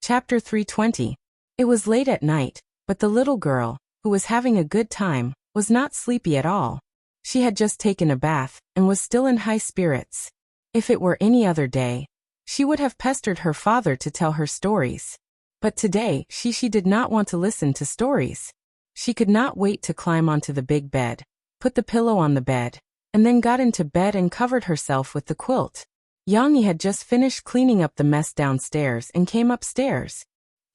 Chapter 320. It was late at night, but the little girl, who was having a good time, was not sleepy at all. She had just taken a bath, and was still in high spirits. If it were any other day, she would have pestered her father to tell her stories. But today, she did not want to listen to stories. She could not wait to climb onto the big bed, put the pillow on the bed, and then got into bed and covered herself with the quilt. Yang had just finished cleaning up the mess downstairs and came upstairs.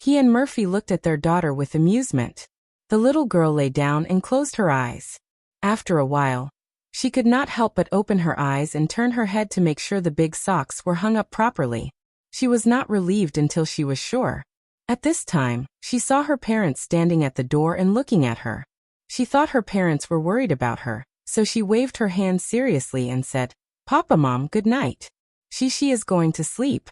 He and Murphy looked at their daughter with amusement. The little girl lay down and closed her eyes. After a while, she could not help but open her eyes and turn her head to make sure the big socks were hung up properly. She was not relieved until she was sure. At this time, she saw her parents standing at the door and looking at her. She thought her parents were worried about her, so she waved her hand seriously and said, "Papa, Mom, good night. She is going to sleep."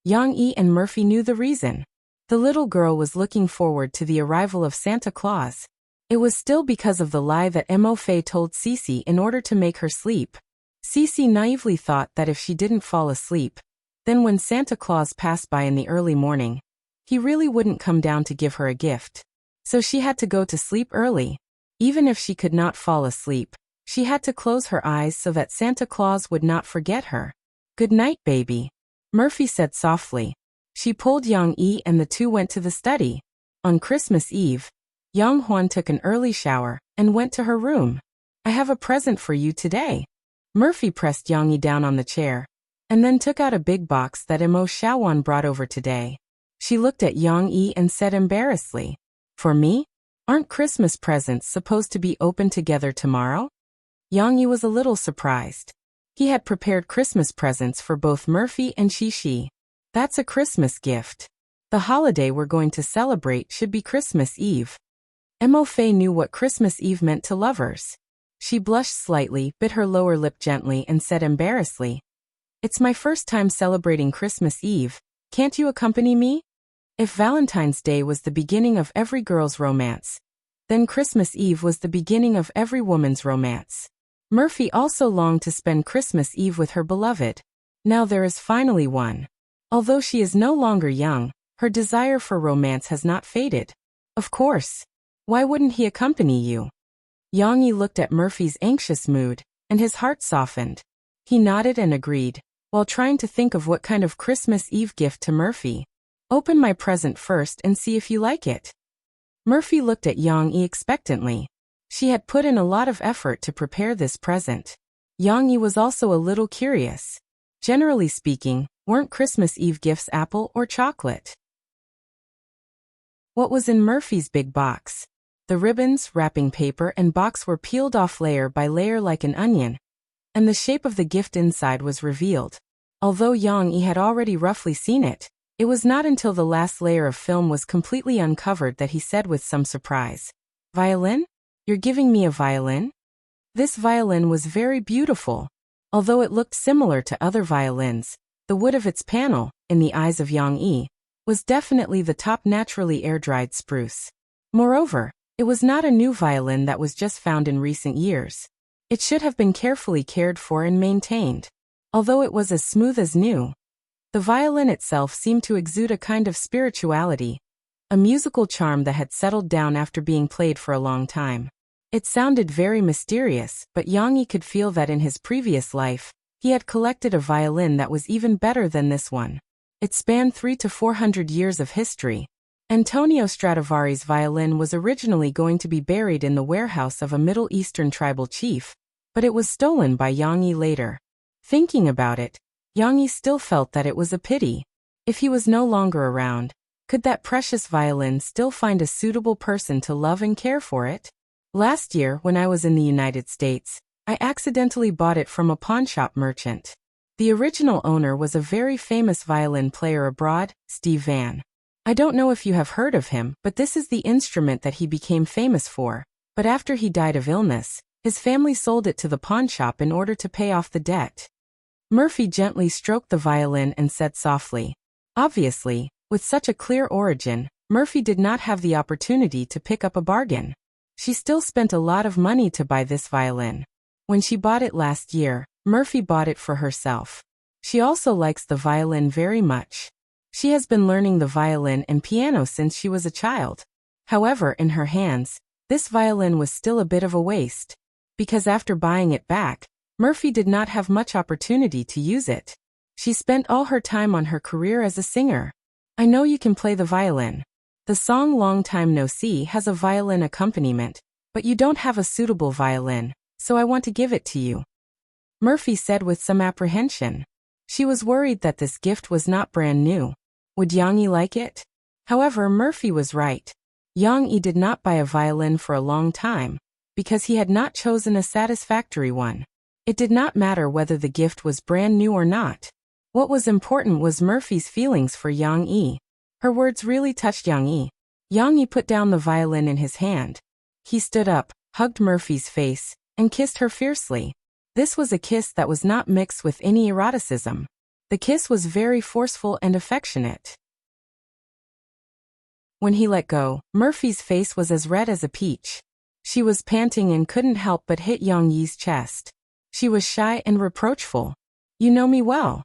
Yang and Murphy knew the reason. The little girl was looking forward to the arrival of Santa Claus. It was still because of the lie that Mo Fei told Cici in order to make her sleep. Cici naively thought that if she didn't fall asleep, then when Santa Claus passed by in the early morning, he really wouldn't come down to give her a gift. So she had to go to sleep early. Even if she could not fall asleep, she had to close her eyes so that Santa Claus would not forget her. "Good night, baby," Murphy said softly. She pulled Yang and the two went to the study. On Christmas Eve, Yang Huan took an early shower and went to her room. "I have a present for you today." Murphy pressed Yang down on the chair, and then took out a big box that Mo Shaowan brought over today. She looked at Yang and said embarrassedly, "For me? Aren't Christmas presents supposed to be opened together tomorrow?" Yang was a little surprised. He had prepared Christmas presents for both Murphy and Xi. That's a Christmas gift. The holiday we're going to celebrate should be Christmas Eve. Mo Fei knew what Christmas Eve meant to lovers. She blushed slightly, bit her lower lip gently and said embarrassedly, "It's my first time celebrating Christmas Eve. Can't you accompany me?" If Valentine's Day was the beginning of every girl's romance, then Christmas Eve was the beginning of every woman's romance. Murphy also longed to spend Christmas Eve with her beloved. Now there is finally one. Although she is no longer young, her desire for romance has not faded. Of course. Why wouldn't he accompany you? Yang looked at Murphy's anxious mood, and his heart softened. He nodded and agreed, while trying to think of what kind of Christmas Eve gift to Murphy. "Open my present first and see if you like it." Murphy looked at Yang expectantly. She had put in a lot of effort to prepare this present. Yang was also a little curious. Generally speaking, weren't Christmas Eve gifts apple or chocolate? What was in Murphy's big box? The ribbons, wrapping paper, and box were peeled off layer by layer like an onion, and the shape of the gift inside was revealed. Although Yang had already roughly seen it, it was not until the last layer of film was completely uncovered that he said with some surprise, "Violin? You're giving me a violin?" This violin was very beautiful. Although it looked similar to other violins, the wood of its panel, in the eyes of Yang, was definitely the top naturally air-dried spruce. Moreover, it was not a new violin that was just found in recent years. It should have been carefully cared for and maintained. Although it was as smooth as new, the violin itself seemed to exude a kind of spirituality, a musical charm that had settled down after being played for a long time. It sounded very mysterious, but Yang could feel that in his previous life, he had collected a violin that was even better than this one. It spanned 300 to 400 years of history. Antonio Stradivari's violin was originally going to be buried in the warehouse of a Middle Eastern tribal chief, but it was stolen by Yang later. Thinking about it, Yang still felt that it was a pity. If he was no longer around, could that precious violin still find a suitable person to love and care for it? Last year, when I was in the United States, I accidentally bought it from a pawnshop merchant. The original owner was a very famous violin player abroad, Steve Van. I don't know if you have heard of him, but this is the instrument that he became famous for. But after he died of illness, his family sold it to the pawnshop in order to pay off the debt. Murphy gently stroked the violin and said softly. Obviously, with such a clear origin, Murphy did not have the opportunity to pick up a bargain. She still spent a lot of money to buy this violin. When she bought it last year, Murphy bought it for herself. She also likes the violin very much. She has been learning the violin and piano since she was a child. However, in her hands, this violin was still a bit of a waste, because after buying it back, Murphy did not have much opportunity to use it. She spent all her time on her career as a singer. I know you can play the violin. The song Long Time No See has a violin accompaniment, but you don't have a suitable violin, so I want to give it to you, Murphy said with some apprehension. She was worried that this gift was not brand new. Would Yang Yi like it? However, Murphy was right. Yang Yi did not buy a violin for a long time, because he had not chosen a satisfactory one. It did not matter whether the gift was brand new or not. What was important was Murphy's feelings for Yang Yi. Her words really touched Yang Yi. Yang Yi put down the violin in his hand. He stood up, hugged Murphy's face, and kissed her fiercely. This was a kiss that was not mixed with any eroticism. The kiss was very forceful and affectionate. When he let go, Murphy's face was as red as a peach. She was panting and couldn't help but hit Yang Yi's chest. She was shy and reproachful. You know me well.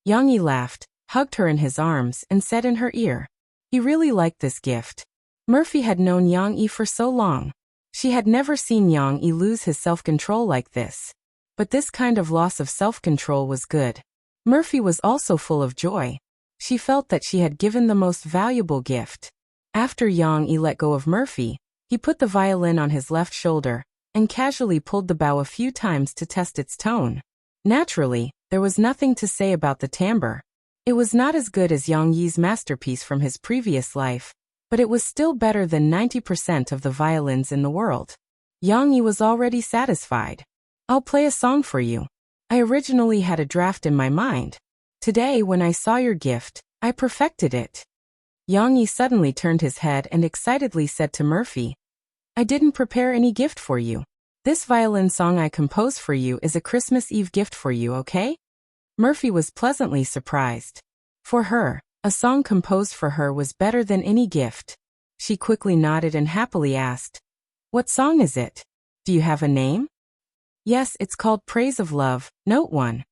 Yang Yi laughed, hugged her in his arms, and said in her ear. He really liked this gift. Murphy had known Yang Yi for so long. She had never seen Yang Yi lose his self-control like this. But this kind of loss of self-control was good. Murphy was also full of joy. She felt that she had given the most valuable gift. After Yang Yi let go of Murphy, he put the violin on his left shoulder, and casually pulled the bow a few times to test its tone. Naturally, there was nothing to say about the timbre. It was not as good as Yang Yi's masterpiece from his previous life, but it was still better than 90% of the violins in the world. Yang Yi was already satisfied. I'll play a song for you. I originally had a draft in my mind. Today, when I saw your gift, I perfected it. Yang Yi suddenly turned his head and excitedly said to Murphy, I didn't prepare any gift for you. This violin song I composed for you is a Christmas Eve gift for you, okay? Murphy was pleasantly surprised. For her, a song composed for her was better than any gift. She quickly nodded and happily asked, What song is it? Do you have a name? Yes, it's called Praise of Love, Note 1.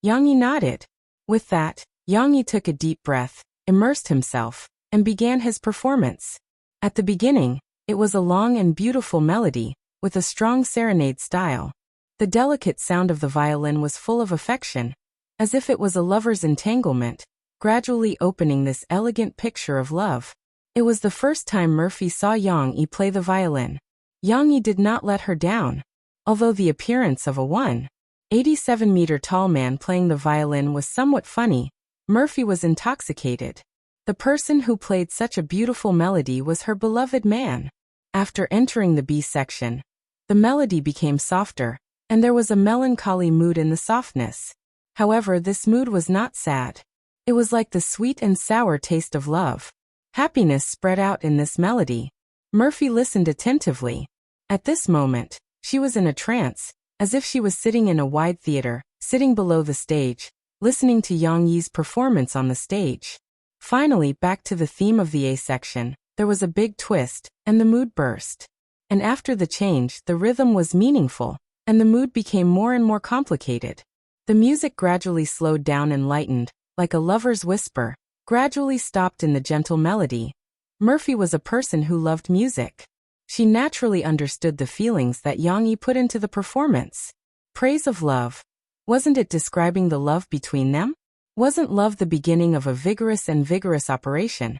Yang Yi nodded. With that, Yang Yi took a deep breath, immersed himself, and began his performance. At the beginning, it was a long and beautiful melody, with a strong serenade style. The delicate sound of the violin was full of affection, as if it was a lover's entanglement, gradually opening this elegant picture of love. It was the first time Murphy saw Yang Yi play the violin. Yang Yi did not let her down. Although the appearance of a 1.87-meter tall man playing the violin was somewhat funny, Murphy was intoxicated. The person who played such a beautiful melody was her beloved man. After entering the B section, the melody became softer, and there was a melancholy mood in the softness. However, this mood was not sad. It was like the sweet and sour taste of love. Happiness spread out in this melody. Murphy listened attentively. At this moment, she was in a trance, as if she was sitting in a wide theater, sitting below the stage, listening to Yang Yi's performance on the stage. Finally, back to the theme of the A section, there was a big twist, and the mood burst. And after the change, the rhythm was meaningful, and the mood became more and more complicated. The music gradually slowed down and lightened, like a lover's whisper, gradually stopped in the gentle melody. Murphy was a person who loved music. She naturally understood the feelings that Yang Yi put into the performance. Praise of love. Wasn't it describing the love between them? Wasn't love the beginning of a vigorous operation?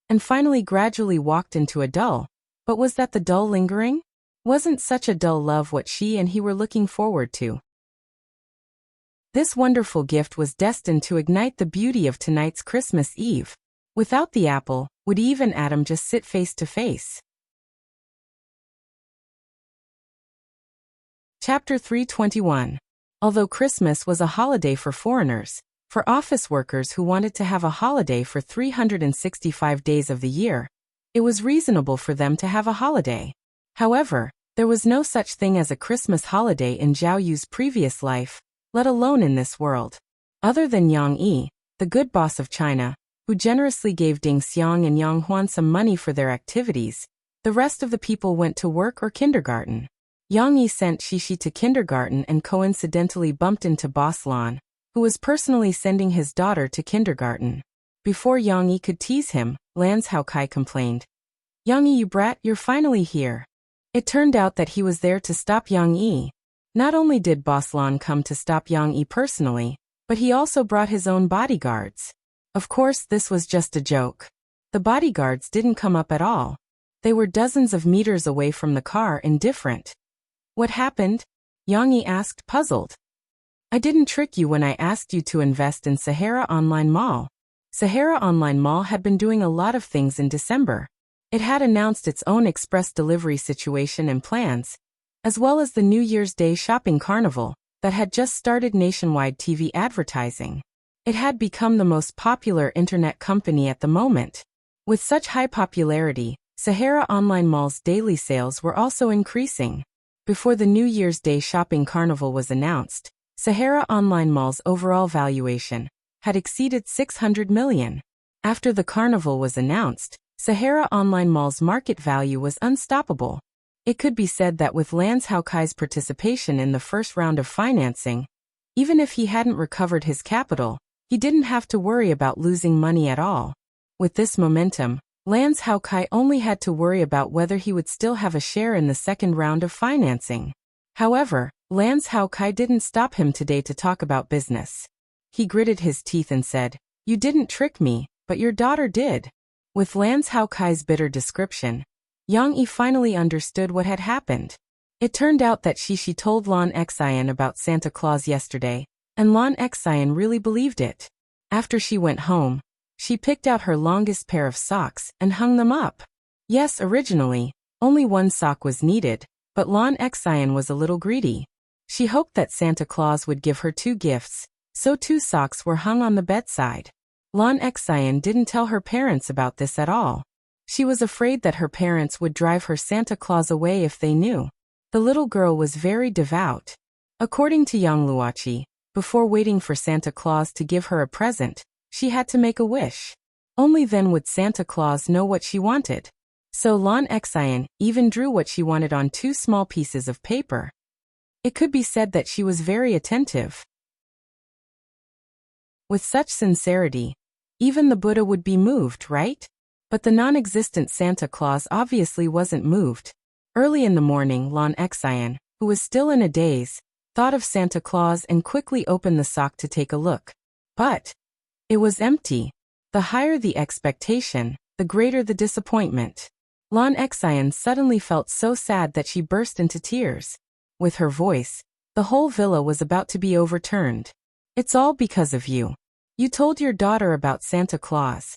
And finally gradually walked into a dull. But was that the dull lingering? Wasn't such a dull love what she and he were looking forward to? This wonderful gift was destined to ignite the beauty of tonight's Christmas Eve. Without the apple, would Eve and Adam just sit face to face? Chapter 321. Although Christmas was a holiday for foreigners, for office workers who wanted to have a holiday for 365 days of the year, it was reasonable for them to have a holiday. However, there was no such thing as a Christmas holiday in Zhao Yu's previous life, let alone in this world. Other than Yang Yi, the good boss of China, who generously gave Ding Xiang and Yang Huan some money for their activities, the rest of the people went to work or kindergarten. Yang Yi sent Shishi to kindergarten and coincidentally bumped into Boss Lan, who was personally sending his daughter to kindergarten. Before Yang Yi could tease him, Lan Kai complained. Yang Yi, you brat, you're finally here. It turned out that he was there to stop Yang Yi. Not only did Boss Lan come to stop Yang Yi personally, but he also brought his own bodyguards. Of course, this was just a joke. The bodyguards didn't come up at all. They were dozens of meters away from the car, indifferent. What happened? Yang Yi asked, puzzled. I didn't trick you when I asked you to invest in Sahara Online Mall. Sahara Online Mall had been doing a lot of things in December. It had announced its own express delivery situation and plans, as well as the New Year's Day shopping carnival that had just started nationwide TV advertising. It had become the most popular internet company at the moment. With such high popularity, Sahara Online Mall's daily sales were also increasing. Before the New Year's Day shopping carnival was announced, Sahara Online Mall's overall valuation had exceeded 600 million. After the carnival was announced, Sahara Online Mall's market value was unstoppable. It could be said that with Lan Kai's participation in the first round of financing, even if he hadn't recovered his capital, he didn't have to worry about losing money at all. With this momentum, Lan Kai only had to worry about whether he would still have a share in the second round of financing. However, Lan Kai didn't stop him today to talk about business. He gritted his teeth and said, "You didn't trick me, but your daughter did." With Lan Kai's bitter description, Yang Yi finally understood what had happened. It turned out that she told Lan Xian about Santa Claus yesterday, and Lan Xian really believed it. After she went home, she picked out her longest pair of socks and hung them up. Yes, originally, only one sock was needed, but Lan Xian was a little greedy. She hoped that Santa Claus would give her 2 gifts, so 2 socks were hung on the bedside. Lan Xian didn't tell her parents about this at all. She was afraid that her parents would drive her Santa Claus away if they knew. The little girl was very devout. According to Yang Luoqi, before waiting for Santa Claus to give her a present, she had to make a wish. Only then would Santa Claus know what she wanted. So Lan Xian even drew what she wanted on 2 small pieces of paper. It could be said that she was very attentive. With such sincerity, even the Buddha would be moved, right? But the non-existent Santa Claus obviously wasn't moved. Early in the morning, Lan Xian, who was still in a daze, thought of Santa Claus and quickly opened the sock to take a look. But it was empty. The higher the expectation, the greater the disappointment. Lan Xian suddenly felt so sad that she burst into tears. With her voice, the whole villa was about to be overturned. It's all because of you. You told your daughter about Santa Claus.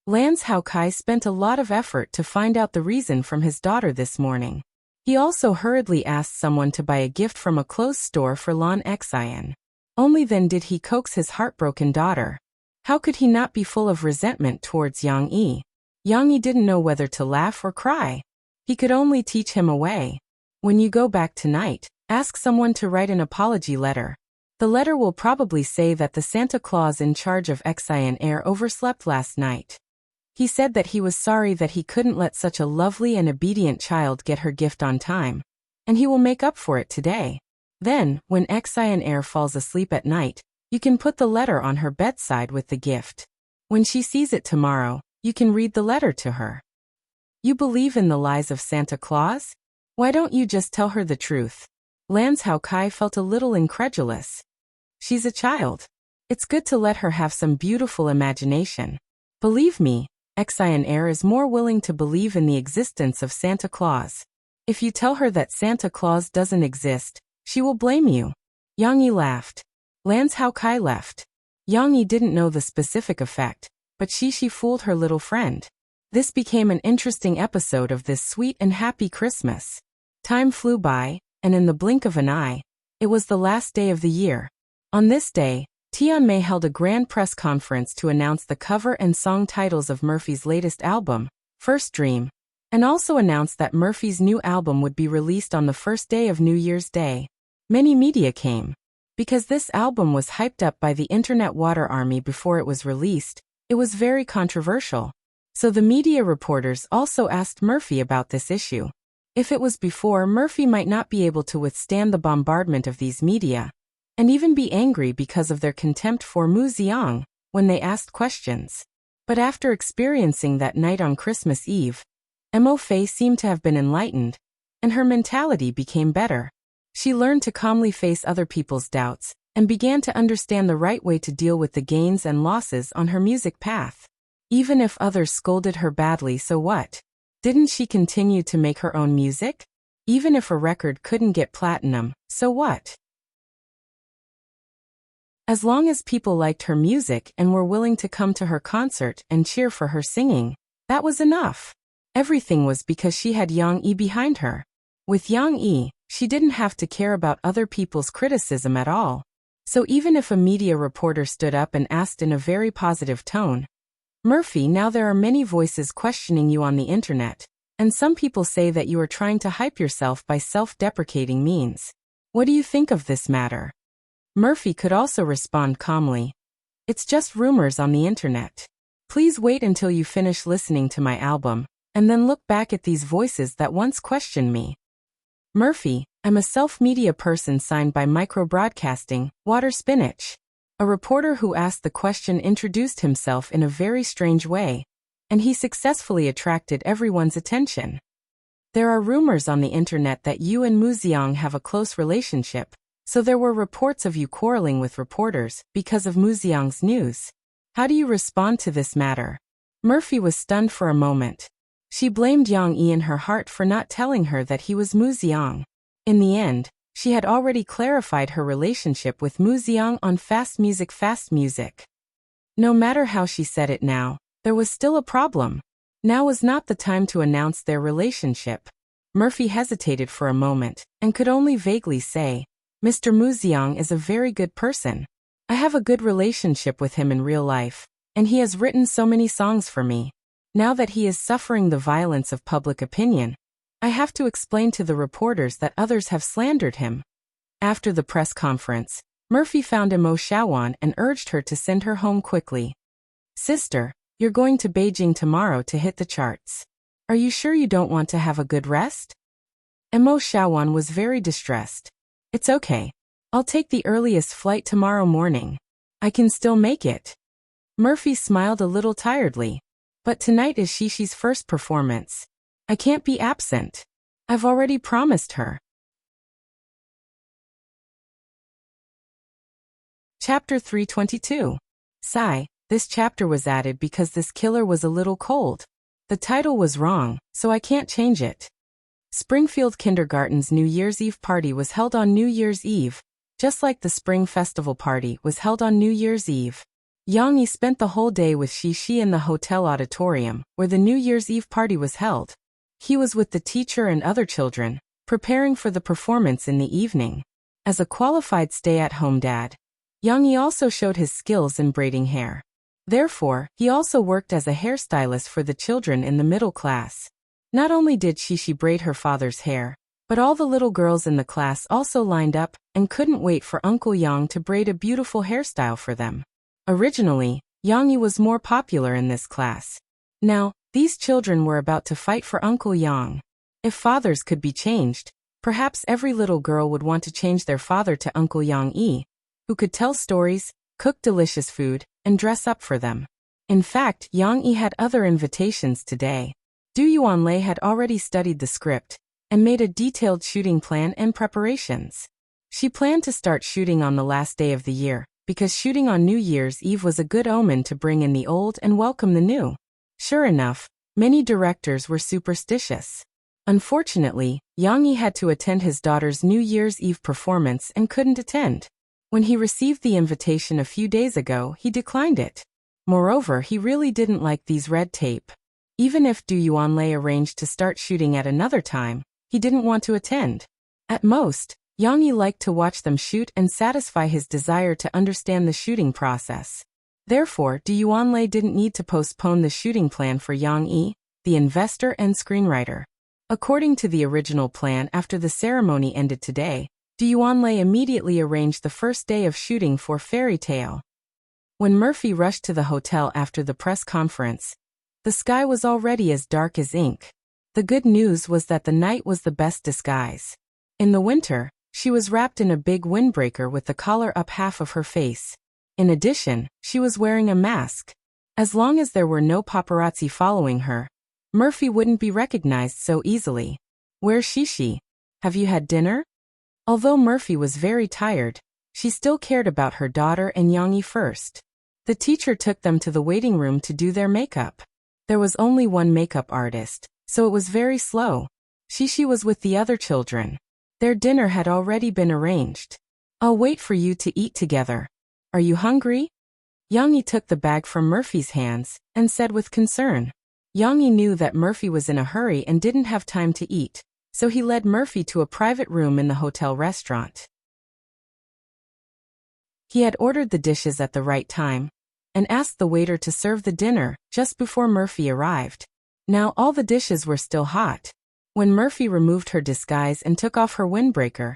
Lan Kai spent a lot of effort to find out the reason from his daughter this morning. He also hurriedly asked someone to buy a gift from a clothes store for Lan Xian. Only then did he coax his heartbroken daughter. How could he not be full of resentment towards Yang Yi? Yang Yi didn't know whether to laugh or cry. He could only teach him a way. When you go back tonight, ask someone to write an apology letter. The letter will probably say that the Santa Claus in charge of Xian Air overslept last night. He said that he was sorry that he couldn't let such a lovely and obedient child get her gift on time, and he will make up for it today. Then, when Xian Air falls asleep at night, you can put the letter on her bedside with the gift. When she sees it tomorrow, you can read the letter to her. You believe in the lies of Santa Claus? Why don't you just tell her the truth? Lan Kai felt a little incredulous. She's a child. It's good to let her have some beautiful imagination. Believe me, Xian Air is more willing to believe in the existence of Santa Claus. If you tell her that Santa Claus doesn't exist, she will blame you. Yang Yi laughed. Lan Kai left. Yang Yi didn't know the specific effect, but she fooled her little friend. This became an interesting episode of this sweet and happy Christmas. Time flew by, and in the blink of an eye, it was the last day of the year. On this day, Tian Mei held a grand press conference to announce the cover and song titles of Murphy's latest album, First Dream, and also announced that Murphy's new album would be released on the first day of New Year's Day. Many media came. Because this album was hyped up by the Internet Water Army before it was released, it was very controversial. So the media reporters also asked Murphy about this issue. If it was before, Murphy might not be able to withstand the bombardment of these media, and even be angry because of their contempt for Mu Xiang when they asked questions. But after experiencing that night on Christmas Eve, Mo Fei seemed to have been enlightened, and her mentality became better. She learned to calmly face other people's doubts, and began to understand the right way to deal with the gains and losses on her music path. Even if others scolded her badly, so what? Didn't she continue to make her own music? Even if a record couldn't get platinum, so what? As long as people liked her music and were willing to come to her concert and cheer for her singing, that was enough. Everything was because she had Yang Yi behind her. With Yang Yi, she didn't have to care about other people's criticism at all. So even if a media reporter stood up and asked in a very positive tone, "Murphy, now there are many voices questioning you on the internet, and some people say that you are trying to hype yourself by self-deprecating means. What do you think of this matter?" Murphy could also respond calmly, "It's just rumors on the internet. Please wait until you finish listening to my album, and then look back at these voices that once questioned me. Murphy, I'm a self-media person signed by Micro Broadcasting, Water Spinach." A reporter who asked the question introduced himself in a very strange way, and he successfully attracted everyone's attention. "There are rumors on the internet that you and Mu Xiang have a close relationship, so there were reports of you quarreling with reporters because of Mu Xiang's news. How do you respond to this matter?" Murphy was stunned for a moment. She blamed Yang Yi in her heart for not telling her that he was Mu Xiang. In the end, she had already clarified her relationship with Mu Xiang on Fast Music. No matter how she said it now, there was still a problem. Now was not the time to announce their relationship. Murphy hesitated for a moment, and could only vaguely say, "Mr. Mu Xiang is a very good person. I have a good relationship with him in real life, and he has written so many songs for me. Now that he is suffering the violence of public opinion, I have to explain to the reporters that others have slandered him." After the press conference, Murphy found Mo Shawan and urged her to send her home quickly. "Sister, you're going to Beijing tomorrow to hit the charts. Are you sure you don't want to have a good rest?" Mo Shawan was very distressed. "It's okay. I'll take the earliest flight tomorrow morning. I can still make it." Murphy smiled a little tiredly. "But tonight is Shishi's first performance. I can't be absent. I've already promised her." Chapter 322. Sigh. This chapter was added because this killer was a little cold. The title was wrong, so I can't change it. Springfield Kindergarten's New Year's Eve party was held on New Year's Eve, just like the Spring Festival party was held on New Year's Eve. Yang Yi spent the whole day with Shishi in the hotel auditorium, where the New Year's Eve party was held. He was with the teacher and other children, preparing for the performance in the evening. As a qualified stay-at-home dad, Yang Yi also showed his skills in braiding hair. Therefore, he also worked as a hairstylist for the children in the middle class. Not only did Shishi braid her father's hair, but all the little girls in the class also lined up and couldn't wait for Uncle Yang to braid a beautiful hairstyle for them. Originally, Yang Yi was more popular in this class. Now, these children were about to fight for Uncle Yang. If fathers could be changed, perhaps every little girl would want to change their father to Uncle Yang Yi, who could tell stories, cook delicious food, and dress up for them. In fact, Yang Yi had other invitations today. Du Yuanlei had already studied the script and made a detailed shooting plan and preparations. She planned to start shooting on the last day of the year, because shooting on New Year's Eve was a good omen to bring in the old and welcome the new. Sure enough, many directors were superstitious. Unfortunately, Yang Yi had to attend his daughter's New Year's Eve performance and couldn't attend. When he received the invitation a few days ago, he declined it. Moreover, he really didn't like these red tape. Even if Du Yuanlei arranged to start shooting at another time, he didn't want to attend. At most, Yang Yi liked to watch them shoot and satisfy his desire to understand the shooting process. Therefore, Du Yuanlei didn't need to postpone the shooting plan for Yang Yi, the investor and screenwriter. According to the original plan, after the ceremony ended today, Du Yuanlei immediately arranged the first day of shooting for Fairy Tale. When Murphy rushed to the hotel after the press conference, the sky was already as dark as ink. The good news was that the night was the best disguise. In the winter, she was wrapped in a big windbreaker with the collar up half of her face. In addition, she was wearing a mask. As long as there were no paparazzi following her, Murphy wouldn't be recognized so easily. Where's Shishi? Have you had dinner? Although Murphy was very tired, she still cared about her daughter and Yongyi first. The teacher took them to the waiting room to do their makeup. There was only one makeup artist, so it was very slow. Shishi was with the other children. Their dinner had already been arranged. I'll wait for you to eat together. Are you hungry? Yongyi took the bag from Murphy's hands and said with concern. Yongyi knew that Murphy was in a hurry and didn't have time to eat, so he led Murphy to a private room in the hotel restaurant. He had ordered the dishes at the right time and asked the waiter to serve the dinner just before Murphy arrived. Now all the dishes were still hot. When Murphy removed her disguise and took off her windbreaker,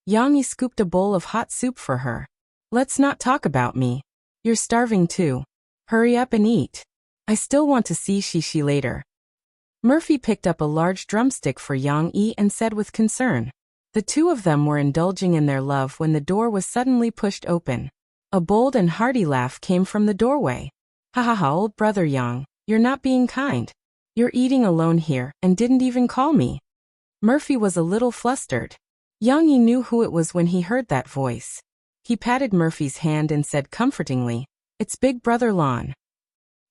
Yongyi scooped a bowl of hot soup for her. Let's not talk about me. You're starving too. Hurry up and eat. I still want to see Shishi later. Murphy picked up a large drumstick for Yongyi and said with concern. The two of them were indulging in their love when the door was suddenly pushed open. A bold and hearty laugh came from the doorway. Ha ha ha, old brother Yang, you're not being kind. You're eating alone here and didn't even call me. Murphy was a little flustered. Yongyi knew who it was when he heard that voice. He patted Murphy's hand and said comfortingly, "It's Big Brother Lon."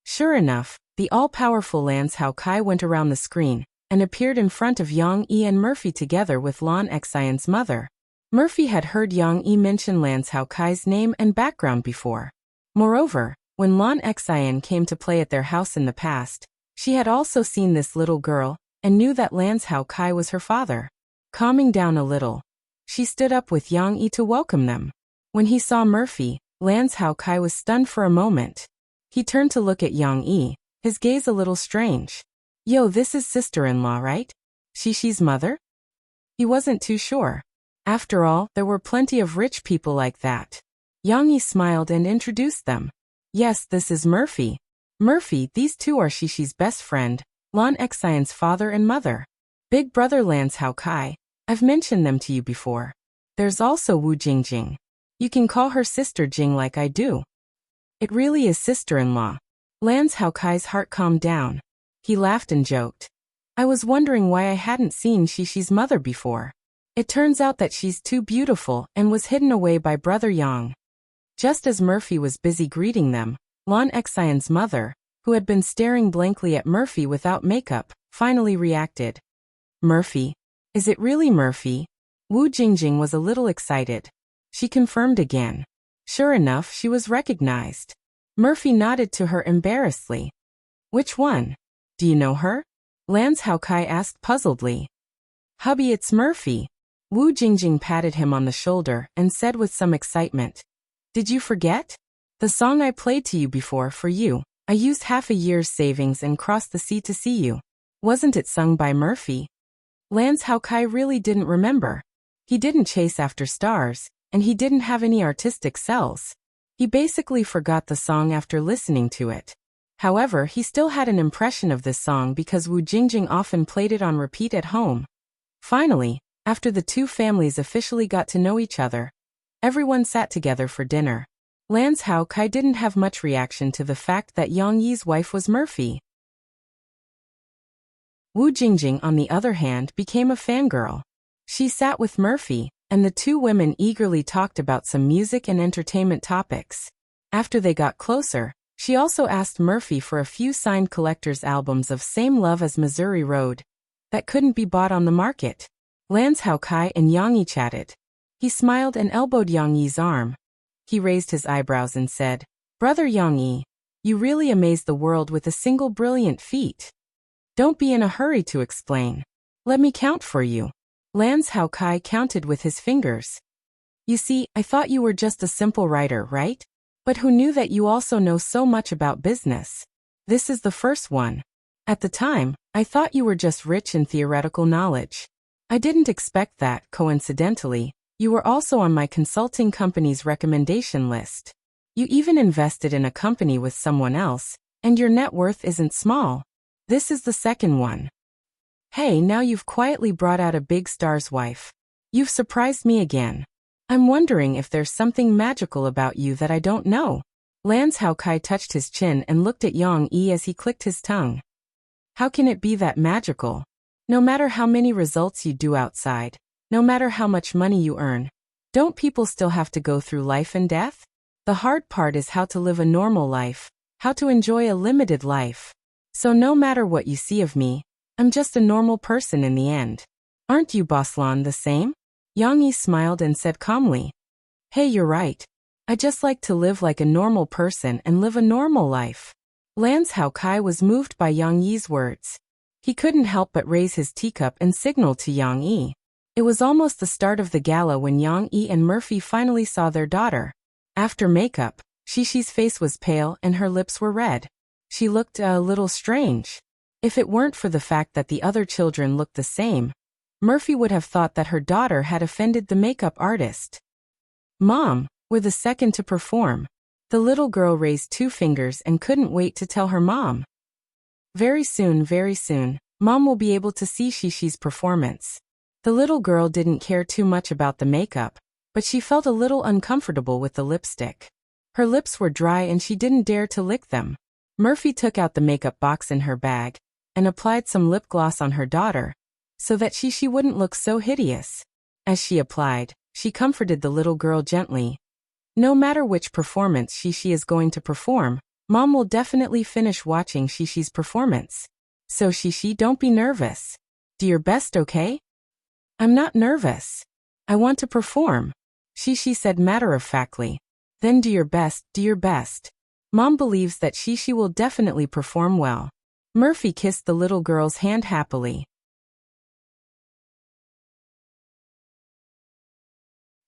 Sure enough, the all-powerful Lance Hao Kai went around the screen and appeared in front of Yang Yi and Murphy together with Lon Xian's mother. Murphy had heard Yang Yi mention Lance Hao Kai's name and background before. Moreover, when Lon Xian came to play at their house in the past, she had also seen this little girl and knew that Lance Hao Kai was her father. Calming down a little, she stood up with Yang Yi to welcome them. When he saw Murphy, Lance Hao Kai was stunned for a moment. He turned to look at Yang Yi, his gaze a little strange. Yo, this is sister-in-law, right? Shishi's mother? He wasn't too sure. After all, there were plenty of rich people like that. Yang Yi smiled and introduced them. Yes, this is Murphy. Murphy, these two are Shishi's best friend, Lon Xian's father and mother. Big brother Lance Hao Kai. I've mentioned them to you before. There's also Wu Jingjing. You can call her Sister Jing like I do. It really is sister-in-law. Lance Hao Kai's heart calmed down. He laughed and joked. I was wondering why I hadn't seen Shishi's mother before. It turns out that she's too beautiful and was hidden away by Brother Yang. Just as Murphy was busy greeting them, Lon Xian's mother, who had been staring blankly at Murphy without makeup, finally reacted. Murphy? Is it really Murphy? Wu Jingjing was a little excited. She confirmed again. Sure enough, she was recognized. Murphy nodded to her embarrassedly. Which one? Do you know her? Lance Hao Kai asked puzzledly. Hubby, it's Murphy. Wu Jingjing patted him on the shoulder and said with some excitement. Did you forget? The song I played to you before for you. I used half a year's savings and crossed the sea to see you. Wasn't it sung by Murphy? Lance Hao Kai really didn't remember. He didn't chase after stars, and he didn't have any artistic cells. He basically forgot the song after listening to it. However, he still had an impression of this song because Wu Jingjing often played it on repeat at home. Finally, after the two families officially got to know each other, everyone sat together for dinner. Lance Hao Kai didn't have much reaction to the fact that Yang Yi's wife was Murphy. Wu Jingjing, on the other hand, became a fangirl. She sat with Murphy, and the two women eagerly talked about some music and entertainment topics. After they got closer, she also asked Murphy for a few signed collector's albums of Same Love as Missouri Road that couldn't be bought on the market. Lance Hao Kai and Yang Yi chatted. He smiled and elbowed Yang Yi's arm. He raised his eyebrows and said, Brother Yang Yi, you really amaze the world with a single brilliant feat. Don't be in a hurry to explain. Let me count for you. Lance Hao Kai counted with his fingers. You see, I thought you were just a simple writer, right? But who knew that you also know so much about business? This is the first one. At the time, I thought you were just rich in theoretical knowledge. I didn't expect that, coincidentally, you were also on my consulting company's recommendation list. You even invested in a company with someone else, and your net worth isn't small. This is the second one. Hey, now you've quietly brought out a big star's wife. You've surprised me again. I'm wondering if there's something magical about you that I don't know. Lan Hao Kai touched his chin and looked at Yang Yi as he clicked his tongue. How can it be that magical? No matter how many results you do outside, no matter how much money you earn, don't people still have to go through life and death? The hard part is how to live a normal life, how to enjoy a limited life. So no matter what you see of me, I'm just a normal person in the end. Aren't you, Boss Lan, the same? Yang Yi smiled and said calmly. Hey, you're right. I just like to live like a normal person and live a normal life. Lan Hao Kai was moved by Yang Yi's words. He couldn't help but raise his teacup and signal to Yang Yi. It was almost the start of the gala when Yang Yi and Murphy finally saw their daughter. After makeup, Shishi's face was pale and her lips were red. She looked a little strange. If it weren't for the fact that the other children looked the same, Murphy would have thought that her daughter had offended the makeup artist. Mom, we're the second to perform. The little girl raised 2 fingers and couldn't wait to tell her mom. Very soon, Mom will be able to see Shishi's performance. The little girl didn't care too much about the makeup, but she felt a little uncomfortable with the lipstick. Her lips were dry and she didn't dare to lick them. Murphy took out the makeup box in her bag and applied some lip gloss on her daughter, so that Shishi wouldn't look so hideous. As she applied, she comforted the little girl gently. No matter which performance Shishi is going to perform, Mom will definitely finish watching Shishi's performance. So Shishi, don't be nervous. Do your best, okay? I'm not nervous. I want to perform, Shishi said matter-of-factly. Then do your best, do your best. Mom believes that Shishi will definitely perform well. Murphy kissed the little girl's hand happily.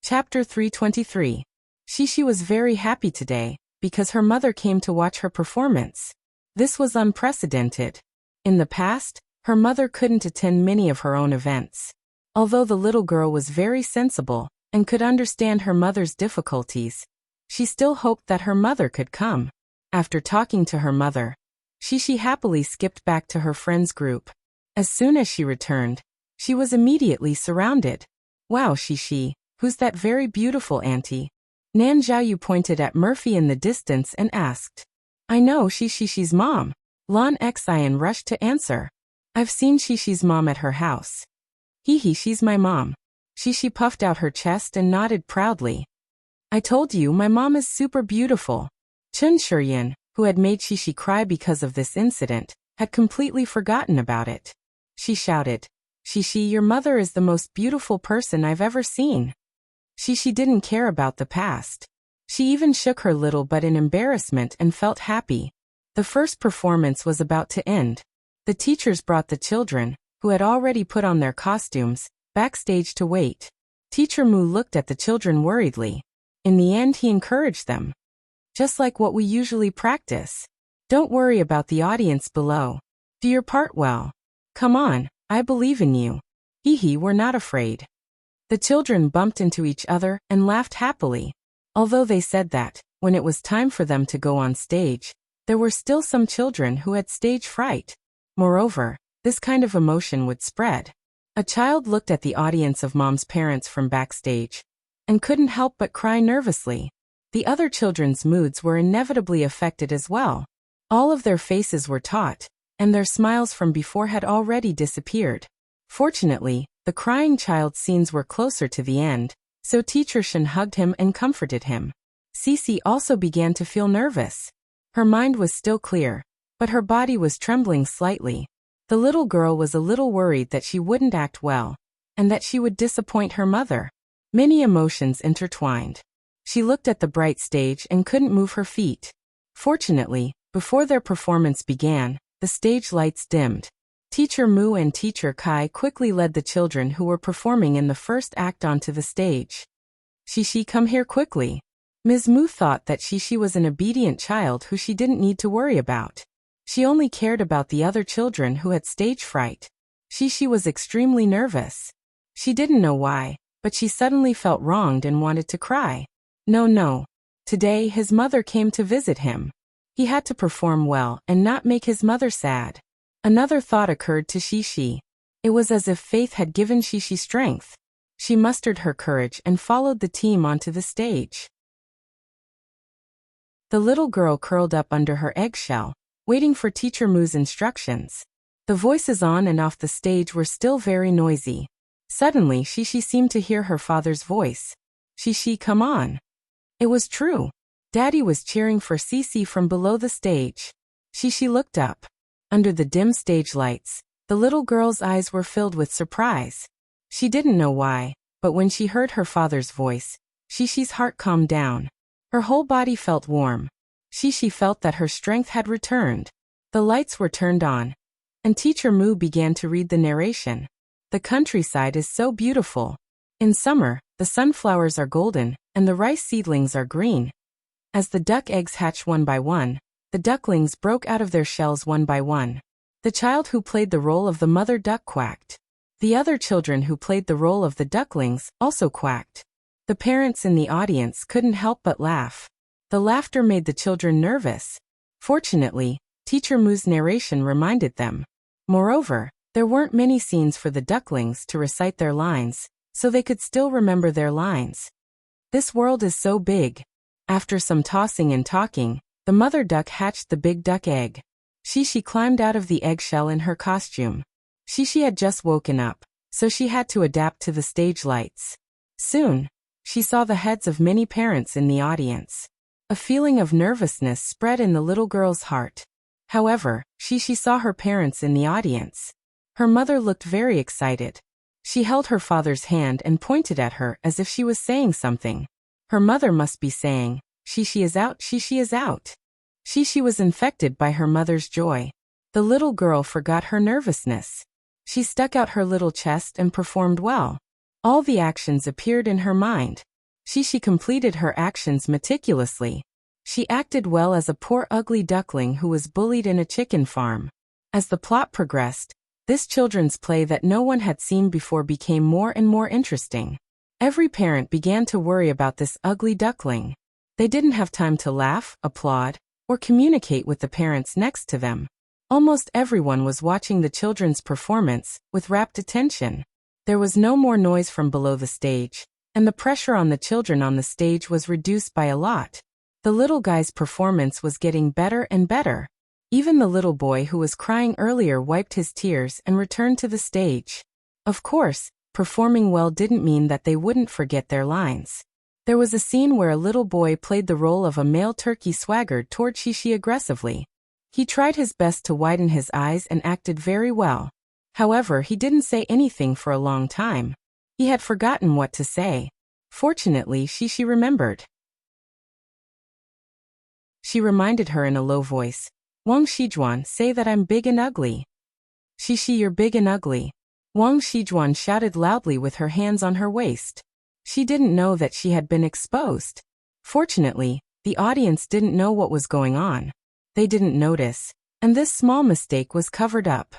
Chapter 323. Shishi was very happy today, because her mother came to watch her performance. This was unprecedented. In the past, her mother couldn't attend many of her own events. Although the little girl was very sensible and could understand her mother's difficulties, she still hoped that her mother could come. After talking to her mother, Shishi happily skipped back to her friends' group. As soon as she returned, she was immediately surrounded. Wow, Shishi, who's that very beautiful auntie? Nan Zhaoyu pointed at Murphy in the distance and asked. I know, she's Shishi's mom. Lan Xian rushed to answer. I've seen Shishi's mom at her house. Hee, she's my mom. Shishi puffed out her chest and nodded proudly. I told you my mom is super beautiful. Chun Shuryan, who had made Shishi cry because of this incident, had completely forgotten about it. She shouted, Shishi, your mother is the most beautiful person I've ever seen. Shishi didn't care about the past. She even shook her little butt in embarrassment and felt happy. The first performance was about to end. The teachers brought the children, who had already put on their costumes, backstage to wait. Teacher Mu looked at the children worriedly. In the end, he encouraged them. Just like what we usually practice. Don't worry about the audience below. Do your part well. Come on, I believe in you. Hee, we're not afraid. The children bumped into each other and laughed happily. Although they said that, when it was time for them to go on stage, there were still some children who had stage fright. Moreover, this kind of emotion would spread. A child looked at the audience of Mom's parents from backstage and couldn't help but cry nervously. The other children's moods were inevitably affected as well. All of their faces were taut, and their smiles from before had already disappeared. Fortunately, the crying child's scenes were closer to the end, so Teacher Shen hugged him and comforted him. Cece also began to feel nervous. Her mind was still clear, but her body was trembling slightly. The little girl was a little worried that she wouldn't act well, and that she would disappoint her mother. Many emotions intertwined. She looked at the bright stage and couldn't move her feet. Fortunately, before their performance began, the stage lights dimmed. Teacher Mu and Teacher Kai quickly led the children who were performing in the first act onto the stage. Shishi, come here quickly. Ms. Mu thought that Shishi was an obedient child who she didn't need to worry about. She only cared about the other children who had stage fright. Shishi was extremely nervous. She didn't know why, but she suddenly felt wronged and wanted to cry. No. Today his mother came to visit him. He had to perform well and not make his mother sad. Another thought occurred to Shishi. It was as if faith had given Shishi strength. She mustered her courage and followed the team onto the stage. The little girl curled up under her eggshell, waiting for Teacher Moo's instructions. The voices on and off the stage were still very noisy. Suddenly, She seemed to hear her father's voice. She, come on. It was true. Daddy was cheering for Cece from below the stage. She looked up. Under the dim stage lights, the little girl's eyes were filled with surprise. She didn't know why, but when she heard her father's voice, She's heart calmed down. Her whole body felt warm. She felt that her strength had returned. The lights were turned on, and Teacher Moo began to read the narration. The countryside is so beautiful. In summer, the sunflowers are golden, and the rice seedlings are green. As the duck eggs hatch one by one, the ducklings broke out of their shells one by one. The child who played the role of the mother duck quacked. The other children who played the role of the ducklings also quacked. The parents in the audience couldn't help but laugh. The laughter made the children nervous. Fortunately, Teacher Moo's narration reminded them. Moreover, there weren't many scenes for the ducklings to recite their lines, so they could still remember their lines. This world is so big. After some tossing and talking, the mother duck hatched the big duck egg. She climbed out of the eggshell in her costume. She had just woken up, so she had to adapt to the stage lights. Soon, she saw the heads of many parents in the audience. A feeling of nervousness spread in the little girl's heart. However, she saw her parents in the audience. Her mother looked very excited. She held her father's hand and pointed at her as if she was saying something. Her mother must be saying, she is out, she is out. She was infected by her mother's joy. The little girl forgot her nervousness. She stuck out her little chest and performed well. All the actions appeared in her mind. She completed her actions meticulously. She acted well as a poor ugly duckling who was bullied in a chicken farm. As the plot progressed, this children's play that no one had seen before became more and more interesting. Every parent began to worry about this ugly duckling. They didn't have time to laugh, applaud, or communicate with the parents next to them. Almost everyone was watching the children's performance with rapt attention. There was no more noise from below the stage, and the pressure on the children on the stage was reduced by a lot. The little guy's performance was getting better and better. Even the little boy who was crying earlier wiped his tears and returned to the stage. Of course, performing well didn't mean that they wouldn't forget their lines. There was a scene where a little boy played the role of a male turkey swaggered toward Shishi aggressively. He tried his best to widen his eyes and acted very well. However, he didn't say anything for a long time. He had forgotten what to say. Fortunately, Shishi remembered. She reminded her in a low voice, Wang Shijuan, say that I'm big and ugly. Shishi, you're big and ugly. Wang Shijuan shouted loudly with her hands on her waist. She didn't know that she had been exposed. Fortunately, the audience didn't know what was going on. They didn't notice, and this small mistake was covered up.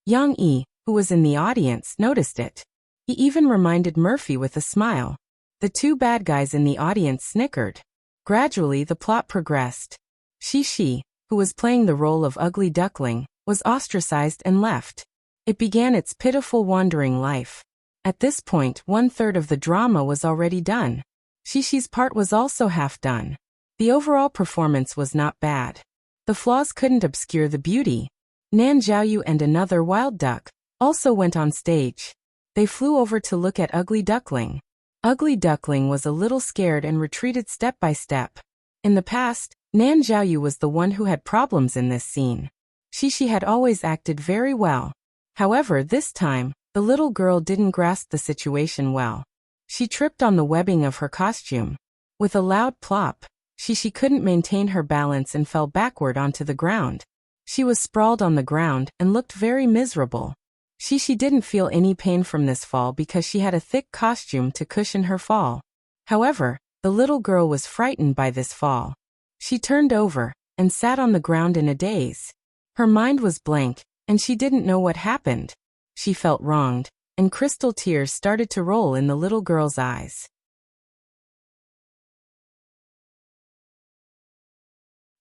Yang Yi, who was in the audience, noticed it. He even reminded Murphy with a smile. The two bad guys in the audience snickered. Gradually, the plot progressed. Shishi, who was playing the role of ugly duckling, was ostracized and left. It began its pitiful wandering life. At this point, 1/3 of the drama was already done. Shishi's part was also half done. The overall performance was not bad. The flaws couldn't obscure the beauty. Nan Zhaoyu and another wild duck also went on stage. They flew over to look at Ugly Duckling. Ugly Duckling was a little scared and retreated step by step. In the past, Nan Zhaoyu was the one who had problems in this scene. Shishi had always acted very well. However, this time, the little girl didn't grasp the situation well. She tripped on the webbing of her costume. With a loud plop, Shishi couldn't maintain her balance and fell backward onto the ground. She was sprawled on the ground and looked very miserable. Shishi didn't feel any pain from this fall because she had a thick costume to cushion her fall. However, the little girl was frightened by this fall. She turned over and sat on the ground in a daze. Her mind was blank, and she didn't know what happened. She felt wronged, and crystal tears started to roll in the little girl's eyes.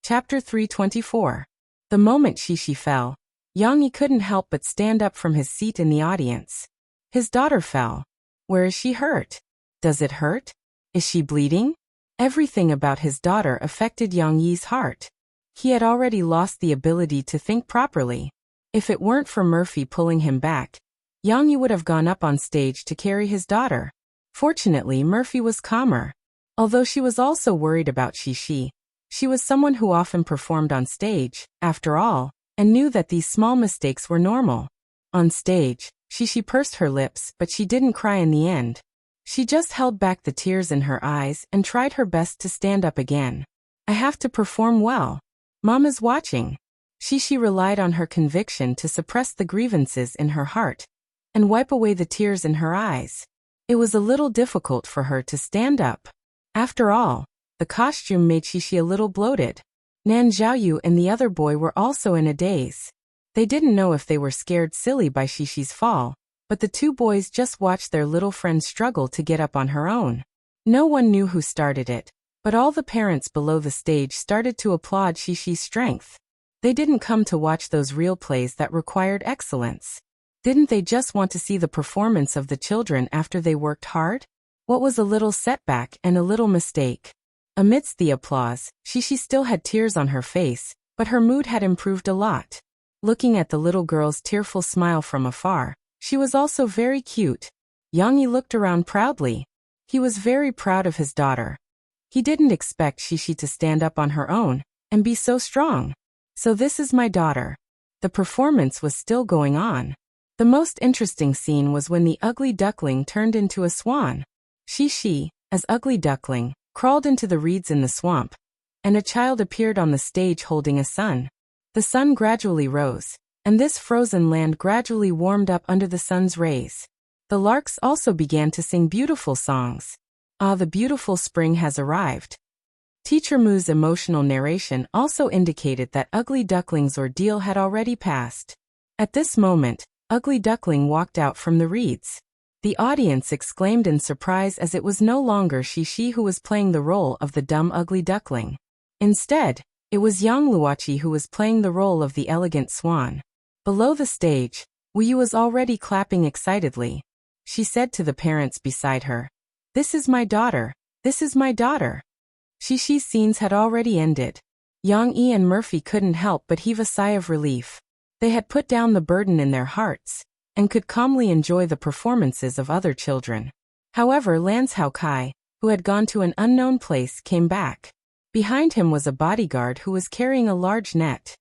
Chapter 324. The moment Shishi fell, Yang Yi couldn't help but stand up from his seat in the audience. His daughter fell. Where is she hurt? Does it hurt? Is she bleeding? Everything about his daughter affected Yang Yi's heart. He had already lost the ability to think properly. If it weren't for Murphy pulling him back, Yang Yi would have gone up on stage to carry his daughter. Fortunately, Murphy was calmer. Although she was also worried about Shishi, she was someone who often performed on stage, after all, and knew that these small mistakes were normal. On stage, Shishi pursed her lips, but she didn't cry in the end. She just held back the tears in her eyes and tried her best to stand up again. I have to perform well. Mama's watching. Shishi relied on her conviction to suppress the grievances in her heart and wipe away the tears in her eyes. It was a little difficult for her to stand up. After all, the costume made Shishi a little bloated. Nan Zhaoyu and the other boy were also in a daze. They didn't know if they were scared silly by Shishi's fall, but the two boys just watched their little friend struggle to get up on her own. No one knew who started it, but all the parents below the stage started to applaud Shishi's strength. They didn't come to watch those real plays that required excellence. Didn't they just want to see the performance of the children after they worked hard? What was a little setback and a little mistake? Amidst the applause, Shishi still had tears on her face, but her mood had improved a lot. Looking at the little girl's tearful smile from afar, she was also very cute. Yang Yi looked around proudly. He was very proud of his daughter. He didn't expect Shishi to stand up on her own and be so strong. So this is my daughter. The performance was still going on. The most interesting scene was when the ugly duckling turned into a swan. Shishi, as ugly duckling, crawled into the reeds in the swamp, and a child appeared on the stage holding a sun. The sun gradually rose, and this frozen land gradually warmed up under the sun's rays. The larks also began to sing beautiful songs. Ah, the beautiful spring has arrived. Teacher Mu's emotional narration also indicated that Ugly Duckling's ordeal had already passed. At this moment, Ugly Duckling walked out from the reeds. The audience exclaimed in surprise as it was no longer Shishi who was playing the role of the dumb ugly duckling. Instead, it was Yang Luoqi who was playing the role of the elegant swan. Below the stage, Wu Yu was already clapping excitedly. She said to the parents beside her, "This is my daughter, this is my daughter." Shishi's scenes had already ended. Yang Yi and Murphy couldn't help but heave a sigh of relief. They had put down the burden in their hearts and could calmly enjoy the performances of other children. However, Lance Haokai, who had gone to an unknown place, came back. Behind him was a bodyguard who was carrying a large net.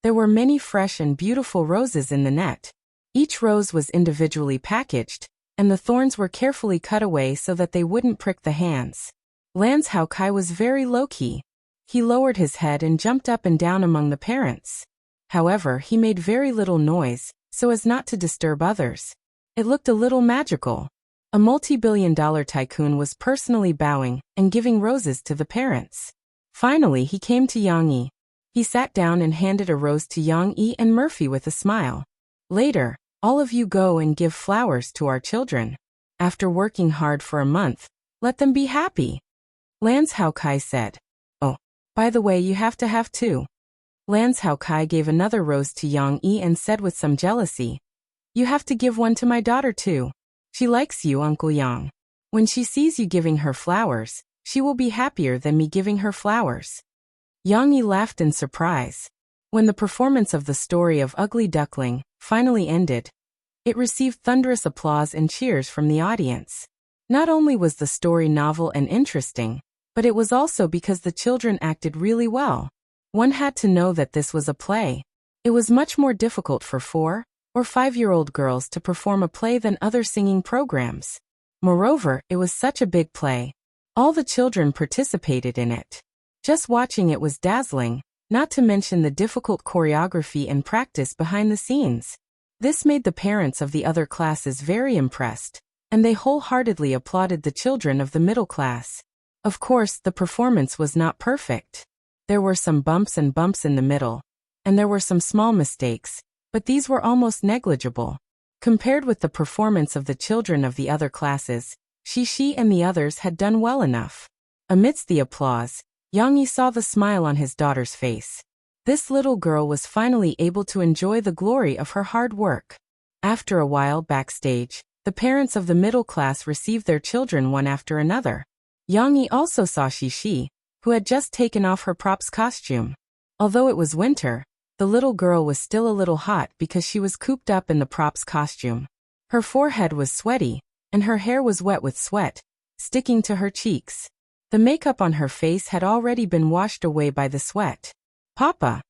There were many fresh and beautiful roses in the net. Each rose was individually packaged, and the thorns were carefully cut away so that they wouldn't prick the hands. Lance Haokai was very low-key. He lowered his head and jumped up and down among the parents. However, he made very little noise, so as not to disturb others. It looked a little magical. A multi-billion-dollar tycoon was personally bowing and giving roses to the parents. Finally, he came to Yang Yi. He sat down and handed a rose to Yang Yi and Murphy with a smile. Later, all of you go and give flowers to our children. After working hard for a month, let them be happy. Lance Haokai said. Oh, by the way, you have to have two. Lance Haokai gave another rose to Yang Yi and said with some jealousy, "You have to give one to my daughter too. She likes you, Uncle Yang. When she sees you giving her flowers, she will be happier than me giving her flowers." Yang Yi laughed in surprise. When the performance of the story of Ugly Duckling finally ended, it received thunderous applause and cheers from the audience. Not only was the story novel and interesting, but it was also because the children acted really well. One had to know that this was a play. It was much more difficult for 4- or 5-year-old girls to perform a play than other singing programs. Moreover, it was such a big play. All the children participated in it. Just watching it was dazzling, not to mention the difficult choreography and practice behind the scenes. This made the parents of the other classes very impressed, and they wholeheartedly applauded the children of the middle class. Of course, the performance was not perfect. There were some bumps in the middle, and there were some small mistakes, but these were almost negligible. Compared with the performance of the children of the other classes, Shishi and the others had done well enough. Amidst the applause, Yang Yi saw the smile on his daughter's face. This little girl was finally able to enjoy the glory of her hard work. After a while backstage, The parents of the middle class received their children one after another. Yang Yi also saw Shishi, who had just taken off her prop's costume. Although it was winter, the little girl was still a little hot because she was cooped up in the prop's costume. Her forehead was sweaty, and her hair was wet with sweat, sticking to her cheeks. The makeup on her face had already been washed away by the sweat. "Papa!"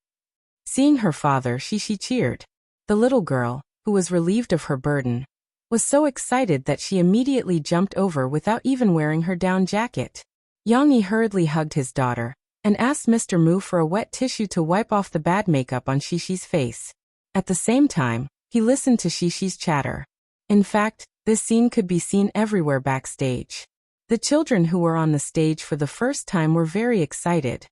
Seeing her father, Shishi cheered. The little girl, who was relieved of her burden, was so excited that she immediately jumped over without even wearing her down jacket. Yang Yi hurriedly hugged his daughter and asked Mr. Mu for a wet tissue to wipe off the bad makeup on Shishi's face. At the same time, he listened to Shishi's chatter. In fact, this scene could be seen everywhere backstage. The children who were on the stage for the first time were very excited.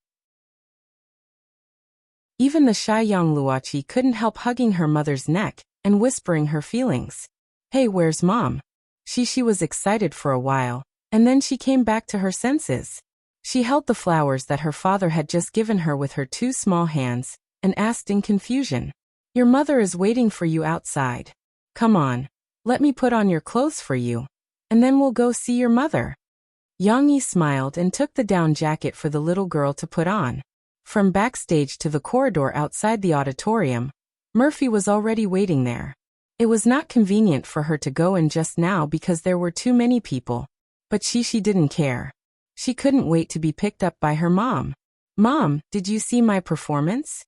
Even the shy young Luoqi couldn't help hugging her mother's neck and whispering her feelings. "Hey, where's Mom?" Shishi was excited for a while, and then she came back to her senses. She held the flowers that her father had just given her with her two small hands, and asked in confusion, "Your mother is waiting for you outside. Come on, let me put on your clothes for you, and then we'll go see your mother." Yang Yi smiled and took the down jacket for the little girl to put on. From backstage to the corridor outside the auditorium, Murphy was already waiting there. It was not convenient for her to go in just now because there were too many people. But Shishi didn't care. She couldn't wait to be picked up by her mom. "Mom, did you see my performance?"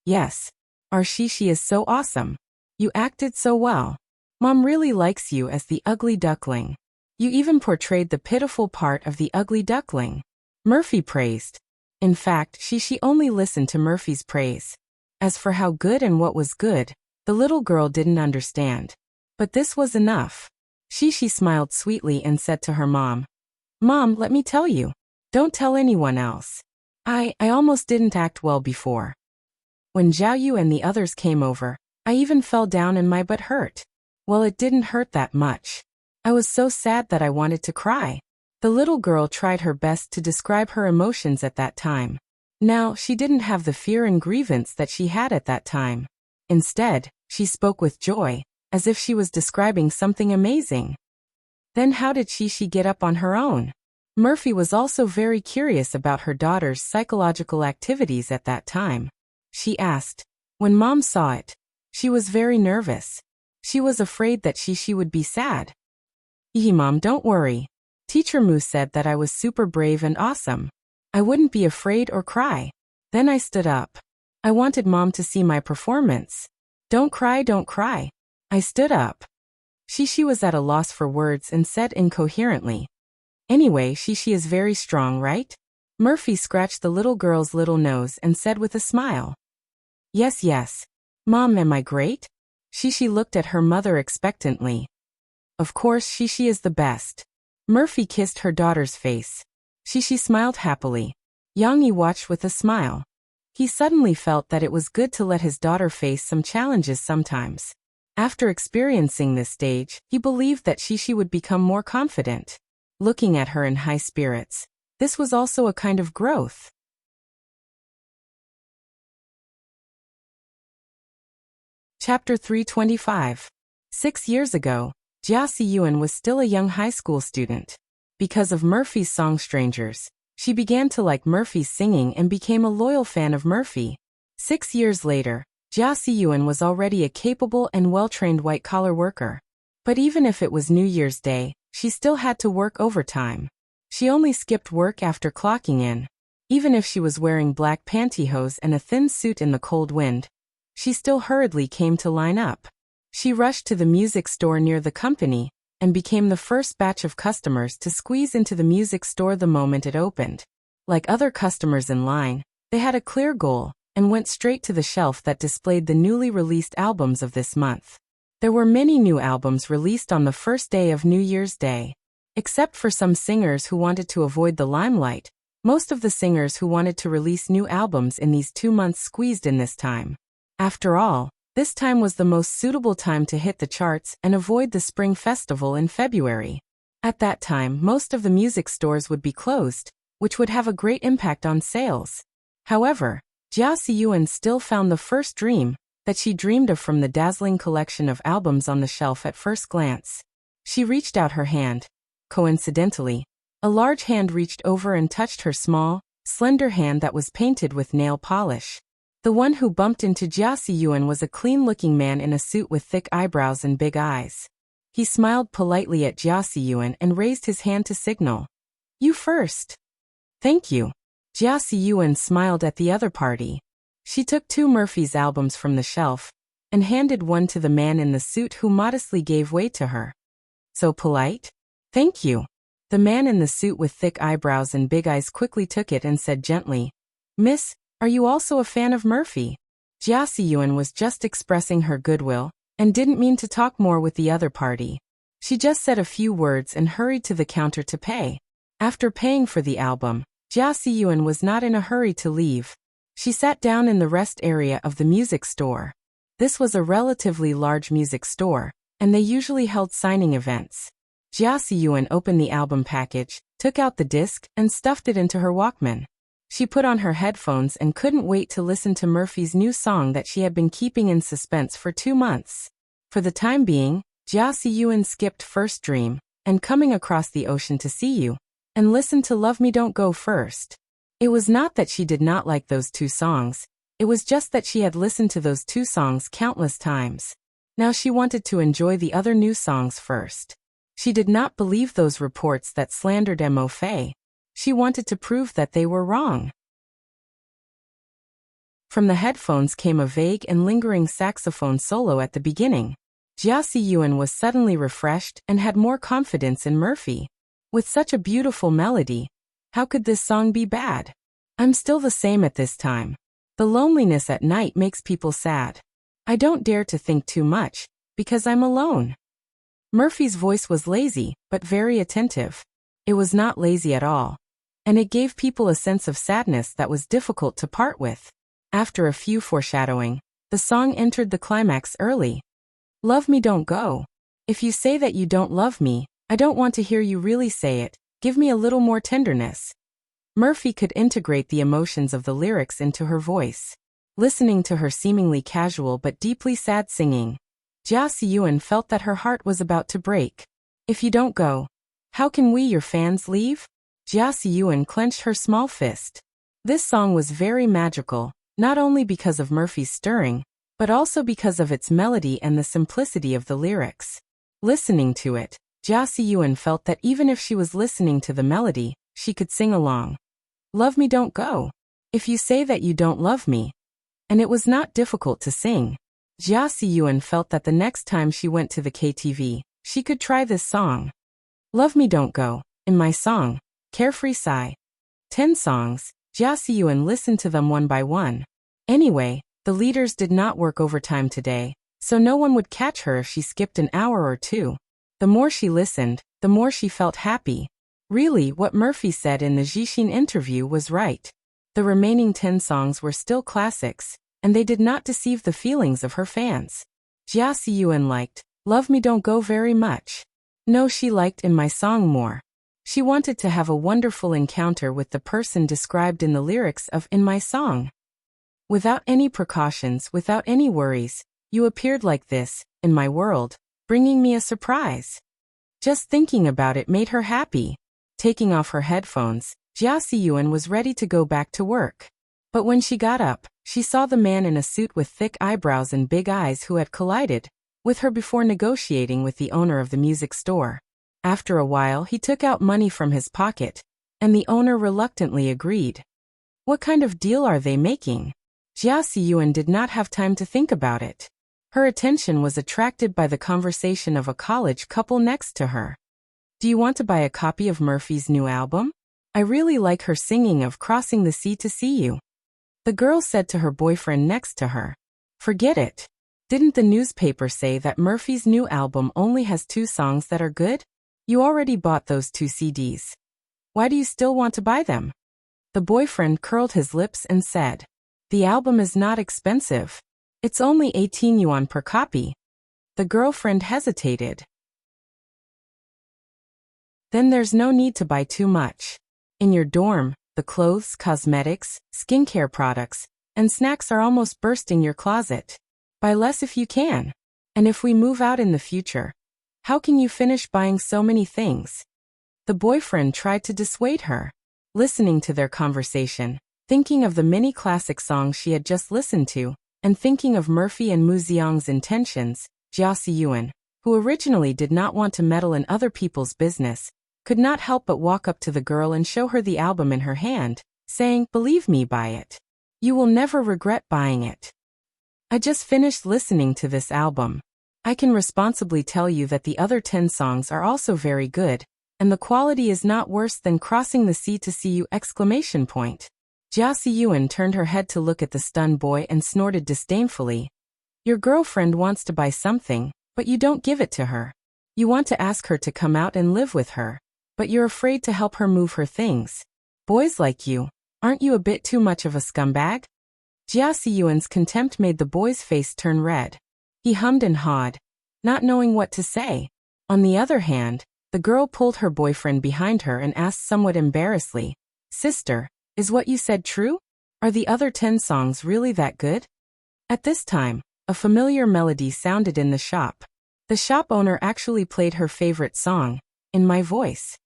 "Yes. Our Shishi is so awesome. You acted so well. Mom really likes you as the ugly duckling. You even portrayed the pitiful part of the ugly duckling," Murphy praised. In fact, Shishi only listened to Murphy's praise. As for how good and what was good, the little girl didn't understand. But this was enough. Shishi smiled sweetly and said to her mom, "Mom, let me tell you. Don't tell anyone else. I almost didn't act well before. When Zhao Yu and the others came over, I even fell down and my butt hurt. Well, it didn't hurt that much. I was so sad that I wanted to cry." The little girl tried her best to describe her emotions at that time. Now, she didn't have the fear and grievance that she had at that time. Instead, she spoke with joy, as if she was describing something amazing. Then how did Shishi get up on her own? Murphy was also very curious about her daughter's psychological activities at that time. She asked. When Mom saw it, she was very nervous. She was afraid that Shishi would be sad. Mom, don't worry. Teacher Mu said that I was super brave and awesome. I wouldn't be afraid or cry. Then I stood up. I wanted Mom to see my performance. Don't cry, don't cry. I stood up. Shishi was at a loss for words and said incoherently. Anyway, Shishi is very strong, right? Murphy scratched the little girl's little nose and said with a smile. Yes, yes. Mom, am I great? Shishi looked at her mother expectantly. Of course, Shishi is the best. Murphy kissed her daughter's face. Shishi smiled happily. Yang Yi watched with a smile. He suddenly felt that it was good to let his daughter face some challenges sometimes. After experiencing this stage, he believed that Shishi would become more confident. Looking at her in high spirits, this was also a kind of growth. Chapter 325. 6 years ago, Jia Siyuan was still a young high school student. Because of Murphy's song Strangers, she began to like Murphy's singing and became a loyal fan of Murphy. 6 years later, Jia Siyuan was already a capable and well-trained white-collar worker. But even if it was New Year's Day, she still had to work overtime. She only skipped work after clocking in. Even if she was wearing black pantyhose and a thin suit in the cold wind, she still hurriedly came to line up. She rushed to the music store near the company and became the first batch of customers to squeeze into the music store the moment it opened. Like other customers in line, they had a clear goal and went straight to the shelf that displayed the newly released albums of this month. There were many new albums released on the first day of New Year's Day. Except for some singers who wanted to avoid the limelight, most of the singers who wanted to release new albums in these 2 months squeezed in this time. After all, this time was the most suitable time to hit the charts and avoid the Spring Festival in February. At that time, most of the music stores would be closed, which would have a great impact on sales. However, Jia Siyuan still found the first dream that she dreamed of from the dazzling collection of albums on the shelf at first glance. She reached out her hand. Coincidentally, a large hand reached over and touched her small, slender hand that was painted with nail polish. The one who bumped into Jia Siyuan was a clean-looking man in a suit with thick eyebrows and big eyes. He smiled politely at Jia Siyuan and raised his hand to signal. "You first." "Thank you." Jia Siyuan smiled at the other party. She took 2 Murphy's albums from the shelf and handed one to the man in the suit who modestly gave way to her. "So polite?" "Thank you." The man in the suit with thick eyebrows and big eyes quickly took it and said gently, "Miss, are you also a fan of Murphy?" Jia Siyuan was just expressing her goodwill and didn't mean to talk more with the other party. She just said a few words and hurried to the counter to pay. After paying for the album, Jia Siyuan was not in a hurry to leave. She sat down in the rest area of the music store. This was a relatively large music store, and they usually held signing events. Jia Siyuan opened the album package, took out the disc, and stuffed it into her Walkman. She put on her headphones and couldn't wait to listen to Murphy's new song that she had been keeping in suspense for 2 months. For the time being, Jia Siyuan skipped First Dream and Coming Across the Ocean to See You, and listened to Love Me Don't Go first. It was not that she did not like those 2 songs, it was just that she had listened to those 2 songs countless times. Now she wanted to enjoy the other new songs first. She did not believe those reports that slandered Mo Fei. She wanted to prove that they were wrong. From the headphones came a vague and lingering saxophone solo at the beginning. Jia Siyuan was suddenly refreshed and had more confidence in Murphy. With such a beautiful melody, how could this song be bad? I'm still the same at this time. The loneliness at night makes people sad. I don't dare to think too much, because I'm alone. Murphy's voice was lazy, but very attentive. It was not lazy at all, and it gave people a sense of sadness that was difficult to part with. After a few foreshadowing, the song entered the climax early. Love me don't go. If you say that you don't love me, I don't want to hear you really say it. Give me a little more tenderness. Murphy could integrate the emotions of the lyrics into her voice. Listening to her seemingly casual but deeply sad singing, Jia Siyuan felt that her heart was about to break. If you don't go, how can we, your fans, leave? Jia Siyuan clenched her small fist. This song was very magical, not only because of Murphy's stirring, but also because of its melody and the simplicity of the lyrics. Listening to it, Jia Siyuan felt that even if she was listening to the melody, she could sing along. Love me don't go. If you say that you don't love me. And it was not difficult to sing. Jia Siyuan felt that the next time she went to the KTV, she could try this song. Love me don't go, in my song, Carefree Sigh. 10 songs, Jia Siyuan listened to them one by one. Anyway, the leaders did not work overtime today, so no one would catch her if she skipped an hour or 2. The more she listened, the more she felt happy. Really, what Murphy said in the Jixin interview was right. The remaining 10 songs were still classics, and they did not deceive the feelings of her fans. Jia Siyuan liked Love Me Don't Go very much. No, she liked In My Song more. She wanted to have a wonderful encounter with the person described in the lyrics of In My Song. Without any precautions, without any worries, you appeared like this, in my world, bringing me a surprise. Just thinking about it made her happy. Taking off her headphones, Jia Siyuan was ready to go back to work. But when she got up, she saw the man in a suit with thick eyebrows and big eyes who had collided with her before negotiating with the owner of the music store. After a while, he took out money from his pocket, and the owner reluctantly agreed. What kind of deal are they making? Jia Siyuan did not have time to think about it. Her attention was attracted by the conversation of a college couple next to her. Do you want to buy a copy of Murphy's new album? I really like her singing of Crossing the Sea to See You. The girl said to her boyfriend next to her. Forget it. Didn't the newspaper say that Murphy's new album only has 2 songs that are good? You already bought those 2 CDs. Why do you still want to buy them? The boyfriend curled his lips and said, the album is not expensive. It's only 18 yuan per copy. The girlfriend hesitated. Then there's no need to buy too much. In your dorm, the clothes, cosmetics, skincare products, and snacks are almost bursting your closet. Buy less if you can. And if we move out in the future, How can you finish buying so many things? The boyfriend tried to dissuade her. Listening to their conversation, thinking of the many classic songs she had just listened to, and thinking of Murphy and Mu Xiang's intentions, Jia Siyuan, who originally did not want to meddle in other people's business, could not help but walk up to the girl and show her the album in her hand, saying, "Believe me, buy it. You will never regret buying it. I just finished listening to this album. I can responsibly tell you that the other 10 songs are also very good, and the quality is not worse than Crossing the Sea to See You!" Jia Siyuan turned her head to look at the stunned boy and snorted disdainfully. Your girlfriend wants to buy something, but you don't give it to her. You want to ask her to come out and live with her, but you're afraid to help her move her things. Boys like you, aren't you a bit too much of a scumbag? Jia Siyuan's contempt made the boy's face turn red. He hummed and hawed, not knowing what to say. On the other hand, the girl pulled her boyfriend behind her and asked somewhat embarrassedly, Sister, is what you said true? Are the other 10 songs really that good? At this time, a familiar melody sounded in the shop. The shop owner actually played her favorite song, In My Voice.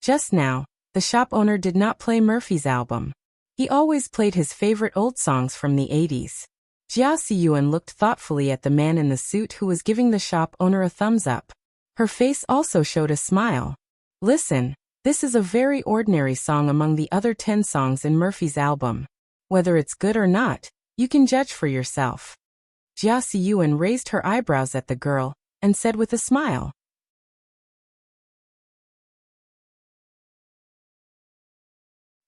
Just now, the shop owner did not play Murphy's album. He always played his favorite old songs from the 80s. Jia Siyuan looked thoughtfully at the man in the suit who was giving the shop owner a thumbs up. Her face also showed a smile. Listen, this is a very ordinary song among the other 10 songs in Murphy's album. Whether it's good or not, you can judge for yourself. Jia Siyuan raised her eyebrows at the girl and said with a smile.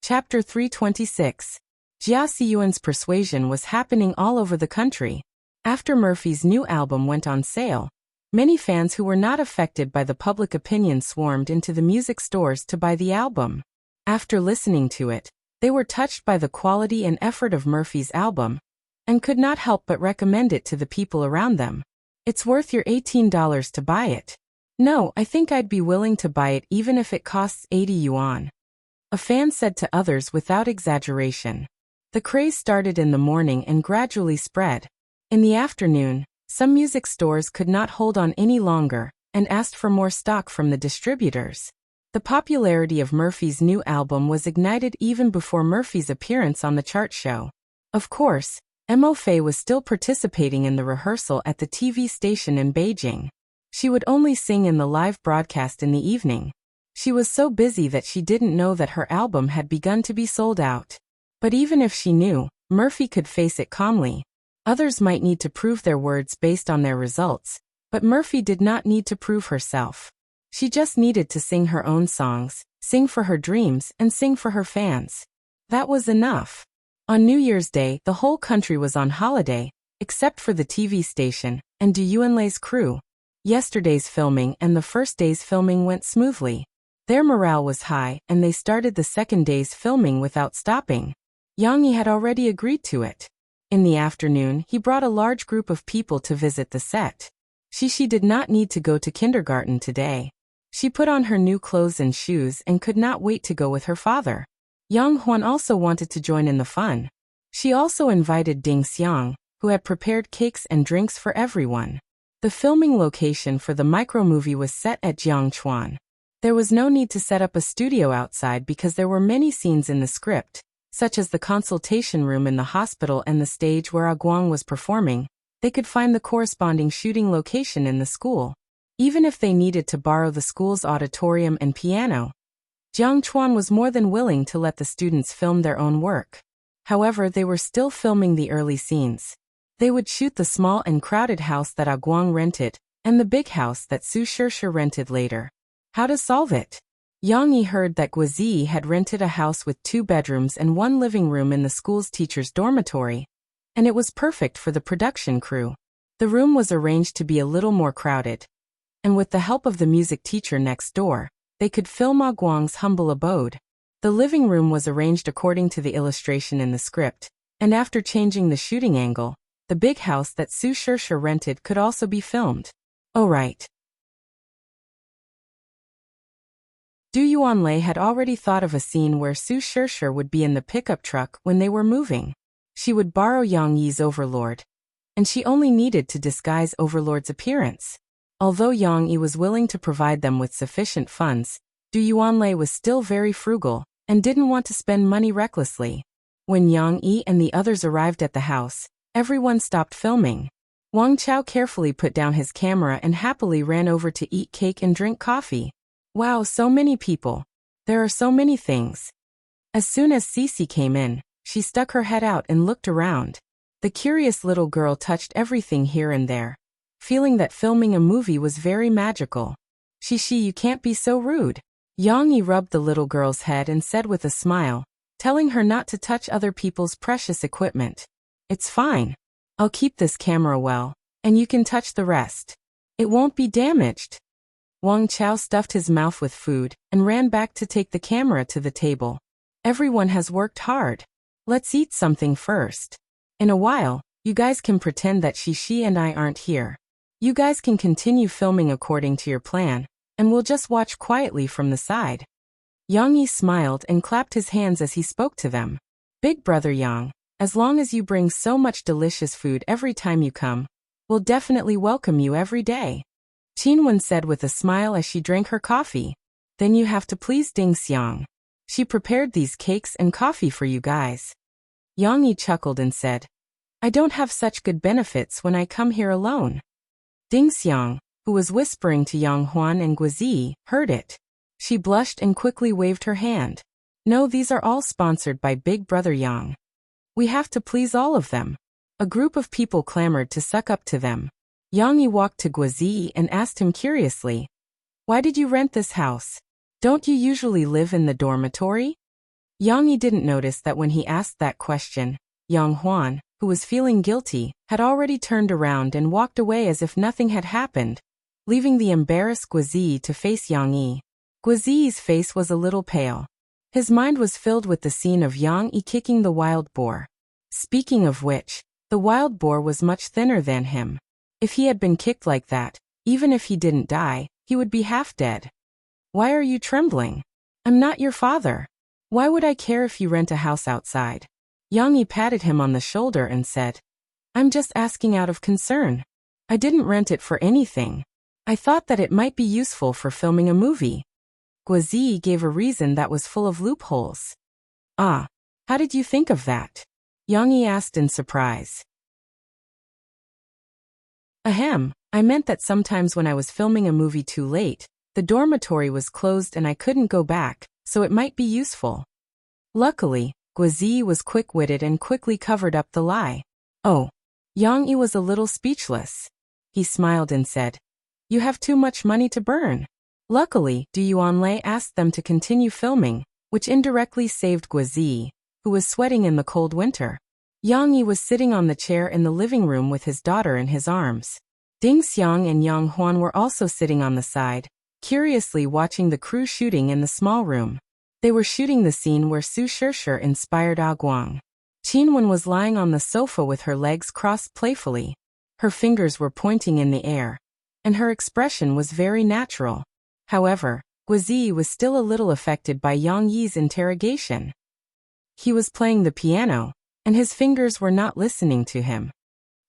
Chapter 326. Jia Siyuan's persuasion was happening all over the country. After Murphy's new album went on sale, many fans who were not affected by the public opinion swarmed into the music stores to buy the album. After listening to it, they were touched by the quality and effort of Murphy's album, and could not help but recommend it to the people around them. It's worth your $18 to buy it. No, I think I'd be willing to buy it even if it costs 80 yuan. A fan said to others without exaggeration. The craze started in the morning and gradually spread. In the afternoon, some music stores could not hold on any longer, and asked for more stock from the distributors. The popularity of Murphy's new album was ignited even before Murphy's appearance on the chart show. Of course, Mo Fei was still participating in the rehearsal at the TV station in Beijing. She would only sing in the live broadcast in the evening. She was so busy that she didn't know that her album had begun to be sold out. But even if she knew, Murphy could face it calmly. Others might need to prove their words based on their results, but Murphy did not need to prove herself. She just needed to sing her own songs, sing for her dreams, and sing for her fans. That was enough. On New Year's Day, the whole country was on holiday, except for the TV station and Du Yuanlei's crew. Yesterday's filming and the first day's filming went smoothly. Their morale was high, and they started the second day's filming without stopping. Yang Yi had already agreed to it. In the afternoon, he brought a large group of people to visit the set. Shishi did not need to go to kindergarten today. She put on her new clothes and shoes and could not wait to go with her father. Yang Huan also wanted to join in the fun. She also invited Ding Xiang, who had prepared cakes and drinks for everyone. The filming location for the micromovie was set at Jiangchuan. There was no need to set up a studio outside because there were many scenes in the script, such as the consultation room in the hospital and the stage where Aguang was performing. They could find the corresponding shooting location in the school. Even if they needed to borrow the school's auditorium and piano, Jiang Chuan was more than willing to let the students film their own work. However, they were still filming the early scenes. They would shoot the small and crowded house that Aguang rented, and the big house that Su Shirshe rented later. How to solve it? Yang Yi heard that Guizi had rented a house with 2 bedrooms and 1 living room in the school's teacher's dormitory, and it was perfect for the production crew. The room was arranged to be a little more crowded, and with the help of the music teacher next door, they could film Aguang's humble abode. The living room was arranged according to the illustration in the script, and after changing the shooting angle, the big house that Su Shirshe rented could also be filmed. Oh right. Du Yuanlei had already thought of a scene where Su Shirshe would be in the pickup truck when they were moving. She would borrow Yang Yi's overlord, and she only needed to disguise overlord's appearance. Although Yang Yi was willing to provide them with sufficient funds, Du Yuanlei was still very frugal and didn't want to spend money recklessly. When Yang Yi and the others arrived at the house, everyone stopped filming. Wang Chao carefully put down his camera and happily ran over to eat cake and drink coffee. Wow, so many people. There are so many things. As soon as Cece came in, she stuck her head out and looked around. The curious little girl touched everything here and there, feeling that filming a movie was very magical. Shishi, you can't be so rude. Yang Yi rubbed the little girl's head and said with a smile, telling her not to touch other people's precious equipment. It's fine. I'll keep this camera well, and you can touch the rest. It won't be damaged. Wang Chao stuffed his mouth with food and ran back to take the camera to the table. Everyone has worked hard. Let's eat something first. In a while, you guys can pretend that Shishi and I aren't here. You guys can continue filming according to your plan, and we'll just watch quietly from the side. Yang Yi smiled and clapped his hands as he spoke to them. Big brother Yang, as long as you bring so much delicious food every time you come, we'll definitely welcome you every day. Qinwen said with a smile as she drank her coffee. Then you have to please Ding Xiang. She prepared these cakes and coffee for you guys. Yang Yi chuckled and said, I don't have such good benefits when I come here alone. Ding Xiang, who was whispering to Yang Huan and Guizi, heard it. She blushed and quickly waved her hand. No, these are all sponsored by Big Brother Yang. We have to please all of them. A group of people clamored to suck up to them. Yang Yi walked to Guizi and asked him curiously, Why did you rent this house? Don't you usually live in the dormitory? Yang Yi didn't notice that when he asked that question, Yang Huan, who was feeling guilty, had already turned around and walked away as if nothing had happened, leaving the embarrassed Guizi to face Yang Yi. Guizi's face was a little pale. His mind was filled with the scene of Yang Yi kicking the wild boar. Speaking of which, the wild boar was much thinner than him. If he had been kicked like that, even if he didn't die, he would be half dead. Why are you trembling? I'm not your father. Why would I care if you rent a house outside? Yang Yi patted him on the shoulder and said, I'm just asking out of concern. I didn't rent it for anything. I thought that it might be useful for filming a movie. Guizi gave a reason that was full of loopholes. Ah, how did you think of that? Yang Yi asked in surprise. Ahem, I meant that sometimes when I was filming a movie too late, the dormitory was closed and I couldn't go back, so it might be useful. Luckily, Guizi was quick-witted and quickly covered up the lie. Oh. Yang Yi was a little speechless. He smiled and said, You have too much money to burn. Luckily, Du Yuanlei asked them to continue filming, which indirectly saved Guizi, who was sweating in the cold winter. Yang Yi was sitting on the chair in the living room with his daughter in his arms. Ding Xiang and Yang Huan were also sitting on the side, curiously watching the crew shooting in the small room. They were shooting the scene where Su Shishir inspired Ah Guang. Qinwen was lying on the sofa with her legs crossed playfully. Her fingers were pointing in the air, and her expression was very natural. However, Guizi was still a little affected by Yang Yi's interrogation. He was playing the piano, and his fingers were not listening to him.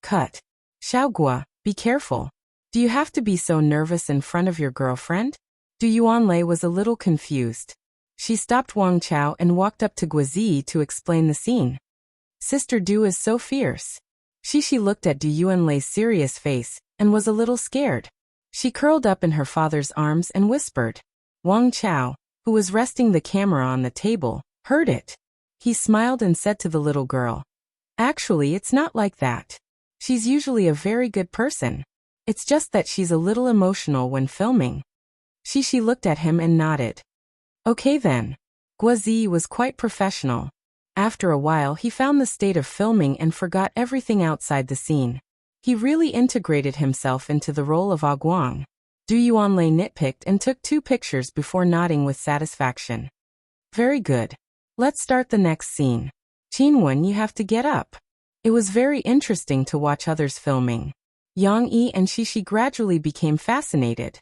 Cut. Xiaogua, be careful. Do you have to be so nervous in front of your girlfriend? Du Yuanlei was a little confused. She stopped Wang Chao and walked up to Guizi to explain the scene. Sister Du is so fierce. Shishi looked at Du Yuanlei's serious face and was a little scared. She curled up in her father's arms and whispered. Wang Chao, who was resting the camera on the table, heard it. He smiled and said to the little girl, Actually, it's not like that. She's usually a very good person. It's just that she's a little emotional when filming. Shishi looked at him and nodded. Okay then. Guizi was quite professional. After a while he found the state of filming and forgot everything outside the scene. He really integrated himself into the role of Ah Guang. Du Yuanlei nitpicked and took 2 pictures before nodding with satisfaction. Very good. Let's start the next scene. Qinwen, you have to get up. It was very interesting to watch others filming. Yang Yi and Shishi gradually became fascinated.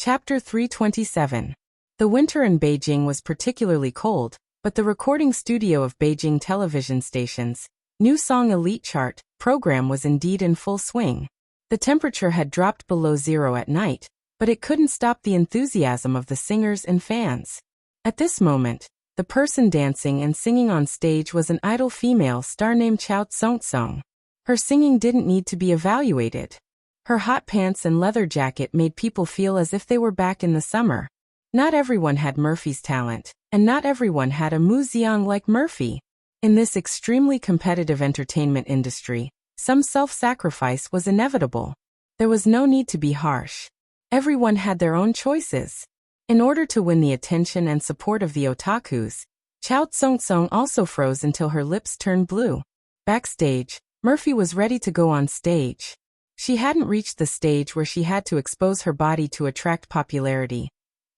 Chapter 327. The winter in Beijing was particularly cold, but the recording studio of Beijing television stations, New Song Elite Chart program was indeed in full swing. The temperature had dropped below zero at night, but it couldn't stop the enthusiasm of the singers and fans. At this moment, the person dancing and singing on stage was an idol female star named Chao Tsong-tsong. Her singing didn't need to be evaluated. Her hot pants and leather jacket made people feel as if they were back in the summer. Not everyone had Murphy's talent, and not everyone had a museong like Murphy. In this extremely competitive entertainment industry, some self-sacrifice was inevitable. There was no need to be harsh. Everyone had their own choices. In order to win the attention and support of the otakus, Chao Tsong-tsong also froze until her lips turned blue. Backstage, Murphy was ready to go on stage. She hadn't reached the stage where she had to expose her body to attract popularity.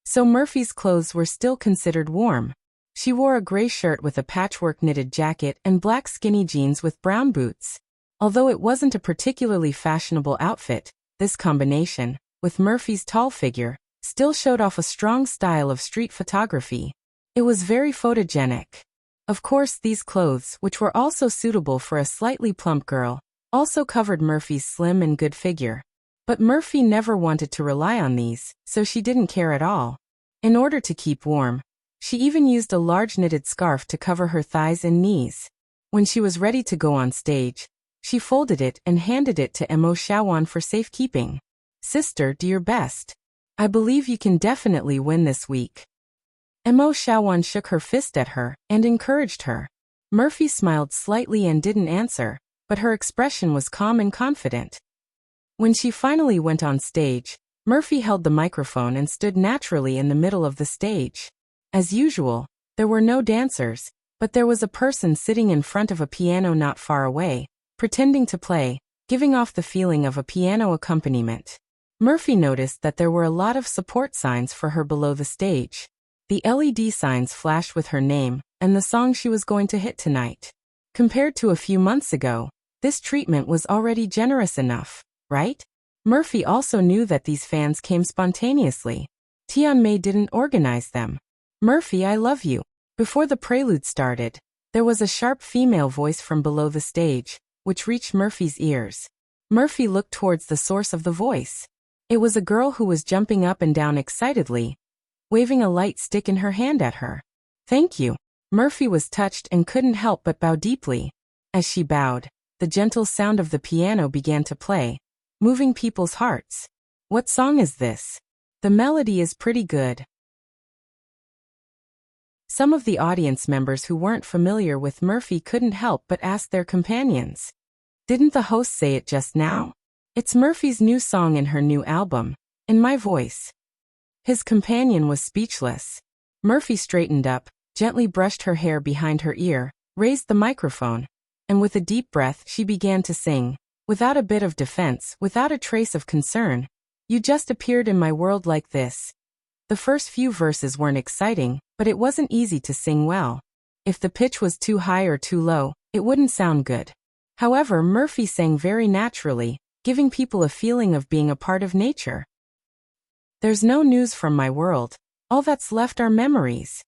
So Murphy's clothes were still considered warm. She wore a gray shirt with a patchwork knitted jacket and black skinny jeans with brown boots. Although it wasn't a particularly fashionable outfit, this combination, with Murphy's tall figure, still showed off a strong style of street photography. It was very photogenic. Of course, these clothes, which were also suitable for a slightly plump girl, also covered Murphy's slim and good figure. But Murphy never wanted to rely on these, so she didn't care at all. In order to keep warm, she even used a large knitted scarf to cover her thighs and knees. When she was ready to go on stage, she folded it and handed it to Mo Xiaowan for safekeeping. "Sister, do your best. I believe you can definitely win this week." Mo Xiaowan shook her fist at her and encouraged her. Murphy smiled slightly and didn't answer, but her expression was calm and confident. When she finally went on stage, Murphy held the microphone and stood naturally in the middle of the stage. As usual, there were no dancers, but there was a person sitting in front of a piano not far away, pretending to play, giving off the feeling of a piano accompaniment. Murphy noticed that there were a lot of support signs for her below the stage. The LED signs flashed with her name and the song she was going to hit tonight. Compared to a few months ago, this treatment was already generous enough, right? Murphy also knew that these fans came spontaneously. Tianmei didn't organize them. "Murphy, I love you." Before the prelude started, there was a sharp female voice from below the stage, which reached Murphy's ears. Murphy looked towards the source of the voice. It was a girl who was jumping up and down excitedly, waving a light stick in her hand at her. "Thank you." Murphy was touched and couldn't help but bow deeply. As she bowed, the gentle sound of the piano began to play, moving people's hearts. "What song is this? The melody is pretty good." Some of the audience members who weren't familiar with Murphy couldn't help but ask their companions. "Didn't the host say it just now? It's Murphy's new song in her new album, In My Voice." His companion was speechless. Murphy straightened up, gently brushed her hair behind her ear, raised the microphone, and with a deep breath she began to sing, without a bit of defense, without a trace of concern. "You just appeared in my world like this." The first few verses weren't exciting, but it wasn't easy to sing well. If the pitch was too high or too low, it wouldn't sound good. However, Murphy sang very naturally, giving people a feeling of being a part of nature. "There's no news from my world. All that's left are memories."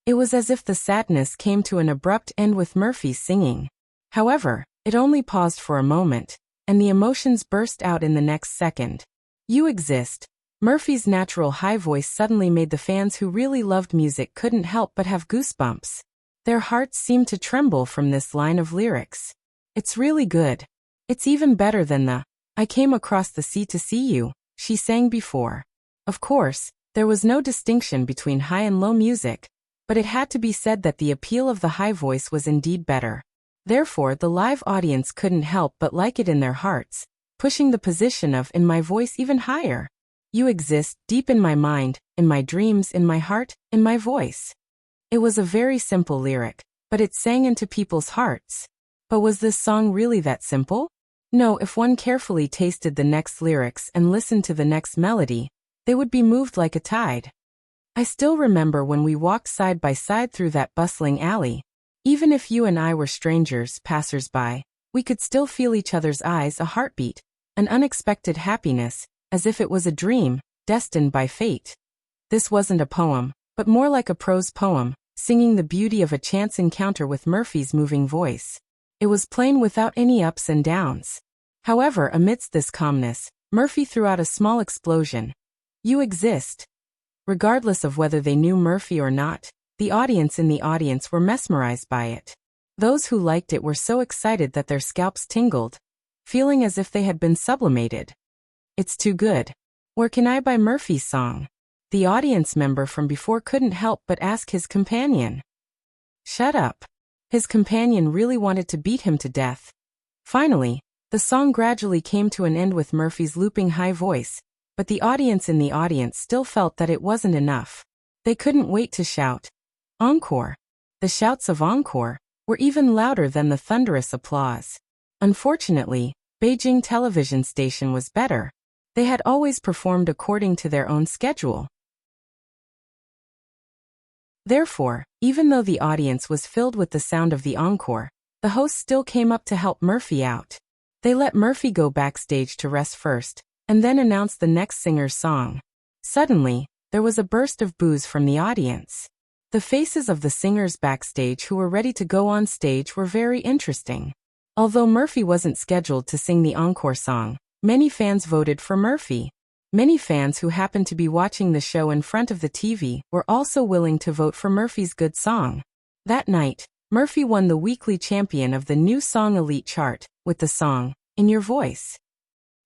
It was as if the sadness came to an abrupt end with Murphy's singing. However, it only paused for a moment, and the emotions burst out in the next second. "You exist." Murphy's natural high voice suddenly made the fans who really loved music couldn't help but have goosebumps. Their hearts seemed to tremble from this line of lyrics. "It's really good. It's even better than the I came across the sea to see you," she sang before. Of course, there was no distinction between high and low music, but it had to be said that the appeal of the high voice was indeed better. Therefore, the live audience couldn't help but like it in their hearts, pushing the position of In My Voice even higher. "You exist, deep in my mind, in my dreams, in my heart, in my voice." It was a very simple lyric, but it sang into people's hearts. But was this song really that simple? No, if one carefully tasted the next lyrics and listened to the next melody, they would be moved like a tide. I still remember when we walked side by side through that bustling alley. Even if you and I were strangers, passers-by, we could still feel each other's eyes, a heartbeat, an unexpected happiness, as if it was a dream, destined by fate. This wasn't a poem, but more like a prose poem, singing the beauty of a chance encounter with Murphy's moving voice. It was plain without any ups and downs. However, amidst this calmness, Murphy threw out a small explosion. You exist. Regardless of whether they knew Murphy or not, the audience in the audience were mesmerized by it. Those who liked it were so excited that their scalps tingled, feeling as if they had been sublimated. It's too good. Where can I buy Murphy's song? The audience member from before couldn't help but ask his companion. Shut up. His companion really wanted to beat him to death. Finally, the song gradually came to an end with Murphy's looping high voice, but the audience in the audience still felt that it wasn't enough. They couldn't wait to shout, "Encore!" The shouts of "Encore!" were even louder than the thunderous applause. Unfortunately, Beijing television station was better. They had always performed according to their own schedule. Therefore, even though the audience was filled with the sound of the encore, the host still came up to help Murphy out. They let Murphy go backstage to rest first, and then announced the next singer's song. Suddenly, there was a burst of boos from the audience. The faces of the singers backstage who were ready to go on stage were very interesting. Although Murphy wasn't scheduled to sing the encore song, many fans voted for Murphy. Many fans who happened to be watching the show in front of the TV were also willing to vote for Murphy's good song. That night, Murphy won the weekly champion of the New Song Elite chart with the song, "In Your Voice."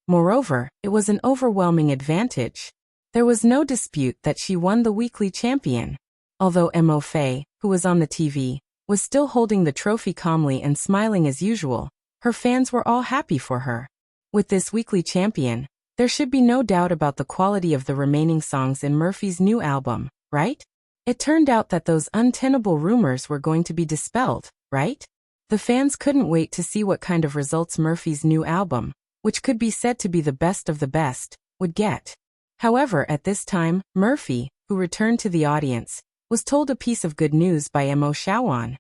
Moreover, it was an overwhelming advantage. There was no dispute that she won the weekly champion. Although Mo Fei, who was on the TV, was still holding the trophy calmly and smiling as usual, her fans were all happy for her. With this weekly champion, there should be no doubt about the quality of the remaining songs in Murphy's new album, right? It turned out that those untenable rumors were going to be dispelled, right? The fans couldn't wait to see what kind of results Murphy's new album, which could be said to be the best of the best, would get. However, at this time, Murphy, who returned to the audience, was told a piece of good news by Mo Shawan.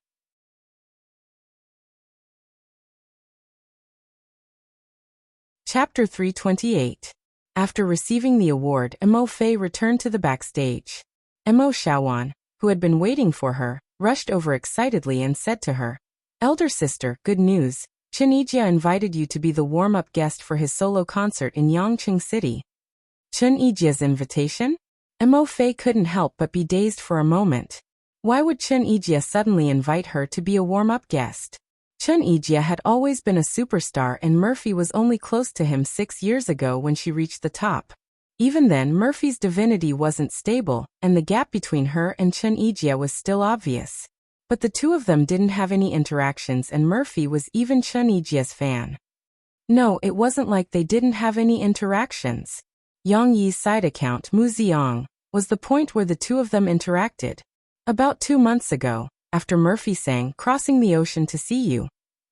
Chapter 328. After receiving the award, Mo Fei returned to the backstage. Mo Shawan, who had been waiting for her, rushed over excitedly and said to her, "Elder sister, good news. Chen Yijia invited you to be the warm-up guest for his solo concert in Yangqing City." Chen Yijia's invitation? Mo Fei couldn't help but be dazed for a moment. Why would Chen Yijia suddenly invite her to be a warm-up guest? Chen Yijia had always been a superstar and Murphy was only close to him 6 years ago when she reached the top. Even then, Murphy's divinity wasn't stable, and the gap between her and Chen Yijia was still obvious. But the two of them didn't have any interactions and Murphy was even Chen Yijia's fan. No, it wasn't like they didn't have any interactions. Yang Yi's side account, Mu Ziang, was the point where the two of them interacted. About 2 months ago, after Murphy sang "Crossing the Ocean to See You,"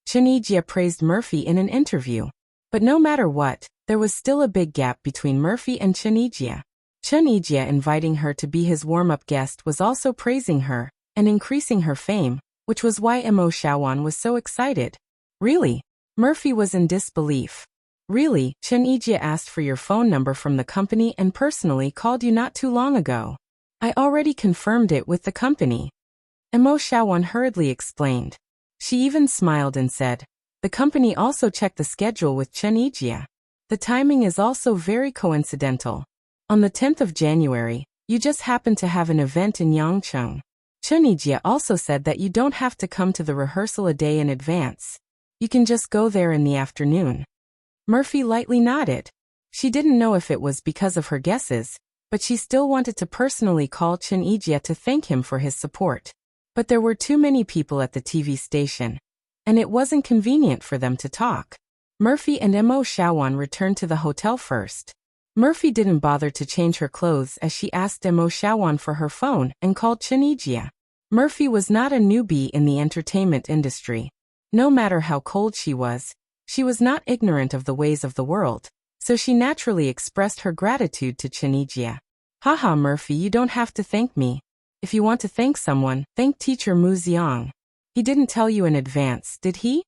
Chen Yijia praised Murphy in an interview. But no matter what, there was still a big gap between Murphy and Chen Yijia. Chen Yijia inviting her to be his warm-up guest was also praising her and increasing her fame, which was why Mo Shawan was so excited. Really? Murphy was in disbelief. Really, Chen Yijia asked for your phone number from the company and personally called you not too long ago. I already confirmed it with the company. Mo Shawan hurriedly explained. She even smiled and said, the company also checked the schedule with Chen Yijia. The timing is also very coincidental. On the 10th of January, you just happened to have an event in Yangcheng. Chen Yijia also said that you don't have to come to the rehearsal a day in advance. You can just go there in the afternoon. Murphy lightly nodded. She didn't know if it was because of her guesses, but she still wanted to personally call Chen Yijia to thank him for his support. But there were too many people at the TV station, and it wasn't convenient for them to talk. Murphy and Mo Shawan returned to the hotel first. Murphy didn't bother to change her clothes as she asked Mo Shawan for her phone and called Chen Yijia. Murphy was not a newbie in the entertainment industry. No matter how cold she was not ignorant of the ways of the world, so she naturally expressed her gratitude to Chen Yijia. Haha Murphy, you don't have to thank me. If you want to thank someone, thank teacher Mu Ziang. He didn't tell you in advance, did he?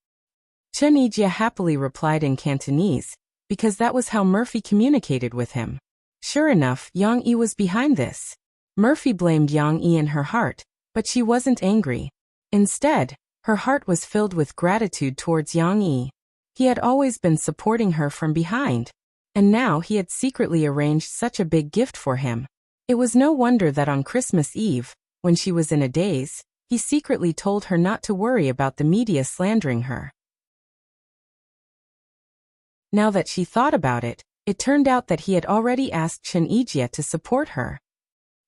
Chen Yijia happily replied in Cantonese, because that was how Murphy communicated with him. Sure enough, Yang Yi was behind this. Murphy blamed Yang Yi in her heart, but she wasn't angry. Instead, Her heart was filled with gratitude towards Yang Yi. He had always been supporting her from behind, and now he had secretly arranged such a big gift for him. It was no wonder that on Christmas Eve, when she was in a daze, he secretly told her not to worry about the media slandering her. Now that she thought about it, it turned out that he had already asked Chen Yijie to support her.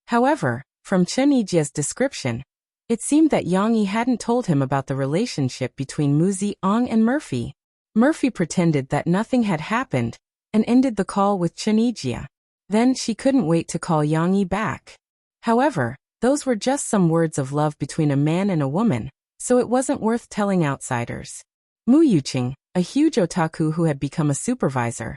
However, from Chen Yijia's description, it seemed that Yang Yi hadn't told him about the relationship between Mu Ziong and Murphy. Murphy pretended that nothing had happened and ended the call with Chen Yijie. Then she couldn't wait to call Yang Yi back. However, those were just some words of love between a man and a woman, so it wasn't worth telling outsiders. Mu Yuqing, a huge otaku who had become a supervisor,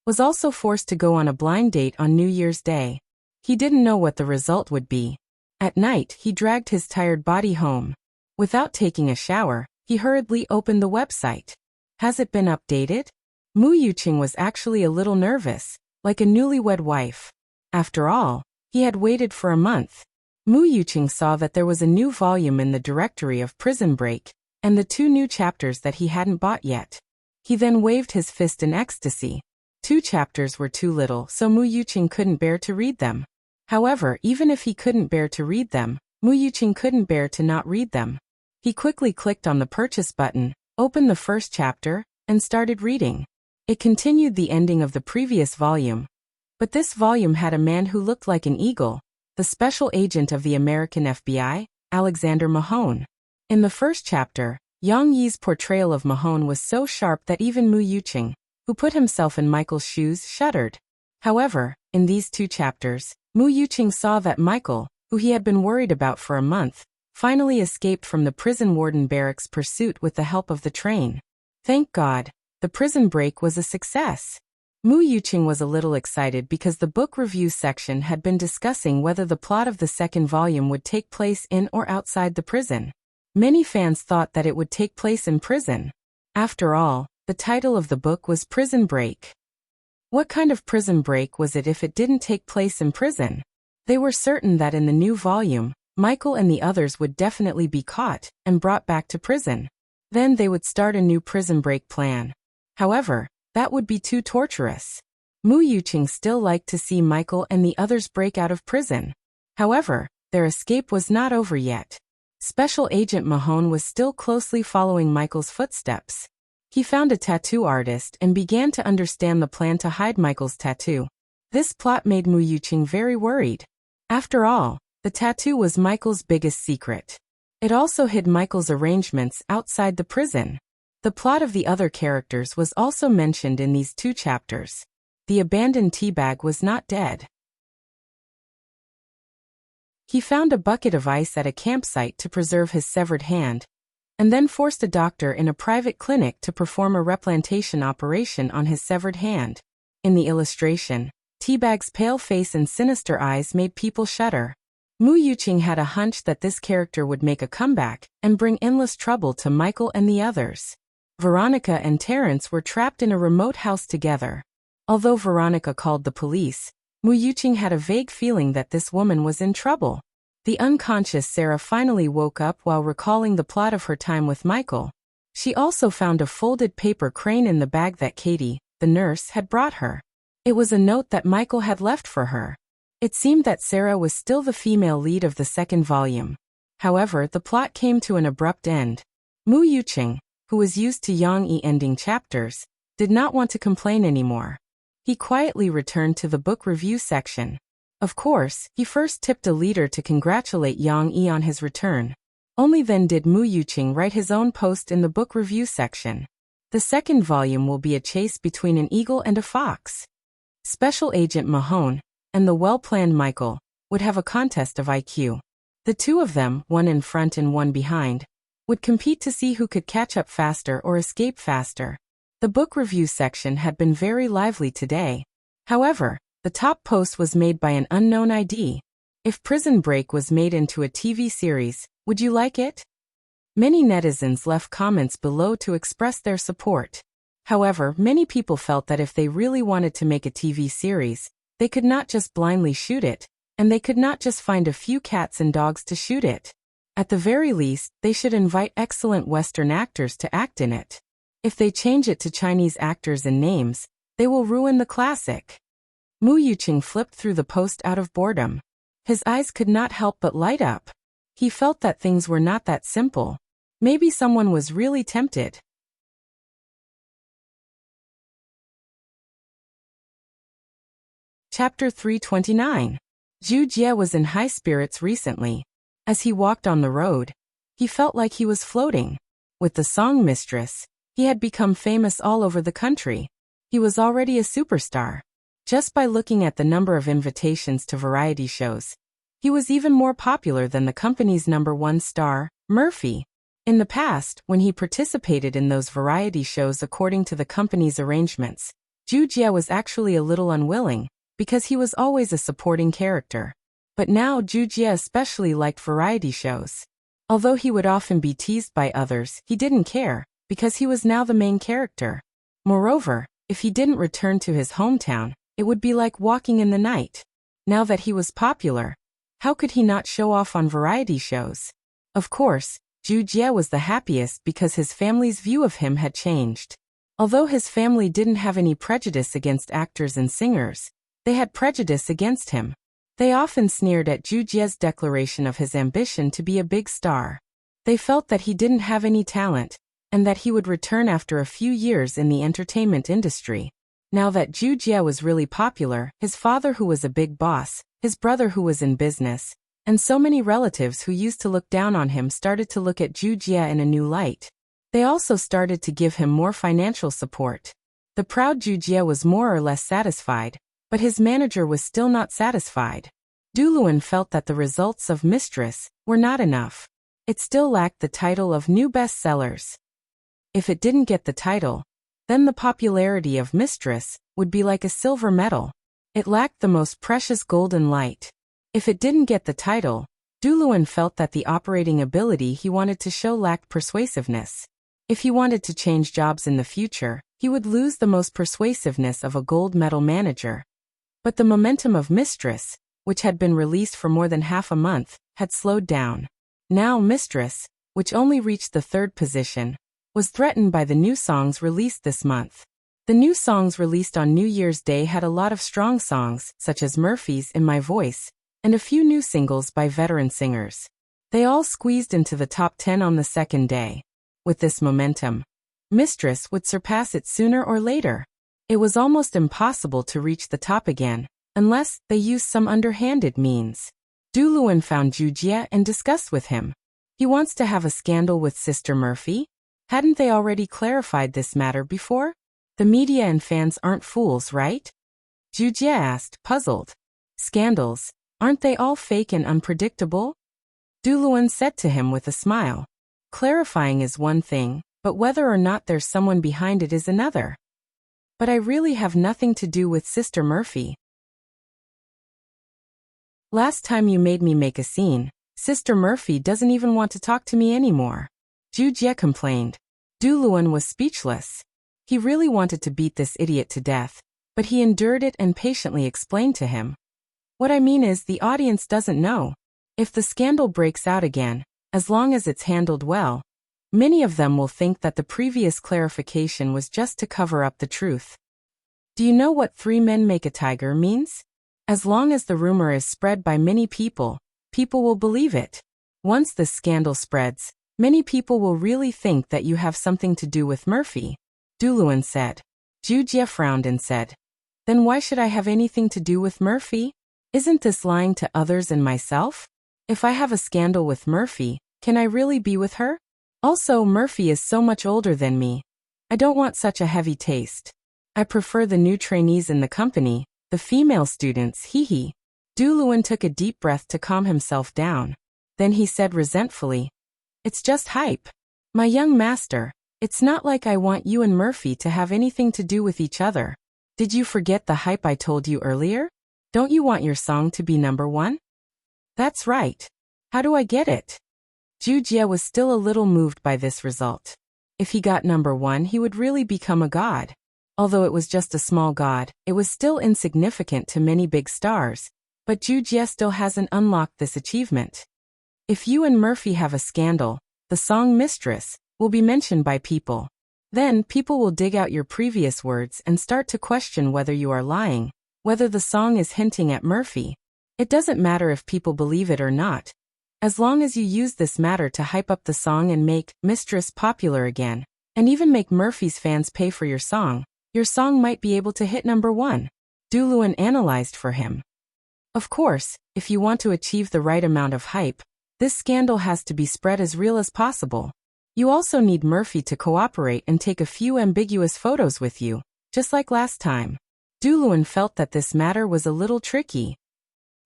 was also forced to go on a blind date on New Year's Day. He didn't know what the result would be. At night, he dragged his tired body home. Without taking a shower, he hurriedly opened the website. Has it been updated? Mu Yuqing was actually a little nervous, like a newlywed wife. After all, he had waited for a month. Mu Yuqing saw that there was a new volume in the directory of Prison Break, and the 2 new chapters that he hadn't bought yet. He then waved his fist in ecstasy. 2 chapters were too little, so Mu Yuqing couldn't bear to read them. However, even if he couldn't bear to read them, Mu Yuqing couldn't bear to not read them. He quickly clicked on the purchase button, opened the first chapter, and started reading. It continued the ending of the previous volume. But this volume had a man who looked like an eagle, the special agent of the American FBI, Alexander Mahone. In the first chapter, Yang Yi's portrayal of Mahone was so sharp that even Mu Yuqing, who put himself in Michael's shoes, shuddered. However, in these 2 chapters, Mu Yuqing saw that Michael, who he had been worried about for a month, finally escaped from the prison warden barracks' pursuit with the help of the train. Thank God, the prison break was a success. Mu Yuqing was a little excited because the book review section had been discussing whether the plot of the second volume would take place in or outside the prison. Many fans thought that it would take place in prison. After all, the title of the book was Prison Break. What kind of prison break was it if it didn't take place in prison? They were certain that in the new volume, Michael and the others would definitely be caught and brought back to prison. Then they would start a new prison break plan. However, that would be too torturous. Mu Yuqing still liked to see Michael and the others break out of prison. However, their escape was not over yet. Special Agent Mahone was still closely following Michael's footsteps. He found a tattoo artist and began to understand the plan to hide Michael's tattoo. This plot made Mu Yuqing very worried. After all, the tattoo was Michael's biggest secret. It also hid Michael's arrangements outside the prison. The plot of the other characters was also mentioned in these 2 chapters. The abandoned teabag was not dead. He found a bucket of ice at a campsite to preserve his severed hand, and then forced a doctor in a private clinic to perform a replantation operation on his severed hand. In the illustration, Teabag's pale face and sinister eyes made people shudder. Mu Yuqing had a hunch that this character would make a comeback and bring endless trouble to Michael and the others. Veronica and Terrence were trapped in a remote house together. Although Veronica called the police, Mu Yuqing had a vague feeling that this woman was in trouble. The unconscious Sarah finally woke up while recalling the plot of her time with Michael. She also found a folded paper crane in the bag that Katie, the nurse, had brought her. It was a note that Michael had left for her. It seemed that Sarah was still the female lead of the second volume. However, the plot came to an abrupt end. Mu Yuqing, who was used to Yang Yi ending chapters, did not want to complain anymore. He quietly returned to the book review section. Of course, he first tipped a leader to congratulate Yang Yi on his return. Only then did Mu Yuqing write his own post in the book review section. The second volume will be a chase between an eagle and a fox. Special Agent Mahone and the well-planned Michael would have a contest of IQ. The 2 of them, one in front and one behind, would compete to see who could catch up faster or escape faster. The book review section had been very lively today. However, the top post was made by an unknown ID. If Prison Break was made into a TV series, would you like it? Many netizens left comments below to express their support. However, many people felt that if they really wanted to make a TV series, they could not just blindly shoot it, and they could not just find a few cats and dogs to shoot it. At the very least, they should invite excellent Western actors to act in it. If they change it to Chinese actors and names, they will ruin the classic. Mu Yuqing flipped through the post out of boredom. His eyes could not help but light up. He felt that things were not that simple. Maybe someone was really tempted. Chapter 329. Zhu Jie was in high spirits recently. As he walked on the road, he felt like he was floating. With the song Mistress, he had become famous all over the country. He was already a superstar. Just by looking at the number of invitations to variety shows, he was even more popular than the company's #1 star, Murphy. In the past, when he participated in those variety shows according to the company's arrangements, Zhu Jie was actually a little unwilling, because he was always a supporting character. But now Zhu Jie especially liked variety shows. Although he would often be teased by others, he didn't care, because he was now the main character. Moreover, if he didn't return to his hometown, it would be like walking in the night. Now that he was popular, how could he not show off on variety shows? Of course, Zhu Jie was the happiest because his family's view of him had changed. Although his family didn't have any prejudice against actors and singers, they had prejudice against him. They often sneered at Zhu Jie's declaration of his ambition to be a big star. They felt that he didn't have any talent, and that he would return after a few years in the entertainment industry. Now that Zhu Jie was really popular, his father who was a big boss, his brother who was in business, and so many relatives who used to look down on him started to look at Zhu Jie in a new light. They also started to give him more financial support. The proud Zhu Jie was more or less satisfied, but his manager was still not satisfied. Du Luan felt that the results of Mistress were not enough. It still lacked the title of new bestsellers. If it didn't get the title, then the popularity of Mistress would be like a silver medal. It lacked the most precious golden light. If it didn't get the title, Du Luan felt that the operating ability he wanted to show lacked persuasiveness. If he wanted to change jobs in the future, he would lose the most persuasiveness of a gold medal manager. But the momentum of Mistress, which had been released for more than half a month, had slowed down. Now Mistress, which only reached the 3rd position, was threatened by the new songs released this month. The new songs released on New Year's Day had a lot of strong songs, such as Murphy's In My Voice, and a few new singles by veteran singers. They all squeezed into the top 10 on the 2nd day. With this momentum, Mistress would surpass it sooner or later. It was almost impossible to reach the top again, unless they used some underhanded means. Du Luan found Zhu Jie and discussed with him. He wants to have a scandal with Sister Murphy? Hadn't they already clarified this matter before? The media and fans aren't fools, right? Zhu Jie asked, puzzled. Scandals, aren't they all fake and unpredictable? Du Luan said to him with a smile. Clarifying is one thing, but whether or not there's someone behind it is another. But I really have nothing to do with Sister Murphy. Last time you made me make a scene, Sister Murphy doesn't even want to talk to me anymore. Zhu Jie complained. Du Luan was speechless. He really wanted to beat this idiot to death, but he endured it and patiently explained to him. What I mean is the audience doesn't know. If the scandal breaks out again, as long as it's handled well, many of them will think that the previous clarification was just to cover up the truth. Do you know what 3 men make a tiger means? As long as the rumor is spread by many people, people will believe it. Once the scandal spreads, many people will really think that you have something to do with Murphy, Du Luan said. Zhu Jie frowned and said, Then why should I have anything to do with Murphy? Isn't this lying to others and myself? If I have a scandal with Murphy, can I really be with her? Also, Murphy is so much older than me. I don't want such a heavy taste. I prefer the new trainees in the company, the female students, hee. Du Luan took a deep breath to calm himself down. Then he said resentfully, It's just hype. My young master, it's not like I want you and Murphy to have anything to do with each other. Did you forget the hype I told you earlier? Don't you want your song to be #1? That's right. How do I get it? Zhu Jie was still a little moved by this result. If he got #1, he would really become a god. Although it was just a small god, it was still insignificant to many big stars, but Zhu Jie still hasn't unlocked this achievement. If you and Murphy have a scandal, the song Mistress will be mentioned by people. Then people will dig out your previous words and start to question whether you are lying, whether the song is hinting at Murphy. It doesn't matter if people believe it or not. As long as you use this matter to hype up the song and make Mistress popular again, and even make Murphy's fans pay for your song might be able to hit #1. Duluan analyzed for him. Of course, if you want to achieve the right amount of hype, this scandal has to be spread as real as possible. You also need Murphy to cooperate and take a few ambiguous photos with you, just like last time. Duluan felt that this matter was a little tricky.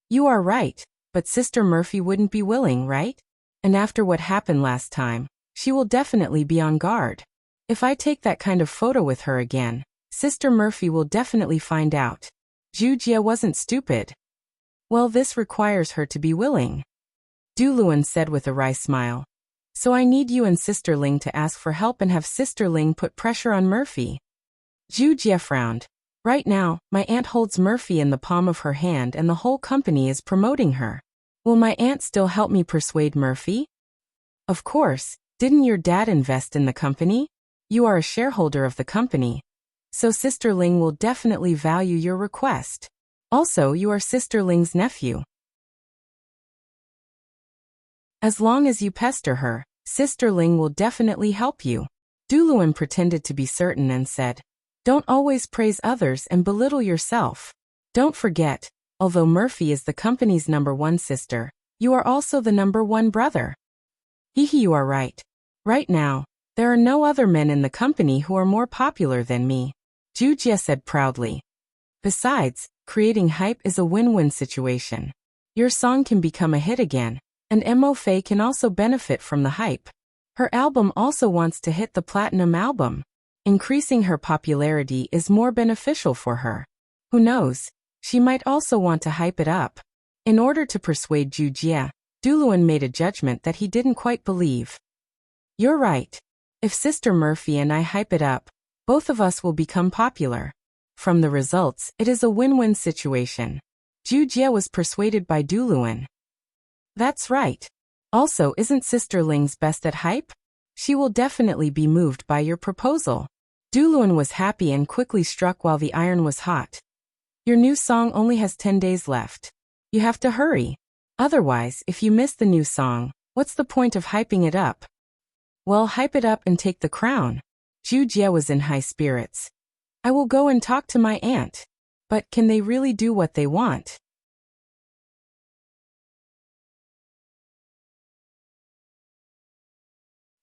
You are right, but Sister Murphy wouldn't be willing, right? And after what happened last time, she will definitely be on guard. If I take that kind of photo with her again, Sister Murphy will definitely find out. Jujia wasn't stupid. Well, this requires her to be willing. Duluan said with a wry smile. So I need you and Sister Ling to ask for help and have Sister Ling put pressure on Murphy. Jujia frowned. Right now, my aunt holds Murphy in the palm of her hand and the whole company is promoting her. Will my aunt still help me persuade Murphy? Of course, didn't your dad invest in the company? You are a shareholder of the company. So Sister Ling will definitely value your request. Also, you are Sister Ling's nephew. As long as you pester her, Sister Ling will definitely help you. Duluan pretended to be certain and said, Don't always praise others and belittle yourself. Don't forget, although Murphy is the company's #1 sister, you are also the #1 brother. Hehe, you are right. Right now, there are no other men in the company who are more popular than me, Jujia said proudly. Besides, creating hype is a win-win situation. Your song can become a hit again, and Mo Fei can also benefit from the hype. Her album also wants to hit the platinum album. Increasing her popularity is more beneficial for her. Who knows, she might also want to hype it up. In order to persuade Jujia, Duluan made a judgment that he didn't quite believe. You're right. If Sister Murphy and I hype it up, both of us will become popular. From the results, it is a win-win situation. Jujia was persuaded by Duluan. That's right. Also, isn't Sister Ling's best at hype? She will definitely be moved by your proposal. Duluan was happy and quickly struck while the iron was hot. Your new song only has 10 days left. You have to hurry. Otherwise, if you miss the new song, what's the point of hyping it up? Well, hype it up and take the crown. Jujia was in high spirits. I will go and talk to my aunt. But can they really do what they want?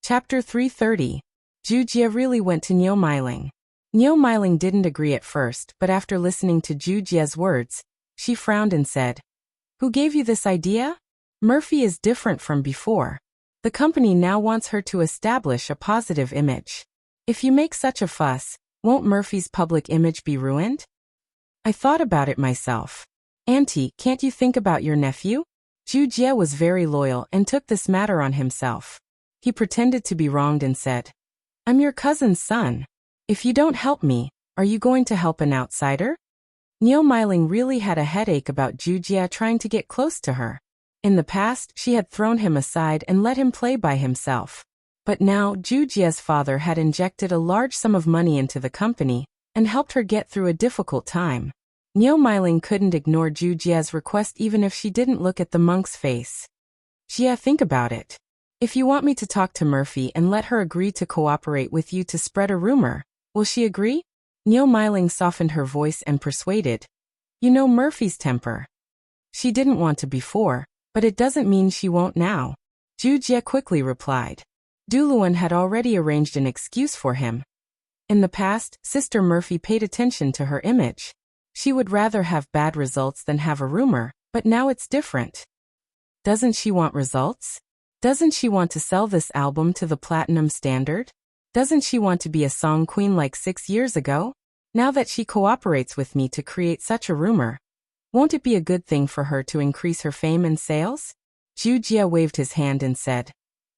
Chapter 330. Jujia really went to Niu Meiling. Niu Meiling didn't agree at first, but after listening to Jujia's words, she frowned and said, Who gave you this idea? Murphy is different from before. The company now wants her to establish a positive image. If you make such a fuss, won't Murphy's public image be ruined? I thought about it myself. Auntie, can't you think about your nephew? Jujia was very loyal and took this matter on himself. He pretended to be wronged and said, I'm your cousin's son. If you don't help me, are you going to help an outsider? Niu Meiling really had a headache about Jujia trying to get close to her. In the past, she had thrown him aside and let him play by himself. But now, Jujia's father had injected a large sum of money into the company and helped her get through a difficult time. Niu Meiling couldn't ignore Jujia's request even if she didn't look at the monk's face. Jia, think about it. If you want me to talk to Murphy and let her agree to cooperate with you to spread a rumor, will she agree? Niu Meiling softened her voice and persuaded. You know Murphy's temper. She didn't want to before, but it doesn't mean she won't now. Jujia quickly replied. Duluan had already arranged an excuse for him. In the past, Sister Murphy paid attention to her image. She would rather have bad results than have a rumor, but now it's different. Doesn't she want results? Doesn't she want to sell this album to the platinum standard? Doesn't she want to be a song queen like 6 years ago? Now that she cooperates with me to create such a rumor, won't it be a good thing for her to increase her fame and sales? Jujia waved his hand and said,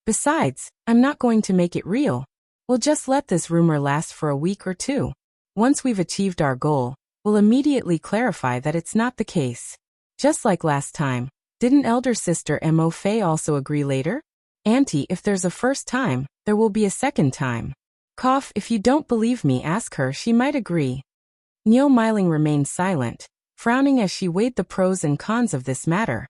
Besides, I'm not going to make it real. We'll just let this rumor last for a week or two. Once we've achieved our goal, we'll immediately clarify that it's not the case. Just like last time, Didn't elder sister Mo Fei also agree later? Auntie, if there's a first time, there will be a second time. Cough, if you don't believe me, ask her, she might agree. Niu Miling remained silent, frowning as she weighed the pros and cons of this matter.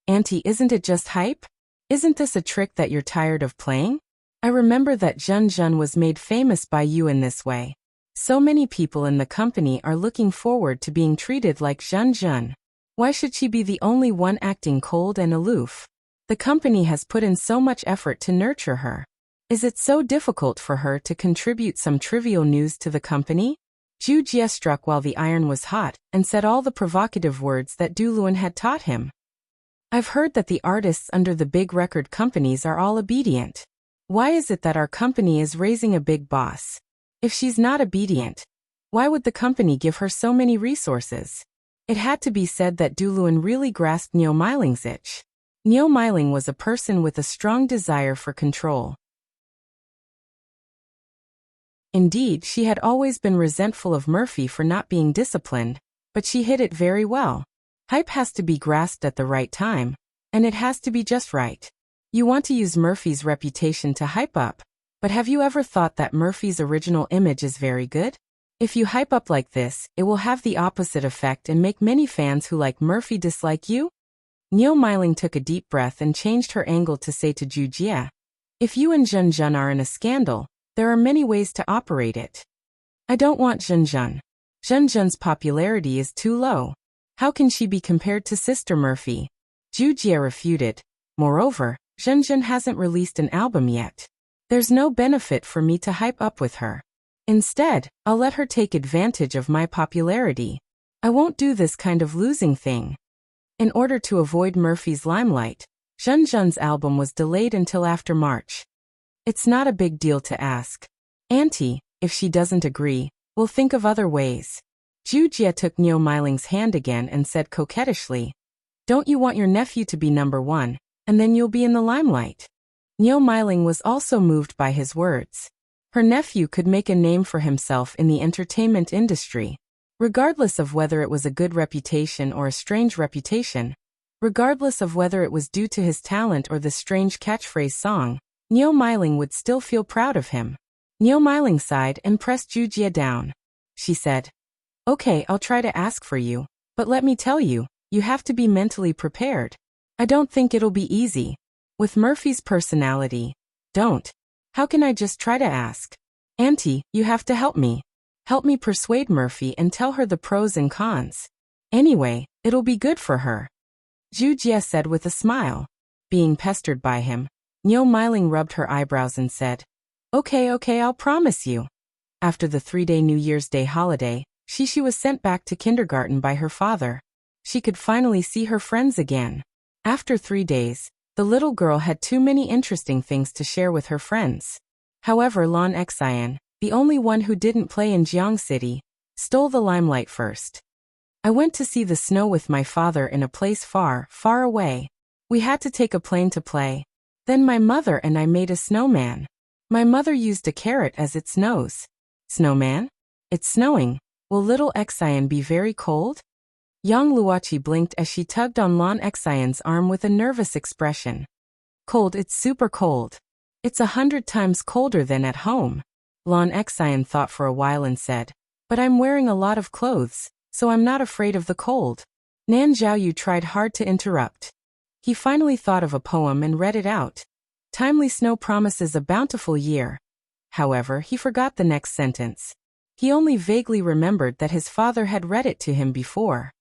Auntie, isn't it just hype? Isn't this a trick that you're tired of playing? I remember that Jun Jun was made famous by you in this way. So many people in the company are looking forward to being treated like Jun Jun. Why should she be the only one acting cold and aloof? The company has put in so much effort to nurture her. Is it so difficult for her to contribute some trivial news to the company? Zhu Jie struck while the iron was hot and said all the provocative words that Du Luan had taught him. I've heard that the artists under the big record companies are all obedient. Why is it that our company is raising a big boss? If she's not obedient, why would the company give her so many resources? It had to be said that Du Luan really grasped Niu Miling's itch. Niu Miling was a person with a strong desire for control. Indeed, she had always been resentful of Murphy for not being disciplined, but she hid it very well. Hype has to be grasped at the right time, and it has to be just right. You want to use Murphy's reputation to hype up, but have you ever thought that Murphy's original image is very good? If you hype up like this, it will have the opposite effect and make many fans who like Murphy dislike you? Niu Miling took a deep breath and changed her angle to say to Zhu Jie, if you and Jun Jun are in a scandal, there are many ways to operate it. I don't want Jun Jun. Jun Jun's popularity is too low. How can she be compared to Sister Murphy? Zhu Jie refuted. Moreover, Jun Jun hasn't released an album yet. There's no benefit for me to hype up with her. Instead, I'll let her take advantage of my popularity. I won't do this kind of losing thing. In order to avoid Murphy's limelight, Jun Jun's album was delayed until after March. It's not a big deal to ask. Auntie, if she doesn't agree, we'll think of other ways. Zhu Jie took Niu Miling's hand again and said coquettishly, don't you want your nephew to be number one, and then you'll be in the limelight? Niu Miling was also moved by his words. Her nephew could make a name for himself in the entertainment industry. Regardless of whether it was a good reputation or a strange reputation, regardless of whether it was due to his talent or the strange catchphrase song, Niu Miling would still feel proud of him. Niu Miling sighed and pressed Zhu Jie down. She said, okay, I'll try to ask for you, but let me tell you, you have to be mentally prepared. I don't think it'll be easy. With Murphy's personality, don't. How can I just try to ask? Auntie, you have to help me. Help me persuade Murphy and tell her the pros and cons. Anyway, it'll be good for her. Zhu Jie said with a smile. Being pestered by him, Niu Miling rubbed her eyebrows and said, okay, I'll promise you. After the 3-day New Year's Day holiday, Shishi was sent back to kindergarten by her father. She could finally see her friends again. After 3 days, the little girl had too many interesting things to share with her friends. However, Lan Xian, the only one who didn't play in Jiang City, stole the limelight first. I went to see the snow with my father in a place far, far away. We had to take a plane to play. Then my mother and I made a snowman. My mother used a carrot as its nose. Snowman? It's snowing. Will little Xian be very cold? Yang Luoqi blinked as she tugged on Lan Xian's arm with a nervous expression. Cold, it's super cold. It's 100 times colder than at home. Lan Xian thought for a while and said, but I'm wearing a lot of clothes, so I'm not afraid of the cold. Nan Zhaoyu tried hard to interrupt. He finally thought of a poem and read it out. Timely snow promises a bountiful year. However, he forgot the next sentence. He only vaguely remembered that his father had read it to him before.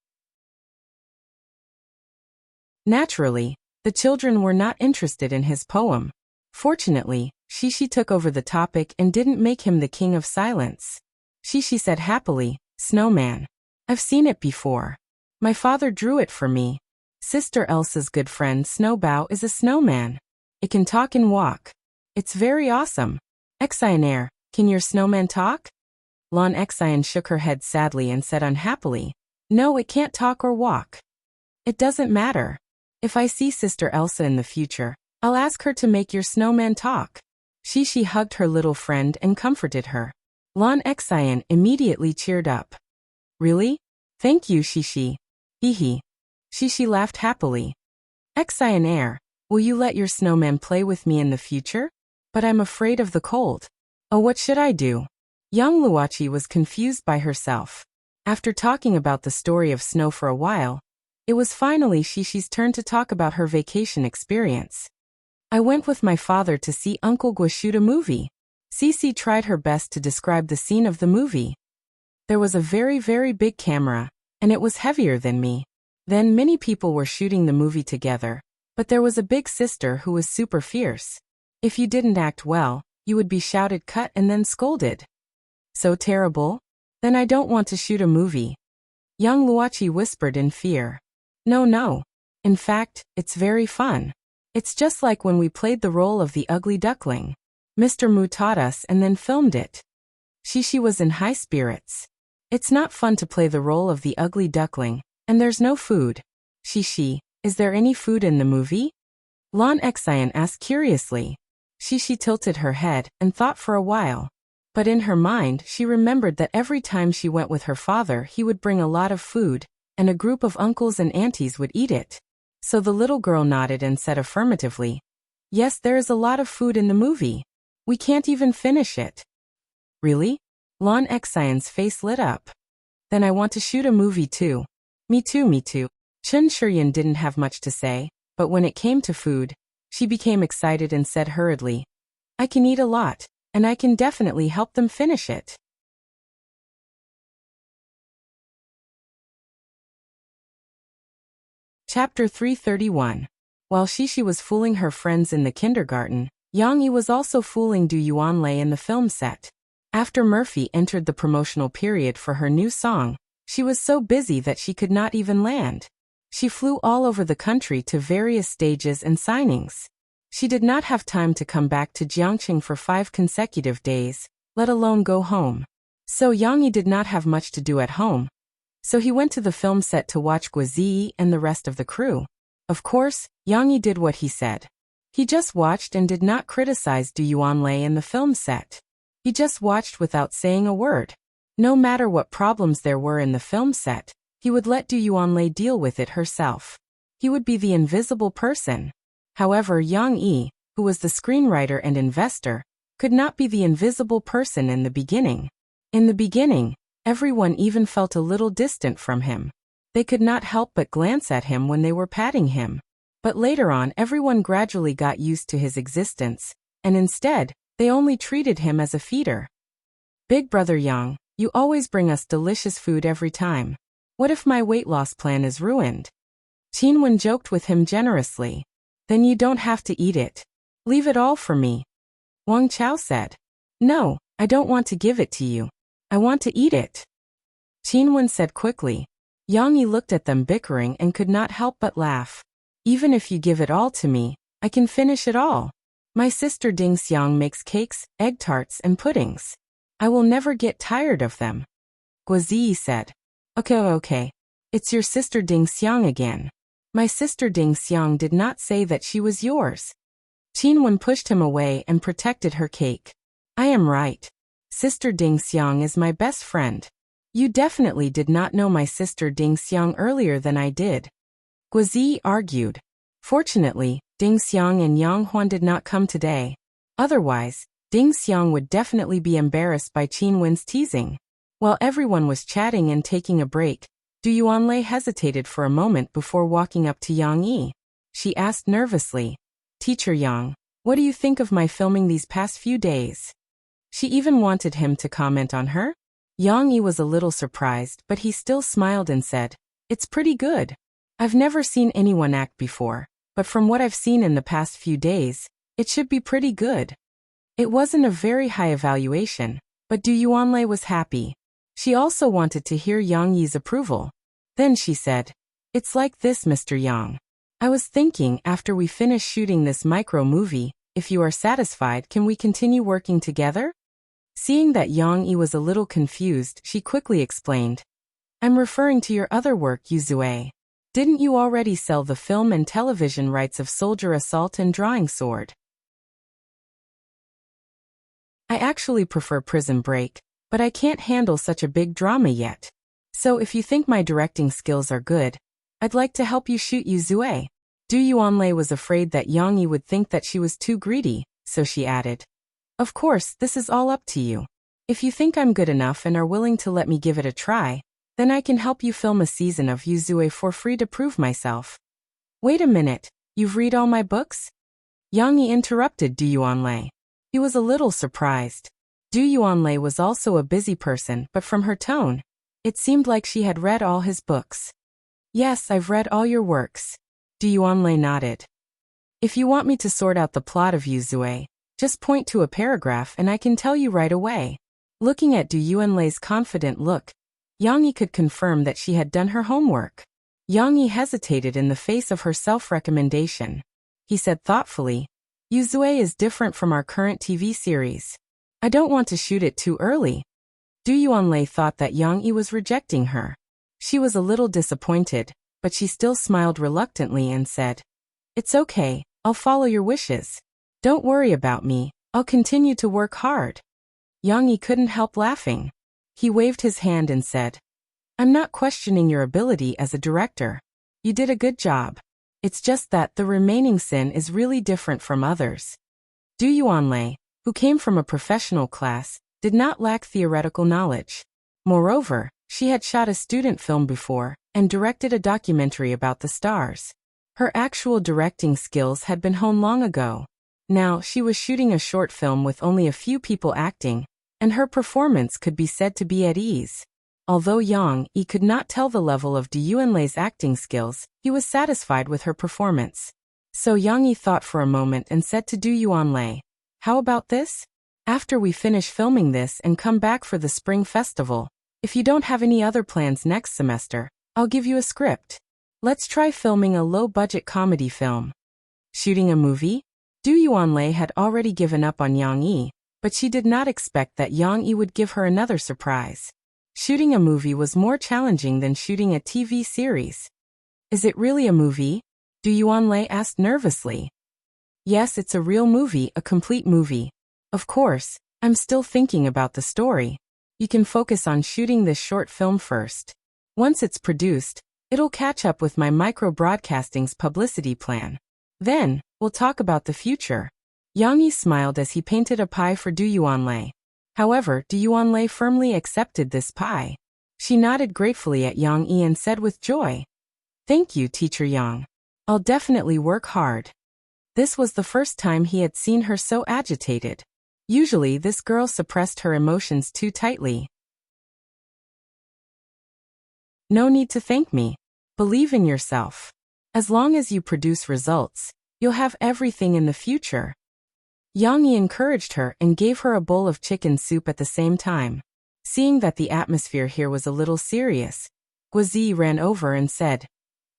Naturally, the children were not interested in his poem. Fortunately, Shishi took over the topic and didn't make him the king of silence. Shishi said happily, snowman. I've seen it before. My father drew it for me. Sister Elsa's good friend Snowbow is a snowman. It can talk and walk. It's very awesome. Xianair, can your snowman talk? Lan Xian shook her head sadly and said unhappily, no, it can't talk or walk. It doesn't matter. If I see Sister Elsa in the future, I'll ask her to make your snowman talk. Shishi hugged her little friend and comforted her. Lan Xian immediately cheered up. Really? Thank you, Shishi. Hee hee. Shishi laughed happily. Xinair, will you let your snowman play with me in the future? But I'm afraid of the cold. Oh, what should I do? Young Luochi was confused by herself. After talking about the story of snow for a while, it was finally Shishi's turn to talk about her vacation experience. I went with my father to see Uncle Gua shoot a movie. Cece tried her best to describe the scene of the movie. There was a very, very big camera, and it was heavier than me. Then many people were shooting the movie together, but there was a big sister who was super fierce. If you didn't act well, you would be shouted cut and then scolded. So terrible? Then I don't want to shoot a movie. Young Luochi whispered in fear. No. In fact, it's very fun. It's just like when we played the role of the ugly duckling. Mr. Mu taught us and then filmed it. Shishi was in high spirits. It's not fun to play the role of the ugly duckling, and there's no food. Shishi, is there any food in the movie? Lon Xian asked curiously. Shishi tilted her head and thought for a while. But in her mind she remembered that every time she went with her father he would bring a lot of food, and a group of uncles and aunties would eat it. So the little girl nodded and said affirmatively, "Yes, there is a lot of food in the movie. We can't even finish it." Really? Lon Xian's face lit up. Then I want to shoot a movie too. Me too. Chun Shuryan didn't have much to say, but when it came to food, she became excited and said hurriedly, "I can eat a lot, and I can definitely help them finish it." Chapter 331. While Shishi was fooling her friends in the kindergarten, Yang Yi was also fooling Du Yuanlei in the film set. After Murphy entered the promotional period for her new song, she was so busy that she could not even land. She flew all over the country to various stages and signings. She did not have time to come back to Jiangqing for 5 consecutive days, let alone go home. So Yang Yi did not have much to do at home. So he went to the film set to watch Gua Ziyi and the rest of the crew. Of course, Yang Yi did what he said. He just watched and did not criticize Du Yuanlei in the film set. He just watched without saying a word. No matter what problems there were in the film set, he would let Du Yuanlei deal with it herself. He would be the invisible person. However, Yang Yi, who was the screenwriter and investor, could not be the invisible person in the beginning. In the beginning, everyone even felt a little distant from him. They could not help but glance at him when they were patting him. But later on everyone gradually got used to his existence, and instead, they only treated him as a feeder. "Big brother Yang, you always bring us delicious food every time. What if my weight loss plan is ruined?" Qinwen joked with him generously. "Then you don't have to eat it. Leave it all for me." Wang Chao said. "No, I don't want to give it to you. I want to eat it." Qinwen said quickly. Yang Yi looked at them bickering and could not help but laugh. "Even if you give it all to me, I can finish it all. My sister Ding Xiang makes cakes, egg tarts, and puddings. I will never get tired of them." Gua Ziyi said. Okay. It's your sister Ding Xiang again. My sister Ding Xiang did not say that she was yours. Qinwen pushed him away and protected her cake. "I am right. Sister Ding Xiang is my best friend. You definitely did not know my sister Ding Xiang earlier than I did." Gua Ziyi argued. Fortunately, Ding Xiang and Yang Huan did not come today. Otherwise, Ding Xiang would definitely be embarrassed by Qinwen's teasing. While everyone was chatting and taking a break, Du Yuanlei hesitated for a moment before walking up to Yang Yi. She asked nervously, "Teacher Yang, what do you think of my filming these past few days?" She even wanted him to comment on her. Yang Yi was a little surprised, but he still smiled and said, "It's pretty good. I've never seen anyone act before, but from what I've seen in the past few days, it should be pretty good." It wasn't a very high evaluation, but Du Yuanlei was happy. She also wanted to hear Yang Yi's approval. Then she said, "It's like this, Mr. Yang. I was thinking after we finish shooting this micro-movie, if you are satisfied, can we continue working together?" Seeing that Yang Yi was a little confused, she quickly explained, "I'm referring to your other work, Yuzue. Didn't you already sell the film and television rights of Soldier Assault and Drawing Sword?" "I actually prefer Prison Break, but I can't handle such a big drama yet. So if you think my directing skills are good, I'd like to help you shoot Yuzue." Du Yuanlei was afraid that Yang Yi would think that she was too greedy, so she added, "Of course, this is all up to you. If you think I'm good enough and are willing to let me give it a try, then I can help you film a season of Yuzue for free to prove myself." "Wait a minute, you've read all my books?" Yang Yi interrupted Du Yuanlei. He was a little surprised. Du Yuanlei was also a busy person, but from her tone, it seemed like she had read all his books. "Yes, I've read all your works." Du Yuanlei nodded. "If you want me to sort out the plot of Yuzue, just point to a paragraph and I can tell you right away." Looking at Du Yuanlei's confident look, Yang Yi could confirm that she had done her homework. Yang Yi hesitated in the face of her self-recommendation. He said thoughtfully, "Yuzue is different from our current TV series. I don't want to shoot it too early." Du Yuanlei thought that Yang Yi was rejecting her. She was a little disappointed, but she still smiled reluctantly and said, "It's okay, I'll follow your wishes. Don't worry about me, I'll continue to work hard." Yang Yi couldn't help laughing. He waved his hand and said, "I'm not questioning your ability as a director. You did a good job. It's just that the remaining sin is really different from others." Du Yuanlei, who came from a professional class, did not lack theoretical knowledge. Moreover, she had shot a student film before and directed a documentary about the stars. Her actual directing skills had been honed long ago. Now she was shooting a short film with only a few people acting, and her performance could be said to be at ease. Although Yang Yi could not tell the level of Du Yuanlei's acting skills, he was satisfied with her performance. So Yang Yi thought for a moment and said to Du Yuanlei, "How about this? After we finish filming this and come back for the spring festival, if you don't have any other plans next semester, I'll give you a script. Let's try filming a low-budget comedy film." Shooting a movie? Du Yuanlei had already given up on Yang Yi, but she did not expect that Yang Yi would give her another surprise. Shooting a movie was more challenging than shooting a TV series. "Is it really a movie?" Du Yuanlei asked nervously. "Yes, it's a real movie, a complete movie. Of course, I'm still thinking about the story. You can focus on shooting this short film first. Once it's produced, it'll catch up with my micro-broadcasting's publicity plan. Then, we'll talk about the future." Yang Yi smiled as he painted a pie for Du Yuanlei. However, Du Yuanlei firmly accepted this pie. She nodded gratefully at Yang Yi and said with joy, "Thank you, Teacher Yang. I'll definitely work hard." This was the first time he had seen her so agitated. Usually this girl suppressed her emotions too tightly. "No need to thank me. Believe in yourself. As long as you produce results, you'll have everything in the future." Yang Yi encouraged her and gave her a bowl of chicken soup at the same time. Seeing that the atmosphere here was a little serious, Guazi ran over and said,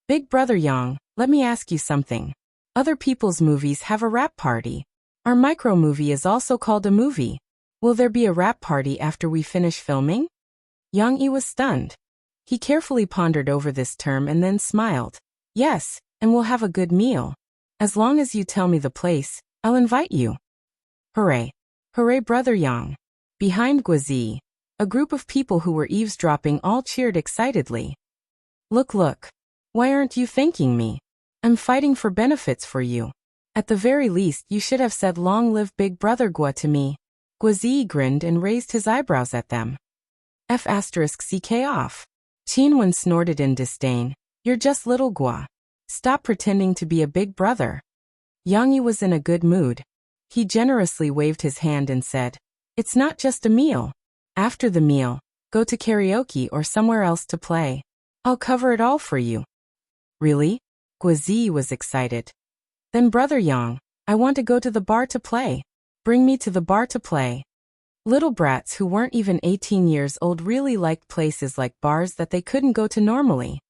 "Big brother Yang, let me ask you something. Other people's movies have a rap party. Our micro movie is also called a movie. Will there be a rap party after we finish filming?" Yang Yi was stunned. He carefully pondered over this term and then smiled. "Yes, and we'll have a good meal. As long as you tell me the place, I'll invite you." "Hooray! Hooray, brother Yang." Behind Guazi, a group of people who were eavesdropping all cheered excitedly. Look. Why aren't you thanking me? I'm fighting for benefits for you. At the very least you should have said 'Long live Big Brother Gua' to me." Guazi grinned and raised his eyebrows at them. F***ck off. Qinwen snorted in disdain. "You're just little Gua. Stop pretending to be a big brother." Yang Yi was in a good mood. He generously waved his hand and said, "It's not just a meal. After the meal, go to karaoke or somewhere else to play. I'll cover it all for you." "Really?" Guazi was excited. "Then brother Yang, I want to go to the bar to play. Bring me to the bar to play." Little brats who weren't even 18 years old really liked places like bars that they couldn't go to normally.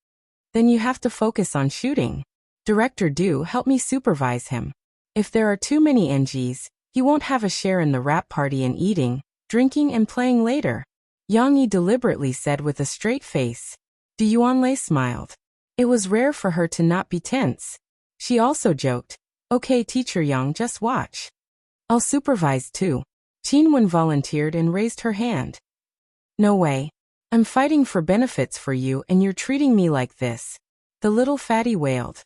"Then you have to focus on shooting. Director Du, help me supervise him. If there are too many NGs, he won't have a share in the rap party and eating, drinking and playing later," Yang Yi deliberately said with a straight face. Du Yuanlei smiled. It was rare for her to not be tense. She also joked, "Okay, Teacher Yang, just watch. I'll supervise too." Qinwen volunteered and raised her hand. "No way. I'm fighting for benefits for you and you're treating me like this," the little fatty wailed.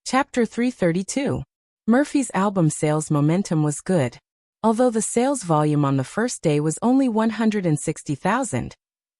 Chapter 332. Murphy's album sales momentum was good. Although the sales volume on the first day was only 160,000,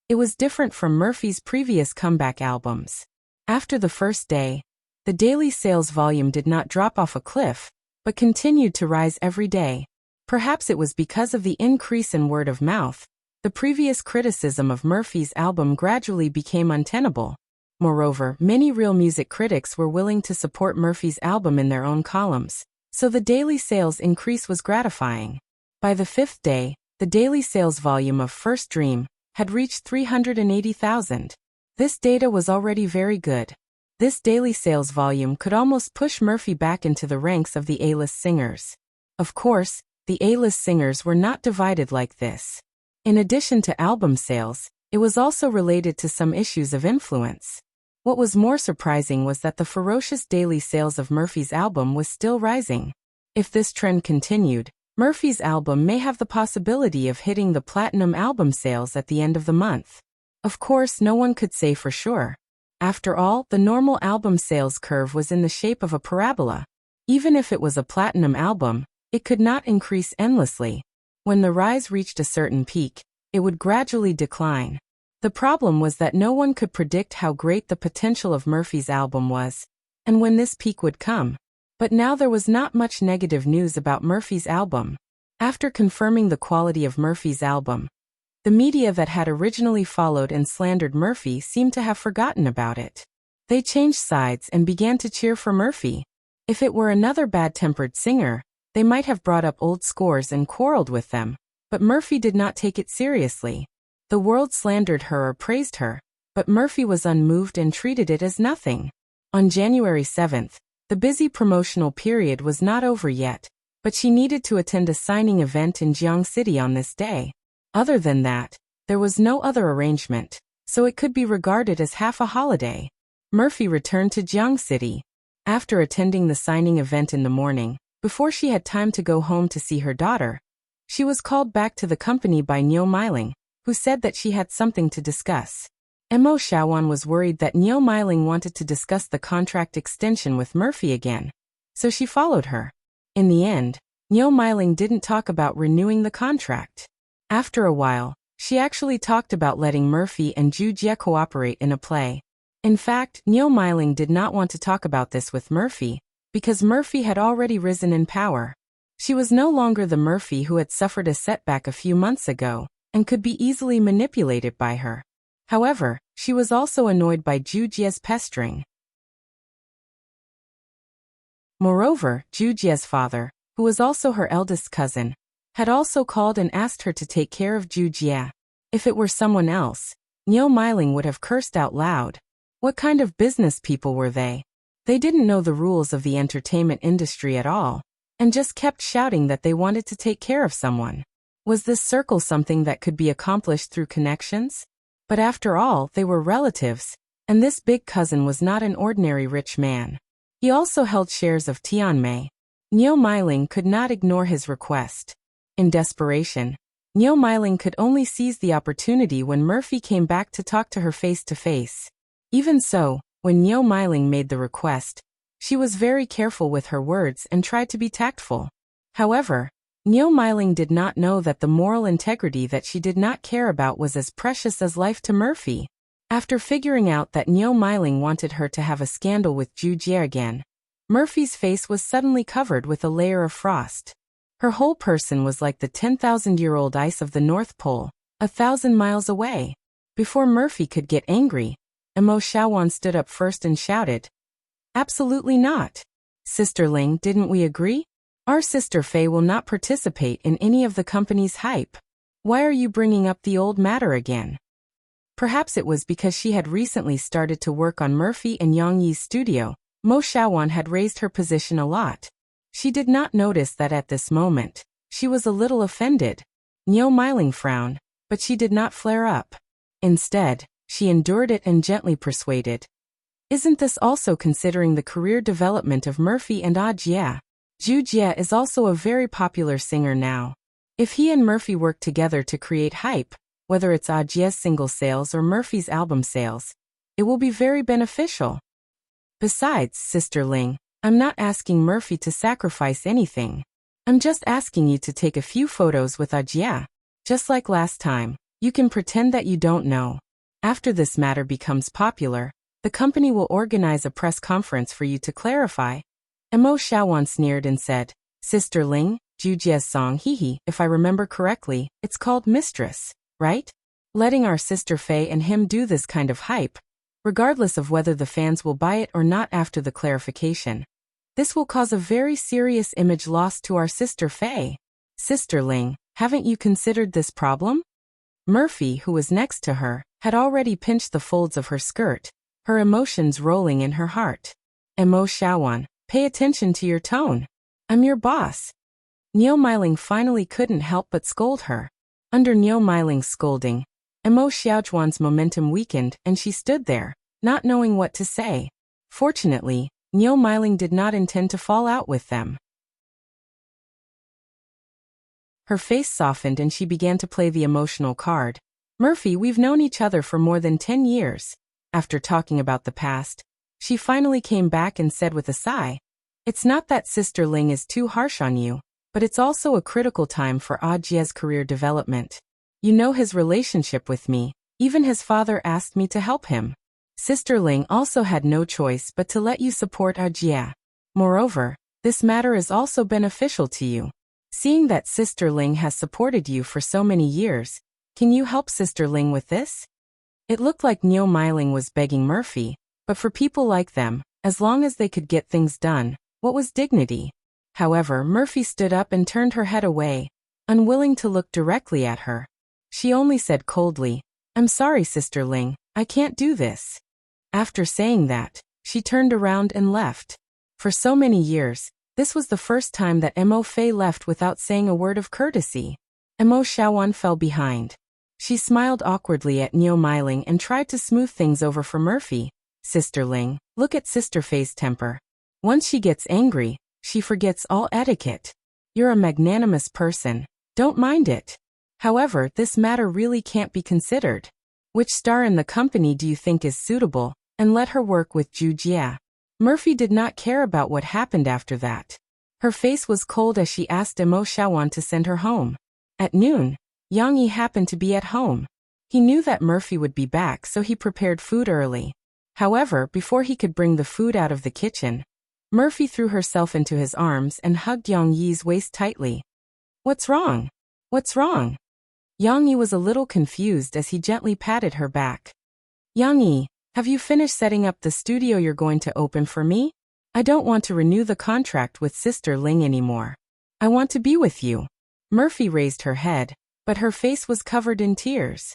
it was different from Murphy's previous comeback albums. After the first day, the daily sales volume did not drop off a cliff, but continued to rise every day. Perhaps it was because of the increase in word of mouth. The previous criticism of Murphy's album gradually became untenable. Moreover, many real music critics were willing to support Murphy's album in their own columns, so the daily sales increase was gratifying. By the fifth day, the daily sales volume of First Dream had reached 380,000. This data was already very good. This daily sales volume could almost push Murphy back into the ranks of the A-list singers. Of course, the A-list singers were not divided like this. In addition to album sales, it was also related to some issues of influence. What was more surprising was that the ferocious daily sales of Murphy's album was still rising. If this trend continued, Murphy's album may have the possibility of hitting the platinum album sales at the end of the month. Of course, no one could say for sure. After all, the normal album sales curve was in the shape of a parabola. Even if it was a platinum album, it could not increase endlessly. When the rise reached a certain peak, it would gradually decline. The problem was that no one could predict how great the potential of Murphy's album was, and when this peak would come. But now there was not much negative news about Murphy's album. After confirming the quality of Murphy's album, the media that had originally followed and slandered Murphy seemed to have forgotten about it. They changed sides and began to cheer for Murphy. If it were another bad-tempered singer, they might have brought up old scores and quarreled with them, but Murphy did not take it seriously. The world slandered her or praised her, but Murphy was unmoved and treated it as nothing. On January 7th, the busy promotional period was not over yet, but she needed to attend a signing event in Jiang City on this day. Other than that, there was no other arrangement, so it could be regarded as half a holiday. Murphy returned to Jiang City. After attending the signing event in the morning, before she had time to go home to see her daughter, she was called back to the company by Niu Meiling, who said that she had something to discuss. Mo Shaoan was worried that Niu Meiling wanted to discuss the contract extension with Murphy again, so she followed her. In the end, Niu Meiling didn't talk about renewing the contract. After a while, she actually talked about letting Murphy and Zhu Jie cooperate in a play. In fact, Niu Meiling did not want to talk about this with Murphy, because Murphy had already risen in power. She was no longer the Murphy who had suffered a setback a few months ago, and could be easily manipulated by her. However, she was also annoyed by Zhu Jie's pestering. Moreover, Zhu Jie's father, who was also her eldest cousin, had also called and asked her to take care of Zhu Jie. If it were someone else, Niu Meiling would have cursed out loud. What kind of business people were they? They didn't know the rules of the entertainment industry at all, and just kept shouting that they wanted to take care of someone. Was this circle something that could be accomplished through connections? But after all, they were relatives, and this big cousin was not an ordinary rich man. He also held shares of Tianmei. Niu Meiling could not ignore his request. In desperation, Niu Meiling could only seize the opportunity when Murphy came back to talk to her face to face. Even so, when Niu Meiling made the request, she was very careful with her words and tried to be tactful. However, Niu Meiling did not know that the moral integrity that she did not care about was as precious as life to Murphy. After figuring out that Niu Meiling wanted her to have a scandal with Zhu Jie again, Murphy's face was suddenly covered with a layer of frost. Her whole person was like the 10,000-year-old ice of the North Pole, 1,000 miles away. Before Murphy could get angry, Mo Shaoan stood up first and shouted, "Absolutely not. Sister Ling, didn't we agree? Our sister Fei will not participate in any of the company's hype. Why are you bringing up the old matter again?" Perhaps it was because she had recently started to work on Murphy and Yang Yi's studio. Mo Shaoan had raised her position a lot. She did not notice that at this moment, she was a little offended. Niu Meiling frowned, but she did not flare up. Instead, she endured it and gently persuaded. "Isn't this also considering the career development of Murphy and Jie? Zhu Jie is also a very popular singer now. If he and Murphy work together to create hype, whether it's Jie's single sales or Murphy's album sales, it will be very beneficial. Besides, Sister Ling, I'm not asking Murphy to sacrifice anything. I'm just asking you to take a few photos with Ajia. Just like last time, you can pretend that you don't know. After this matter becomes popular, the company will organize a press conference for you to clarify. Mo Xiaowan sneered and said, Sister Ling, Jujia's song Hihi, if I remember correctly, it's called Mistress, right? Letting our sister Faye and him do this kind of hype, regardless of whether the fans will buy it or not after the clarification. This will cause a very serious image loss to our sister Faye. Sister Ling, haven't you considered this problem? Murphy, who was next to her, had already pinched the folds of her skirt, her emotions rolling in her heart. Mo Xiaowan, pay attention to your tone. I'm your boss. Niu Meiling finally couldn't help but scold her. Under Niu Meiling's scolding, Mo Xiaojuan's momentum weakened and she stood there, not knowing what to say. Fortunately, Niu Meiling did not intend to fall out with them. Her face softened and she began to play the emotional card. Murphy, we've known each other for more than 10 years. After talking about the past, she finally came back and said with a sigh, it's not that Sister Ling is too harsh on you, but it's also a critical time for Ajia's career development. You know his relationship with me, even his father asked me to help him. Sister Ling also had no choice but to let you support Ajia. Moreover, this matter is also beneficial to you. Seeing that Sister Ling has supported you for so many years, can you help Sister Ling with this? It looked like Niu Meiling was begging Murphy, but for people like them, as long as they could get things done, what was dignity? However, Murphy stood up and turned her head away, unwilling to look directly at her. She only said coldly, I'm sorry, Sister Ling, I can't do this. After saying that, she turned around and left. For so many years, this was the first time that Mo Fei left without saying a word of courtesy. Mo Xiaowan fell behind. She smiled awkwardly at Niu Meiling and tried to smooth things over for Murphy. Sister Ling, look at Sister Fei's temper. Once she gets angry, she forgets all etiquette. You're a magnanimous person. Don't mind it. However, this matter really can't be considered. Which star in the company do you think is suitable, and let her work with Ju Jia? Murphy did not care about what happened after that. Her face was cold as she asked Mo Xiaowan to send her home. At noon, Yang Yi happened to be at home. He knew that Murphy would be back, so he prepared food early. However, before he could bring the food out of the kitchen, Murphy threw herself into his arms and hugged Yang Yi's waist tightly. What's wrong? What's wrong? Yang Yi was a little confused as he gently patted her back. Yang Yi, have you finished setting up the studio you're going to open for me? I don't want to renew the contract with Sister Ling anymore. I want to be with you. Murphy raised her head, but her face was covered in tears.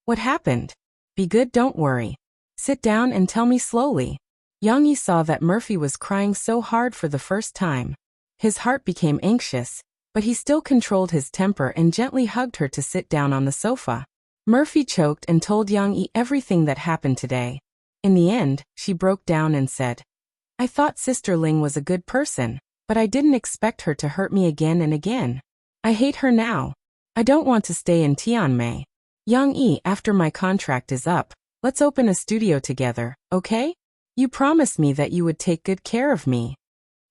What happened? Be good, don't worry. Sit down and tell me slowly. Yang Yi saw that Murphy was crying so hard for the first time. His heart became anxious, but he still controlled his temper and gently hugged her to sit down on the sofa. Murphy choked and told Yang Yi everything that happened today. In the end, she broke down and said, I thought Sister Ling was a good person, but I didn't expect her to hurt me again and again. I hate her now. I don't want to stay in Tianmei. Yang Yi, after my contract is up, let's open a studio together, okay? You promised me that you would take good care of me.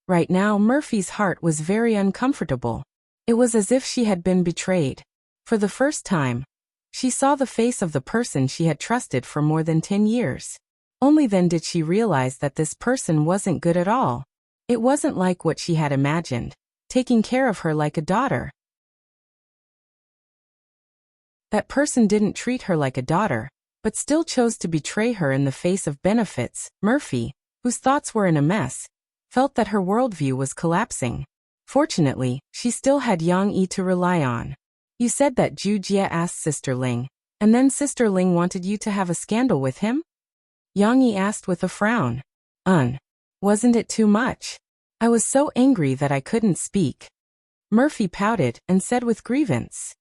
Right now, Murphy's heart was very uncomfortable. It was as if she had been betrayed. For the first time, she saw the face of the person she had trusted for more than 10 years. Only then did she realize that this person wasn't good at all. It wasn't like what she had imagined, taking care of her like a daughter. That person didn't treat her like a daughter, but still chose to betray her in the face of benefits. Murphy, whose thoughts were in a mess, felt that her worldview was collapsing. Fortunately, she still had Yang Yi to rely on. You said that Ju Jia asked Sister Ling, and then Sister Ling wanted you to have a scandal with him? Yang Yi asked with a frown. Wasn't it too much? I was so angry that I couldn't speak. Murphy pouted and said with grievance.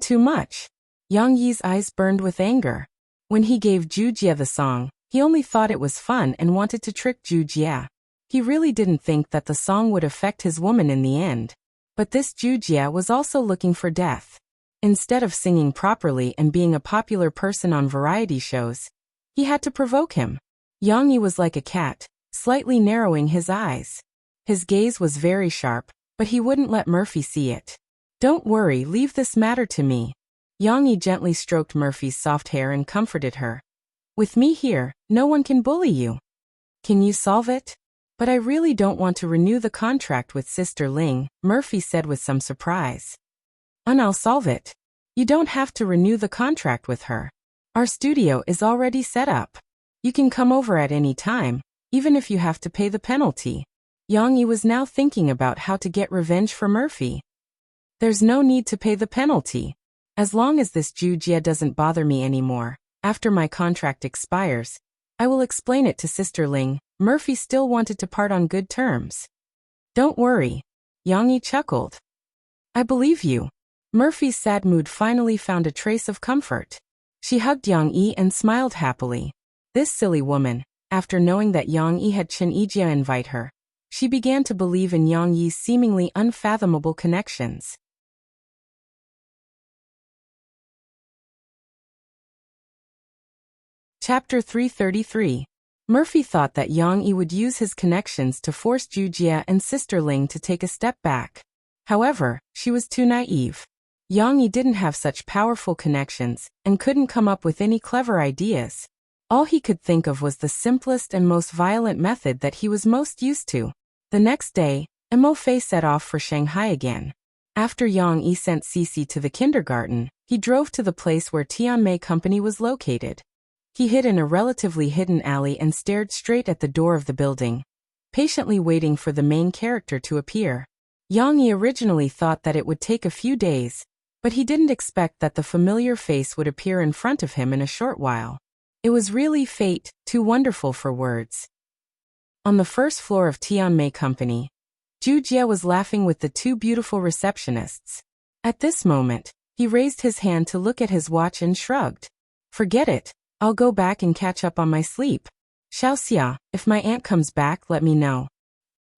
Too much. Yang Yi's eyes burned with anger. When he gave Ju Jia the song, he only thought it was fun and wanted to trick Ju Jia. He really didn't think that the song would affect his woman in the end. But this Ju Jia was also looking for death. Instead of singing properly and being a popular person on variety shows, he had to provoke him. Yang Yi was like a cat, slightly narrowing his eyes. His gaze was very sharp, but he wouldn't let Murphy see it. "Don't worry, leave this matter to me." Yang Yi gently stroked Murphy's soft hair and comforted her. "With me here, no one can bully you. Can you solve it?" "But I really don't want to renew the contract with Sister Ling," Murphy said with some surprise. "I'll solve it. You don't have to renew the contract with her. Our studio is already set up. You can come over at any time, even if you have to pay the penalty." Yang Yi was now thinking about how to get revenge for Murphy. "There's no need to pay the penalty. As long as this Zhu Jie doesn't bother me anymore, after my contract expires, I will explain it to Sister Ling." Murphy still wanted to part on good terms. "Don't worry." Yang Yi chuckled. "I believe you." Murphy's sad mood finally found a trace of comfort. She hugged Yang Yi and smiled happily. This silly woman, after knowing that Yang Yi had Chen Yijie invite her, she began to believe in Yang Yi's seemingly unfathomable connections. Chapter 333. Murphy thought that Yang Yi would use his connections to force Zhu Jie and Sister Ling to take a step back. However, she was too naive. Yang Yi didn't have such powerful connections and couldn't come up with any clever ideas. All he could think of was the simplest and most violent method that he was most used to. The next day, Mo Fei set off for Shanghai again. After Yang Yi sent Cici to the kindergarten, he drove to the place where Tianmei Company was located. He hid in a relatively hidden alley and stared straight at the door of the building, patiently waiting for the main character to appear. Yang Yi originally thought that it would take a few days, but he didn't expect that the familiar face would appear in front of him in a short while. It was really fate, too wonderful for words. On the first floor of Tianmei Company, Zhu Jie was laughing with the two beautiful receptionists. At this moment, he raised his hand to look at his watch and shrugged. "Forget it. I'll go back and catch up on my sleep. Xiaoxia, if my aunt comes back, let me know."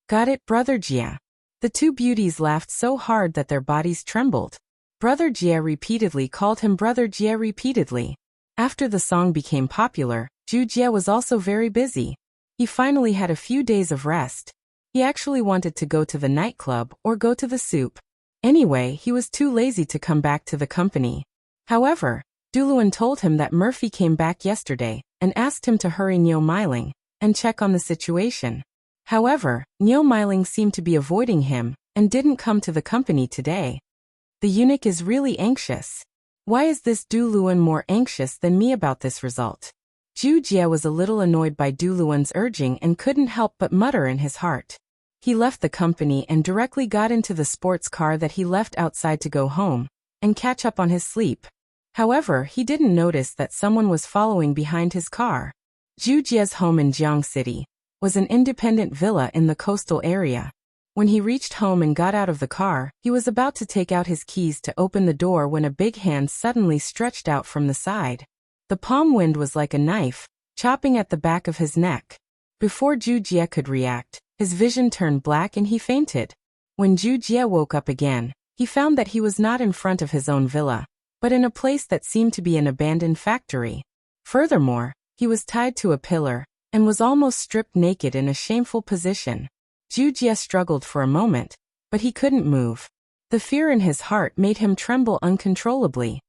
"Got it, Brother Jie." The two beauties laughed so hard that their bodies trembled. Brother Jie repeatedly called him Brother Jie repeatedly. After the song became popular, Zhu Jie was also very busy. He finally had a few days of rest. He actually wanted to go to the nightclub or go to the soup. Anyway, he was too lazy to come back to the company. However, Duluan told him that Murphy came back yesterday and asked him to hurry Niu Meiling and check on the situation. However, Niu Meiling seemed to be avoiding him and didn't come to the company today. The eunuch is really anxious. Why is this Duluan more anxious than me about this result? Zhu Jie was a little annoyed by Duluan's urging and couldn't help but mutter in his heart. He left the company and directly got into the sports car that he left outside to go home and catch up on his sleep. However, he didn't notice that someone was following behind his car. Zhu Jie's home in Jiang City was an independent villa in the coastal area. When he reached home and got out of the car, he was about to take out his keys to open the door when a big hand suddenly stretched out from the side. The palm wind was like a knife, chopping at the back of his neck. Before Zhu Jie could react, his vision turned black and he fainted. When Zhu Jie woke up again, he found that he was not in front of his own villa, but in a place that seemed to be an abandoned factory. Furthermore, he was tied to a pillar and was almost stripped naked in a shameful position. Zhu Jie struggled for a moment, but he couldn't move. The fear in his heart made him tremble uncontrollably.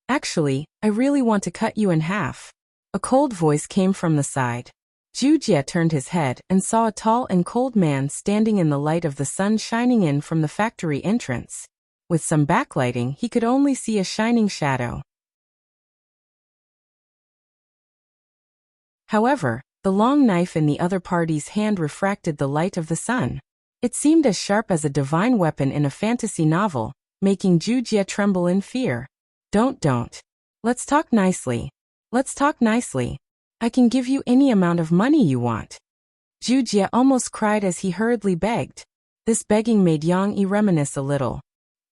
"Actually, I really want to cut you in half." A cold voice came from the side. Zhu Jie turned his head and saw a tall and cold man standing in the light of the sun shining in from the factory entrance. With some backlighting, he could only see a shining shadow. However, the long knife in the other party's hand refracted the light of the sun. It seemed as sharp as a divine weapon in a fantasy novel, making Zhu Jie tremble in fear. Don't. Let's talk nicely. Let's talk nicely. I can give you any amount of money you want." Zhu Jie almost cried as he hurriedly begged. This begging made Yang Yi reminisce a little.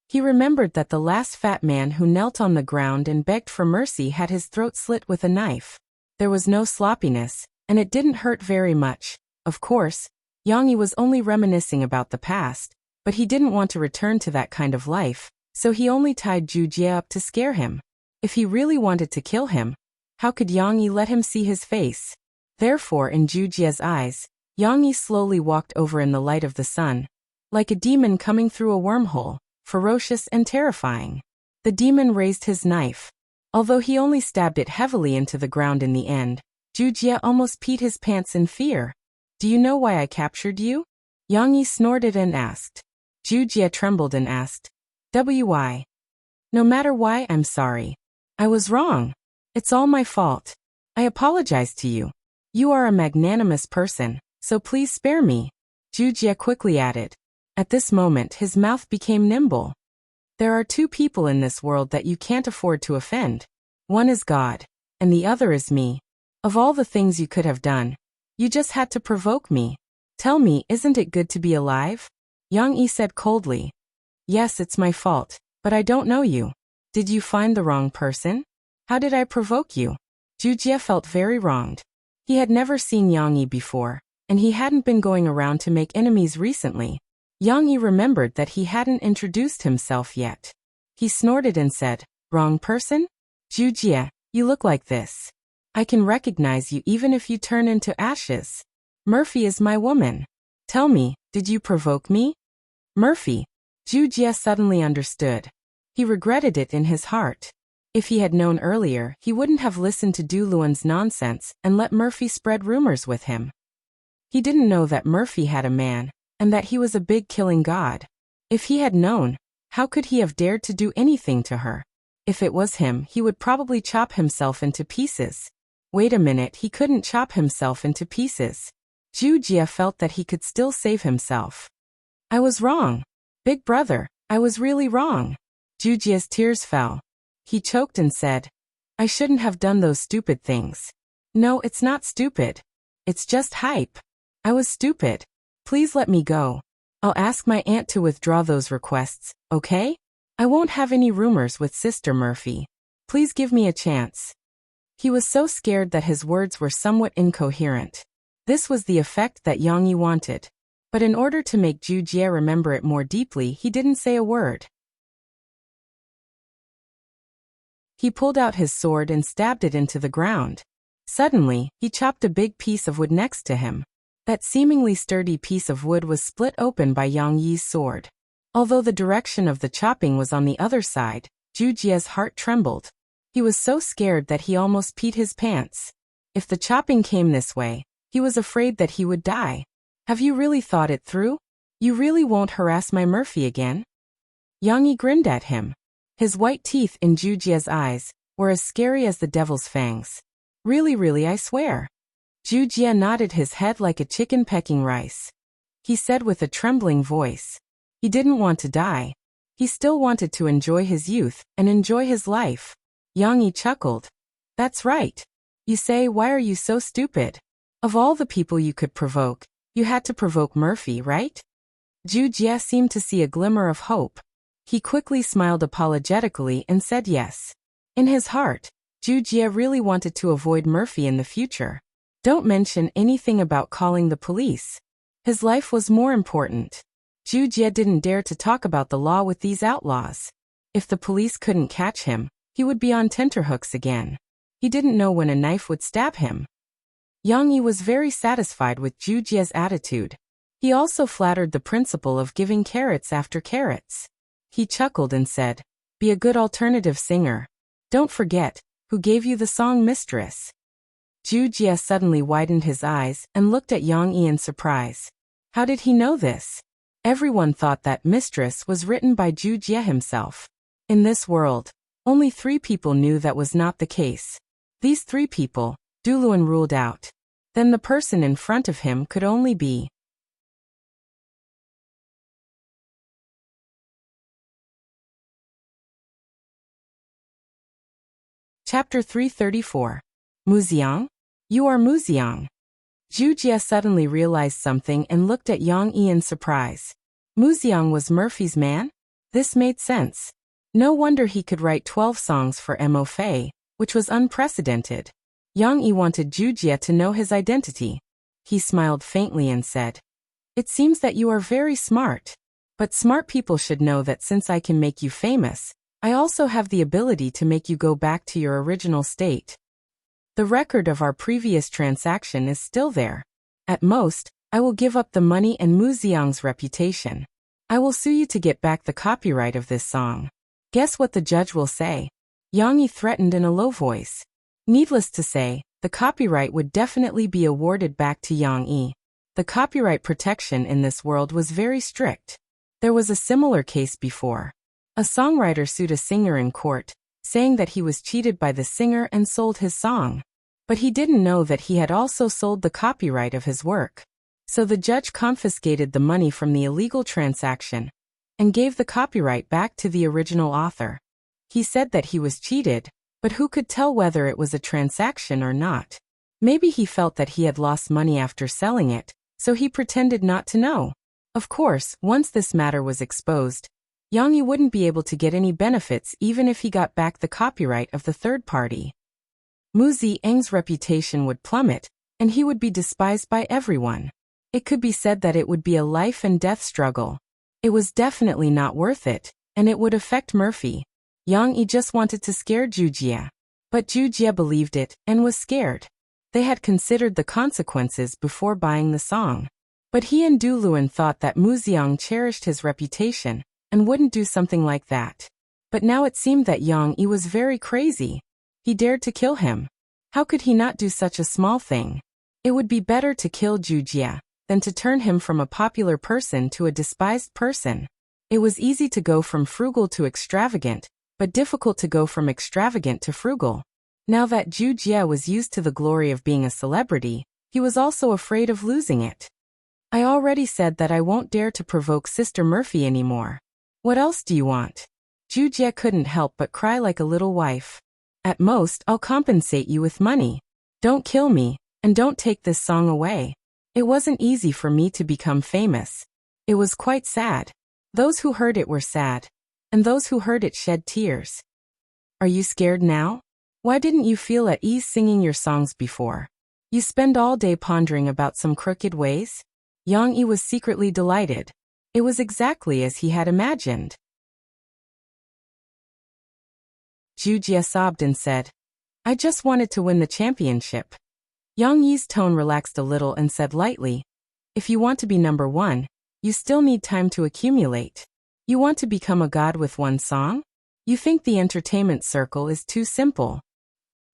He remembered that the last fat man who knelt on the ground and begged for mercy had his throat slit with a knife. There was no sloppiness, and it didn't hurt very much. Of course, Yang Yi was only reminiscing about the past, but he didn't want to return to that kind of life, so he only tied Zhu Jie up to scare him. If he really wanted to kill him, how could Yang Yi let him see his face? Therefore, in Zhu Jie's eyes, Yang Yi slowly walked over in the light of the sun, like a demon coming through a wormhole, ferocious and terrifying. The demon raised his knife. Although he only stabbed it heavily into the ground in the end, Zhu Jie almost peed his pants in fear. Do you know why I captured you? Yang Yi snorted and asked. Zhu Jie trembled and asked. Why? No matter why, I'm sorry. I was wrong. It's all my fault. I apologize to you. You are a magnanimous person, so please spare me. Zhu Jie quickly added. At this moment his mouth became nimble. There are two people in this world that you can't afford to offend. One is God, and the other is me. Of all the things you could have done, you just had to provoke me. Tell me, isn't it good to be alive? Yang Yi said coldly. Yes, it's my fault, but I don't know you. Did you find the wrong person? How did I provoke you? Zhu Jie felt very wronged. He had never seen Yang Yi before, and he hadn't been going around to make enemies recently. Yang Yi remembered that he hadn't introduced himself yet. He snorted and said, Wrong person? Zhu Jie, you look like this. I can recognize you even if you turn into ashes. Murphy is my woman. Tell me, did you provoke me? Murphy. Zhu Jie suddenly understood. He regretted it in his heart. If he had known earlier, he wouldn't have listened to Du Luan's nonsense and let Murphy spread rumors with him. He didn't know that Murphy had a man, and that he was a big killing god. If he had known, how could he have dared to do anything to her? If it was him, he would probably chop himself into pieces. Wait a minute, he couldn't chop himself into pieces. Zhu Jie felt that he could still save himself. I was wrong. Big brother, I was really wrong. Zhu Jie's tears fell. He choked and said, I shouldn't have done those stupid things. No, it's not stupid. It's just hype. I was stupid. Please let me go. I'll ask my aunt to withdraw those requests, okay? I won't have any rumors with Sister Murphy. Please give me a chance. He was so scared that his words were somewhat incoherent. This was the effect that Yang Yi wanted. But in order to make Zhu Jie remember it more deeply, he didn't say a word. He pulled out his sword and stabbed it into the ground. Suddenly, he chopped a big piece of wood next to him. That seemingly sturdy piece of wood was split open by Yang Yi's sword. Although the direction of the chopping was on the other side, Zhu Jie's heart trembled. He was so scared that he almost peed his pants. If the chopping came this way, he was afraid that he would die. Have you really thought it through? You really won't harass my Murphy again? Yang Yi grinned at him. His white teeth in Zhu Jie's eyes were as scary as the devil's fangs. Really, I swear. Zhu Jie nodded his head like a chicken pecking rice. He said with a trembling voice. He didn't want to die. He still wanted to enjoy his youth and enjoy his life. Yang Yi chuckled. That's right. You say, why are you so stupid? Of all the people you could provoke, you had to provoke Murphy, right? Zhu Jie seemed to see a glimmer of hope. He quickly smiled apologetically and said yes. In his heart, Zhu Jie really wanted to avoid Murphy in the future. Don't mention anything about calling the police. His life was more important. Zhu Jie didn't dare to talk about the law with these outlaws. If the police couldn't catch him, he would be on tenterhooks again. He didn't know when a knife would stab him. Yang Yi was very satisfied with Zhu Jie's attitude. He also flattered the principle of giving carrots after carrots. He chuckled and said, Be a good alternative singer. Don't forget, who gave you the song Mistress? Zhu Jie suddenly widened his eyes and looked at Yang Yi in surprise. How did he know this? Everyone thought that Mistress was written by Zhu Jie himself. In this world, only 3 people knew that was not the case. These 3 people, Du Luan ruled out. Then the person in front of him could only be. Chapter 334. Muxiang? You are Muxiang. Zhu Jie suddenly realized something and looked at Yang Yi in surprise. Muxiang was Murphy's man? This made sense. No wonder he could write 12 songs for Mo Fei, which was unprecedented. Yang Yi wanted Zhu Jie to know his identity. He smiled faintly and said, It seems that you are very smart. But smart people should know that since I can make you famous, I also have the ability to make you go back to your original state. The record of our previous transaction is still there. At most, I will give up the money and Mu Xiang's reputation. I will sue you to get back the copyright of this song. Guess what the judge will say? Yang Yi threatened in a low voice. Needless to say, the copyright would definitely be awarded back to Yang Yi. The copyright protection in this world was very strict. There was a similar case before. A songwriter sued a singer in court, saying that he was cheated by the singer and sold his song. But he didn't know that he had also sold the copyright of his work. So the judge confiscated the money from the illegal transaction and gave the copyright back to the original author. He said that he was cheated, but who could tell whether it was a transaction or not? Maybe he felt that he had lost money after selling it, so he pretended not to know. Of course, once this matter was exposed, Yang Yi wouldn't be able to get any benefits even if he got back the copyright of the third party. Mu Xiang's reputation would plummet, and he would be despised by everyone. It could be said that it would be a life and death struggle. It was definitely not worth it, and it would affect Murphy. Yang Yi just wanted to scare Zhu Jie. But Zhu Jie believed it, and was scared. They had considered the consequences before buying the song. But he and Du Luan thought that Mu Xiang cherished his reputation, and wouldn't do something like that. But now it seemed that Yang Yi was very crazy. He dared to kill him. How could he not do such a small thing? It would be better to kill Zhu Jie than to turn him from a popular person to a despised person. It was easy to go from frugal to extravagant, but difficult to go from extravagant to frugal. Now that Zhu Jie was used to the glory of being a celebrity, he was also afraid of losing it. I already said that I won't dare to provoke Sister Murphy anymore. What else do you want? Zhu Jie couldn't help but cry like a little wife. At most, I'll compensate you with money. Don't kill me, and don't take this song away. It wasn't easy for me to become famous. It was quite sad. Those who heard it were sad, and those who heard it shed tears. Are you scared now? Why didn't you feel at ease singing your songs before? You spend all day pondering about some crooked ways? Yang Yi was secretly delighted. It was exactly as he had imagined. Zhu Jie sobbed and said, I just wanted to win the championship. Yang Yi's tone relaxed a little and said lightly, if you want to be number one, you still need time to accumulate. You want to become a god with one song? You think the entertainment circle is too simple.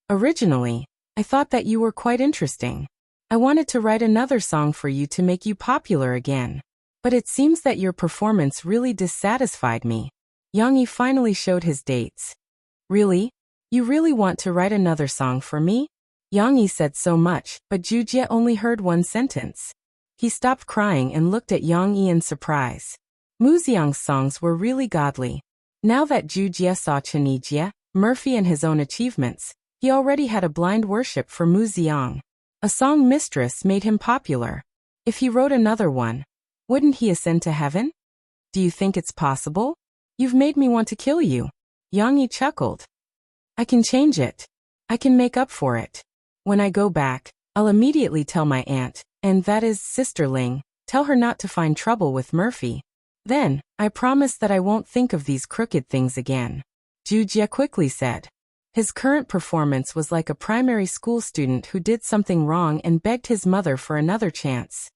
Originally, I thought that you were quite interesting. I wanted to write another song for you to make you popular again. But it seems that your performance really dissatisfied me. Yang Yi finally showed his dates. Really? You really want to write another song for me? Yang Yi said so much, but Zhu Jie only heard one sentence. He stopped crying and looked at Yang Yi in surprise. Mu Xiang's songs were really godly. Now that Zhu Jie saw Chen Yijie, Murphy and his own achievements, he already had a blind worship for Mu Xiang. A song mistress made him popular. If he wrote another one, wouldn't he ascend to heaven? Do you think it's possible? You've made me want to kill you. Yang Yi chuckled. I can change it. I can make up for it. When I go back, I'll immediately tell my aunt, and that is Sister Ling, tell her not to find trouble with Murphy. Then, I promise that I won't think of these crooked things again. Zhu Jie quickly said. His current performance was like a primary school student who did something wrong and begged his mother for another chance.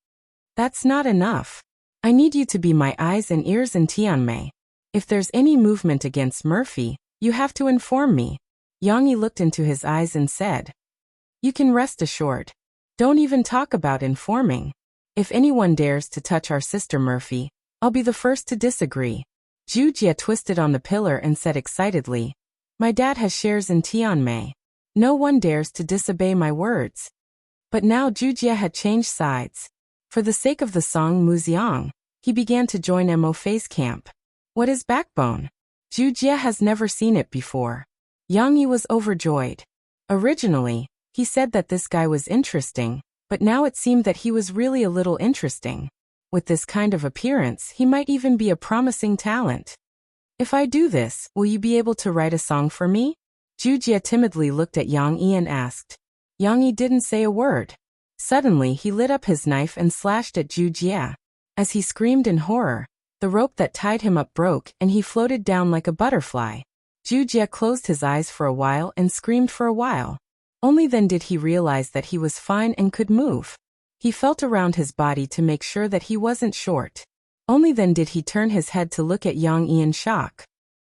That's not enough. I need you to be my eyes and ears in Tianmei. If there's any movement against Murphy, you have to inform me. Yang Yi looked into his eyes and said. You can rest assured. Don't even talk about informing. If anyone dares to touch our sister Murphy, I'll be the first to disagree. Zhu Jie twisted on the pillar and said excitedly, my dad has shares in Tianmei. No one dares to disobey my words. But now Zhu Jie had changed sides. For the sake of the song Mu Xiang, he began to join Mo Fei's camp. What is backbone? Zhu Jie has never seen it before. Yang Yi was overjoyed. Originally, he said that this guy was interesting, but now it seemed that he was really a little interesting. With this kind of appearance, he might even be a promising talent. If I do this, will you be able to write a song for me? Zhu Jie timidly looked at Yang Yi and asked. Yang Yi didn't say a word. Suddenly he lit up his knife and slashed at Zhu Jie. As he screamed in horror, the rope that tied him up broke and he floated down like a butterfly. Zhu Jie closed his eyes for a while and screamed for a while. Only then did he realize that he was fine and could move. He felt around his body to make sure that he wasn't short. Only then did he turn his head to look at Yang Yi in shock.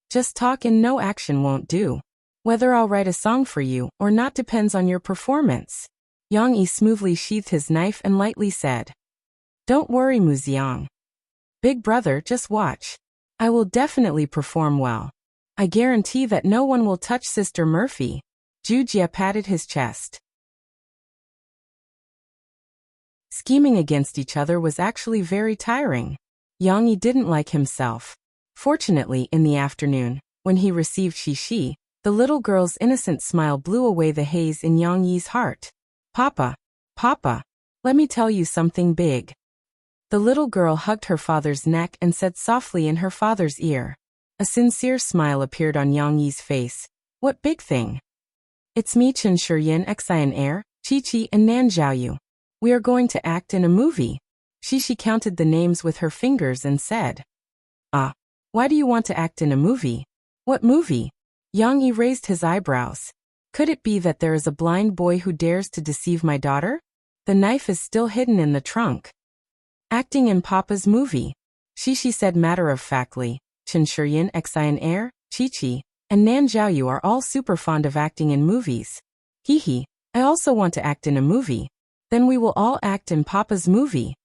Just talk and no action won't do. Whether I'll write a song for you or not depends on your performance. Yang Yi smoothly sheathed his knife and lightly said, Don't worry, Muziang. Big brother, just watch. I will definitely perform well. I guarantee that no one will touch Sister Murphy. Zhu Jie patted his chest. Scheming against each other was actually very tiring. Yang Yi didn't like himself. Fortunately, in the afternoon, when he received Shishi, the little girl's innocent smile blew away the haze in Yang Yi's heart. Papa, Papa, let me tell you something big. The little girl hugged her father's neck and said softly in her father's ear. A sincere smile appeared on Yang Yi's face. What big thing? It's me, Chen Shiyin, Xian Air, Chi Chi, and Nan Zhaoyu. We are going to act in a movie. Shishi counted the names with her fingers and said, Why do you want to act in a movie? What movie? Yang Yi raised his eyebrows. Could it be that there is a blind boy who dares to deceive my daughter? The knife is still hidden in the trunk. Acting in Papa's movie. Shishi said matter-of-factly. Chen Shiyin, Xian Air, Chi Chi, and Nan Zhaoyu are all super fond of acting in movies. Hee, I also want to act in a movie. Then we will all act in Papa's movie.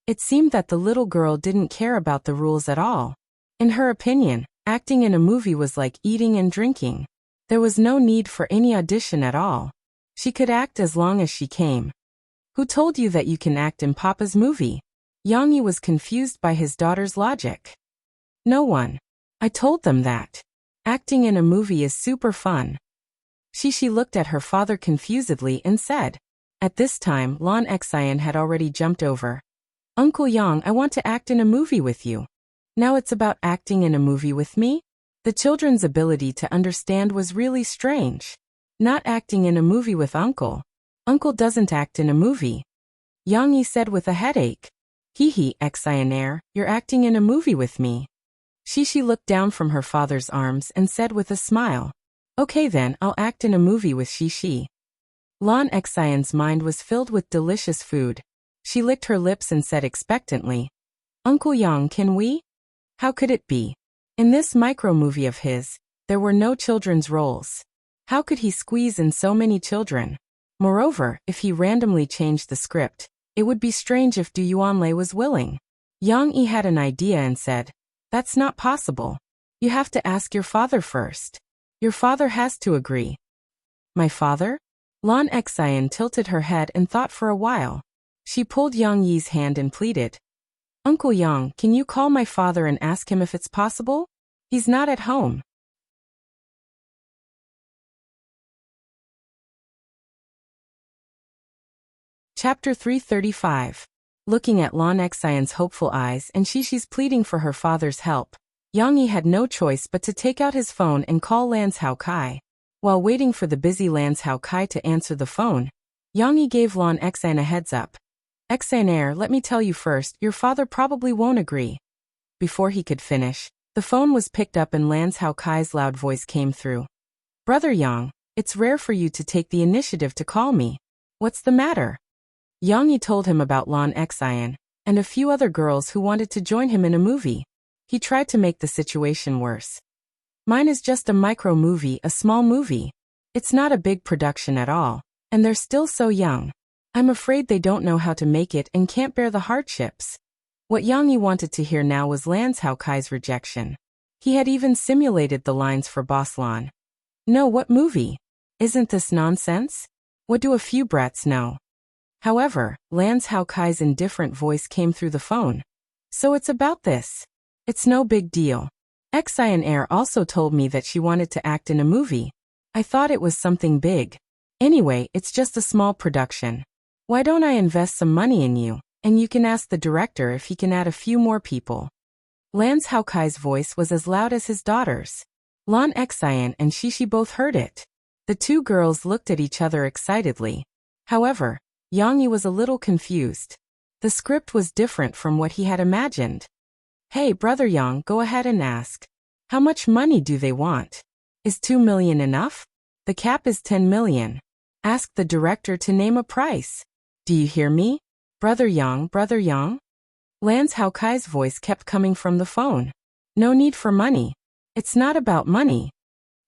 It seemed that the little girl didn't care about the rules at all. In her opinion, acting in a movie was like eating and drinking. There was no need for any audition at all. She could act as long as she came. Who told you that you can act in Papa's movie? Yang Yi was confused by his daughter's logic. No one. I told them that. Acting in a movie is super fun. Shishi looked at her father confusedly and said. At this time, Lan Xian had already jumped over. Uncle Yang, I want to act in a movie with you. Now it's about acting in a movie with me? The children's ability to understand was really strange. Not acting in a movie with Uncle. Uncle doesn't act in a movie. Yang Yi said with a headache. Hee, Xian Air, you're acting in a movie with me. Shishi looked down from her father's arms and said with a smile. Okay then, I'll act in a movie with Shishi. Lan Xian's mind was filled with delicious food. She licked her lips and said expectantly. Uncle Yang, can we? How could it be? In this micro-movie of his, there were no children's roles. How could he squeeze in so many children? Moreover, if he randomly changed the script, it would be strange if Du Yuanlei was willing. Yang Yi had an idea and said, That's not possible. You have to ask your father first. Your father has to agree. My father? Lan Xian tilted her head and thought for a while. She pulled Yang Yi's hand and pleaded. Uncle Yang, can you call my father and ask him if it's possible? He's not at home. Chapter 335. Looking at Lan Xian's hopeful eyes and Shishi's pleading for her father's help, Yang Yi had no choice but to take out his phone and call Lans Hao Kai. While waiting for the busy Lans Hao Kai to answer the phone, Yang Yi gave Lan Xian a heads up. Xian Air, let me tell you first, your father probably won't agree. Before he could finish, the phone was picked up and Lans Hao Kai's loud voice came through. Brother Yang, it's rare for you to take the initiative to call me. What's the matter? Yang Yi told him about Lan Xian and a few other girls who wanted to join him in a movie. He tried to make the situation worse. Mine is just a micro-movie, a small movie. It's not a big production at all, and they're still so young. I'm afraid they don't know how to make it and can't bear the hardships. What Yang Yi wanted to hear now was Lans Hao Kai's rejection. He had even simulated the lines for Boss Lan. No, what movie? Isn't this nonsense? What do a few brats know? However, Lans Hao Kai's indifferent voice came through the phone. So it's about this. It's no big deal. Xian Air also told me that she wanted to act in a movie. I thought it was something big. Anyway, it's just a small production. Why don't I invest some money in you, and you can ask the director if he can add a few more people. Lans Hao Kai's voice was as loud as his daughter's. Lan Xian and Shishi both heard it. The two girls looked at each other excitedly. However, Yang Yi was a little confused. The script was different from what he had imagined. Hey, Brother Yang, go ahead and ask. How much money do they want? Is 2 million enough? The cap is 10 million. Ask the director to name a price. Do you hear me? Brother Yang, Brother Yang? Lance Hao Kai's voice kept coming from the phone. No need for money. It's not about money.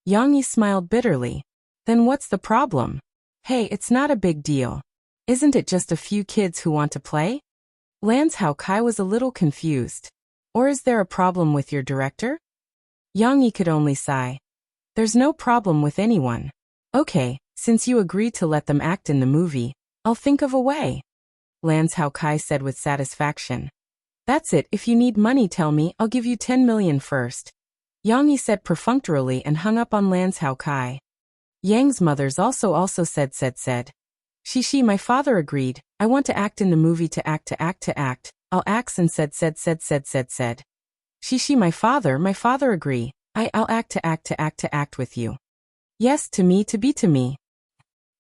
Yang Yi smiled bitterly. Then what's the problem? Hey, it's not a big deal. Isn't it just a few kids who want to play? Lance Hao Kai was a little confused. Or is there a problem with your director? Yang Yi could only sigh. There's no problem with anyone. Okay, since you agreed to let them act in the movie, I'll think of a way. Lance Hao Kai said with satisfaction. That's it, if you need money tell me, I'll give you 10 million first. Yang Yi said perfunctorily and hung up on Lance Hao Kai. Yang's mothers also said. She, my father agreed, I want to act in the movie to act. I'll act and said. She, my father agree, I'll act to act with you. Yes, to me, to be to me.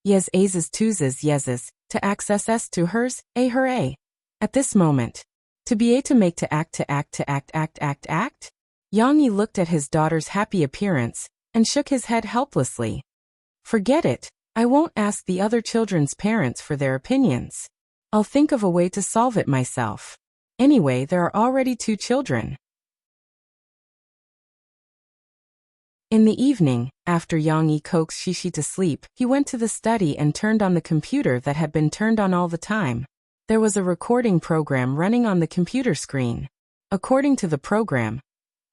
Yes, azes, twoses, yeses, to access to hers, a her a. At this moment. To be a to make to act. Yang Yi looked at his daughter's happy appearance, and shook his head helplessly. Forget it, I won't ask the other children's parents for their opinions. I'll think of a way to solve it myself. Anyway, there are already 2 children. In the evening, after Yang Yi coaxed Shishi to sleep, he went to the study and turned on the computer that had been turned on all the time. There was a recording program running on the computer screen. According to the program,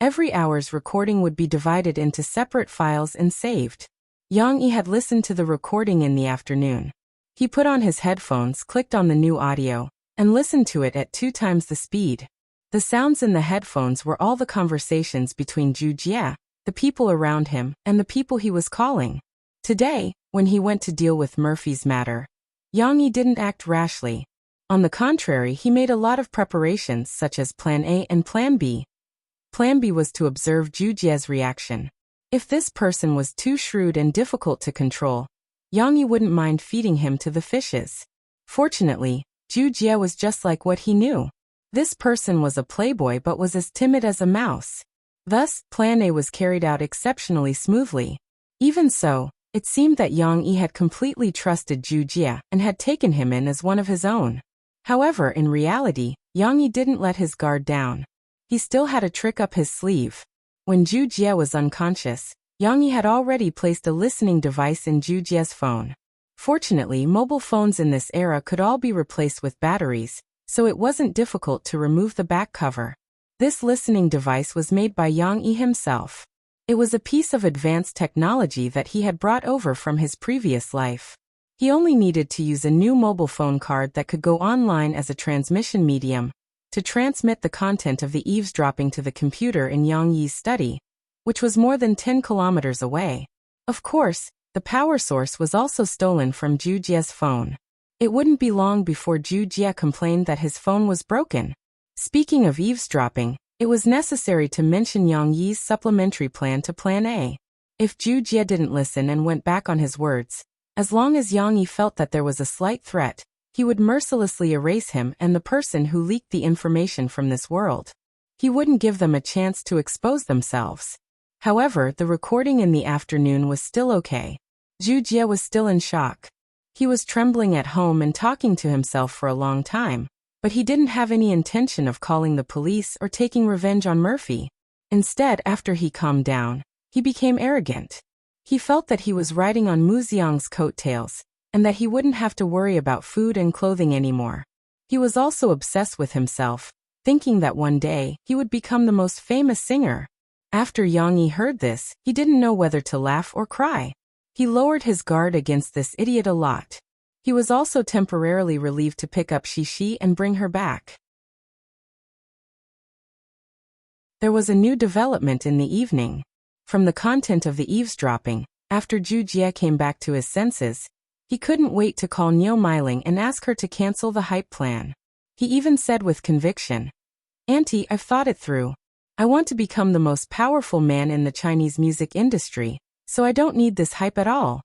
every hour's recording would be divided into separate files and saved. Yang Yi had listened to the recording in the afternoon. He put on his headphones, clicked on the new audio, and listened to it at 2 times the speed. The sounds in the headphones were all the conversations between Zhu Jie, the people around him, and the people he was calling. Today, when he went to deal with Murphy's matter, Yang Yi didn't act rashly. On the contrary, he made a lot of preparations such as Plan A and Plan B. Plan B was to observe Zhu Jie's reaction. If this person was too shrewd and difficult to control, Yang Yi wouldn't mind feeding him to the fishes. Fortunately, Zhu Jie was just like what he knew. This person was a playboy but was as timid as a mouse. Thus, Plan A was carried out exceptionally smoothly. Even so, it seemed that Yang Yi had completely trusted Zhu Jie and had taken him in as one of his own. However, in reality, Yang Yi didn't let his guard down. He still had a trick up his sleeve. When Zhu Jie was unconscious, Yang Yi had already placed a listening device in Zhu Jie's phone. Fortunately, mobile phones in this era could all be replaced with batteries, so it wasn't difficult to remove the back cover. This listening device was made by Yang Yi himself. It was a piece of advanced technology that he had brought over from his previous life. He only needed to use a new mobile phone card that could go online as a transmission medium to transmit the content of the eavesdropping to the computer in Yang Yi's study, which was more than 10 kilometers away. Of course, the power source was also stolen from Zhu Jie's phone. It wouldn't be long before Zhu Jie complained that his phone was broken. Speaking of eavesdropping, it was necessary to mention Yang Yi's supplementary plan to Plan A. If Zhu Jie didn't listen and went back on his words, as long as Yang Yi felt that there was a slight threat, he would mercilessly erase him and the person who leaked the information from this world. He wouldn't give them a chance to expose themselves. However, the recording in the afternoon was still okay. Zhu Jie was still in shock. He was trembling at home and talking to himself for a long time, but he didn't have any intention of calling the police or taking revenge on Murphy. Instead, after he calmed down, he became arrogant. He felt that he was riding on Mu Xiang's coattails, and that he wouldn't have to worry about food and clothing anymore. He was also obsessed with himself, thinking that one day he would become the most famous singer. After Yang Yi heard this, he didn't know whether to laugh or cry. He lowered his guard against this idiot a lot. He was also temporarily relieved to pick up Shishi and bring her back. There was a new development in the evening. From the content of the eavesdropping, after Zhu Jie came back to his senses, he couldn't wait to call Niu Meiling and ask her to cancel the hype plan. He even said with conviction, "Auntie, I've thought it through. I want to become the most powerful man in the Chinese music industry, so I don't need this hype at all."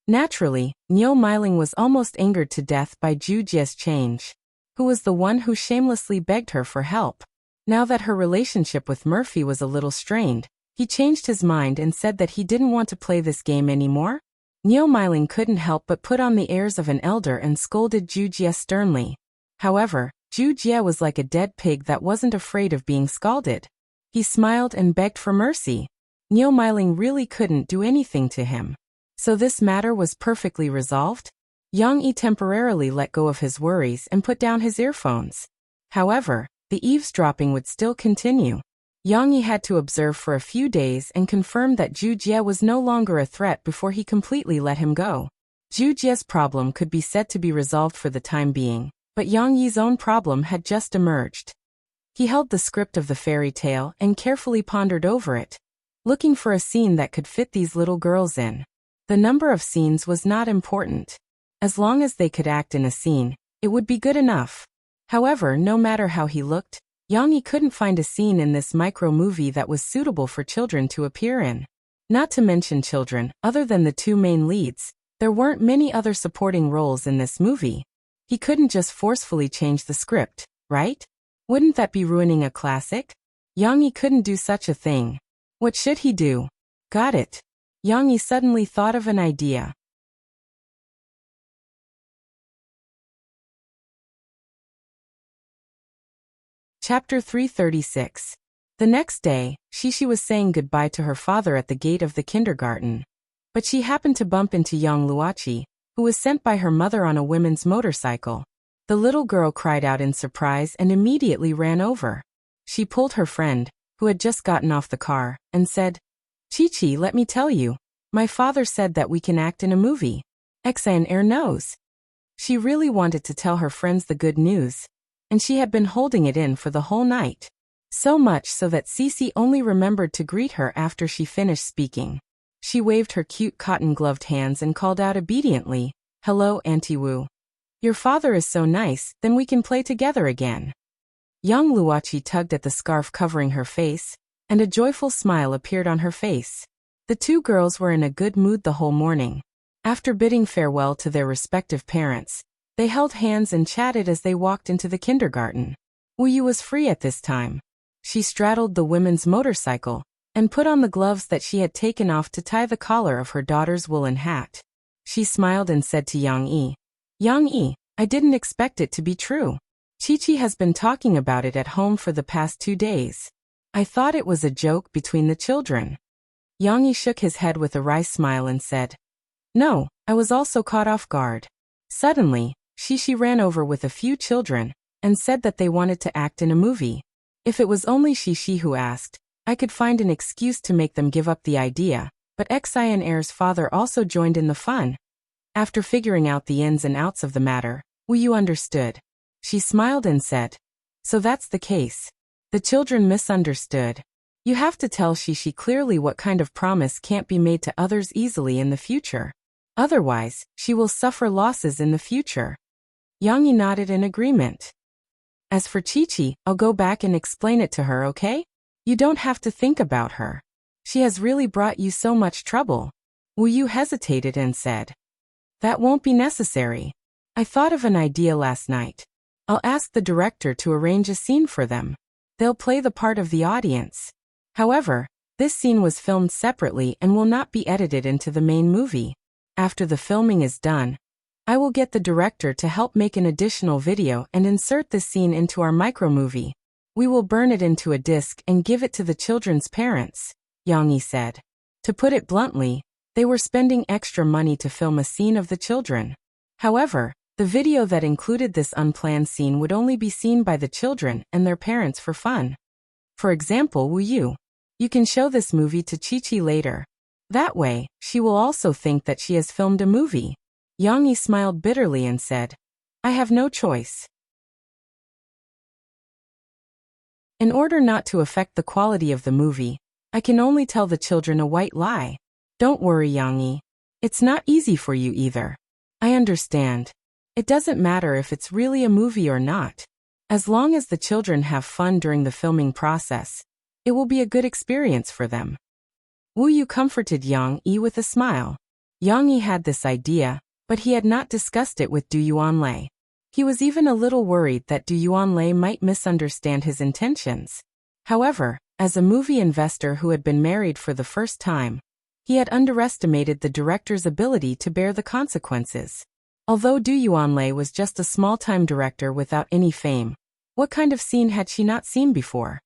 Naturally, Niu Meiling was almost angered to death by Zhu Jie's change, who was the one who shamelessly begged her for help. Now that her relationship with Murphy was a little strained, he changed his mind and said that he didn't want to play this game anymore. Niu Meiling couldn't help but put on the airs of an elder and scolded Zhu Jie sternly. However, Zhu Jie was like a dead pig that wasn't afraid of being scalded. He smiled and begged for mercy. Niu Meiling really couldn't do anything to him. So this matter was perfectly resolved? Yang Yi temporarily let go of his worries and put down his earphones. However, the eavesdropping would still continue. Yang Yi had to observe for a few days and confirm that Zhu Jie was no longer a threat before he completely let him go. Zhu Jie's problem could be said to be resolved for the time being, but Yang Yi's own problem had just emerged. He held the script of the fairy tale and carefully pondered over it, looking for a scene that could fit these little girls in. The number of scenes was not important. As long as they could act in a scene, it would be good enough. However, no matter how he looked, Yang Yi couldn't find a scene in this micro-movie that was suitable for children to appear in. Not to mention children, other than the two main leads, there weren't many other supporting roles in this movie. He couldn't just forcefully change the script, right? Wouldn't that be ruining a classic? Yang Yi couldn't do such a thing. What should he do? Got it. Yang Yi suddenly thought of an idea. Chapter 336. The next day, Shishi was saying goodbye to her father at the gate of the kindergarten. But she happened to bump into young Luoqi, who was sent by her mother on a women's motorcycle. The little girl cried out in surprise and immediately ran over. She pulled her friend, who had just gotten off the car, and said, "Chi-Chi, let me tell you, my father said that we can act in a movie. Xan Air knows." She really wanted to tell her friends the good news, and she had been holding it in for the whole night. So much so that Cece only remembered to greet her after she finished speaking. She waved her cute cotton-gloved hands and called out obediently, "Hello, Auntie Wu. Your father is so nice, then we can play together again." Young Luoqi tugged at the scarf covering her face, and a joyful smile appeared on her face. The two girls were in a good mood the whole morning. After bidding farewell to their respective parents, they held hands and chatted as they walked into the kindergarten. Wu Yu was free at this time. She straddled the women's motorcycle and put on the gloves that she had taken off to tie the collar of her daughter's woolen hat. She smiled and said to Yang Yi, "Yang Yi, I didn't expect it to be true. Chi-Chi has been talking about it at home for the past 2 days. I thought it was a joke between the children." Yang Yi shook his head with a wry smile and said, "No, I was also caught off guard." Suddenly, Shishi ran over with a few children and said that they wanted to act in a movie. If it was only Shishi who asked, I could find an excuse to make them give up the idea, but Xian Air's father also joined in the fun. After figuring out the ins and outs of the matter, Wu Yu understood. She smiled and said, "So that's the case." The children misunderstood. You have to tell Shishi clearly what kind of promise can't be made to others easily in the future. Otherwise, she will suffer losses in the future. Yang Yi nodded in agreement. As for Chi-Chi, I'll go back and explain it to her, okay? You don't have to think about her. She has really brought you so much trouble. Wu Yu hesitated and said, "That won't be necessary. I thought of an idea last night. I'll ask the director to arrange a scene for them. They'll play the part of the audience. However, this scene was filmed separately and will not be edited into the main movie. After the filming is done, I will get the director to help make an additional video and insert this scene into our micromovie. We will burn it into a disc and give it to the children's parents," Yang Yi said. To put it bluntly, they were spending extra money to film a scene of the children. However, the video that included this unplanned scene would only be seen by the children and their parents for fun. For example, Wu Yu, you can show this movie to Chi-Chi later. That way, she will also think that she has filmed a movie. Yang Yi smiled bitterly and said, "I have no choice." In order not to affect the quality of the movie, I can only tell the children a white lie. Don't worry, Yang Yi. It's not easy for you either. I understand. It doesn't matter if it's really a movie or not. As long as the children have fun during the filming process, it will be a good experience for them. Wu Yu comforted Yang Yi with a smile. Yang Yi had this idea, but he had not discussed it with Du Yuanlei. He was even a little worried that Du Yuanlei might misunderstand his intentions. However, as a movie investor who had been married for the first time, he had underestimated the director's ability to bear the consequences. Although Du Yuanlei was just a small-time director without any fame, what kind of scene had she not seen before?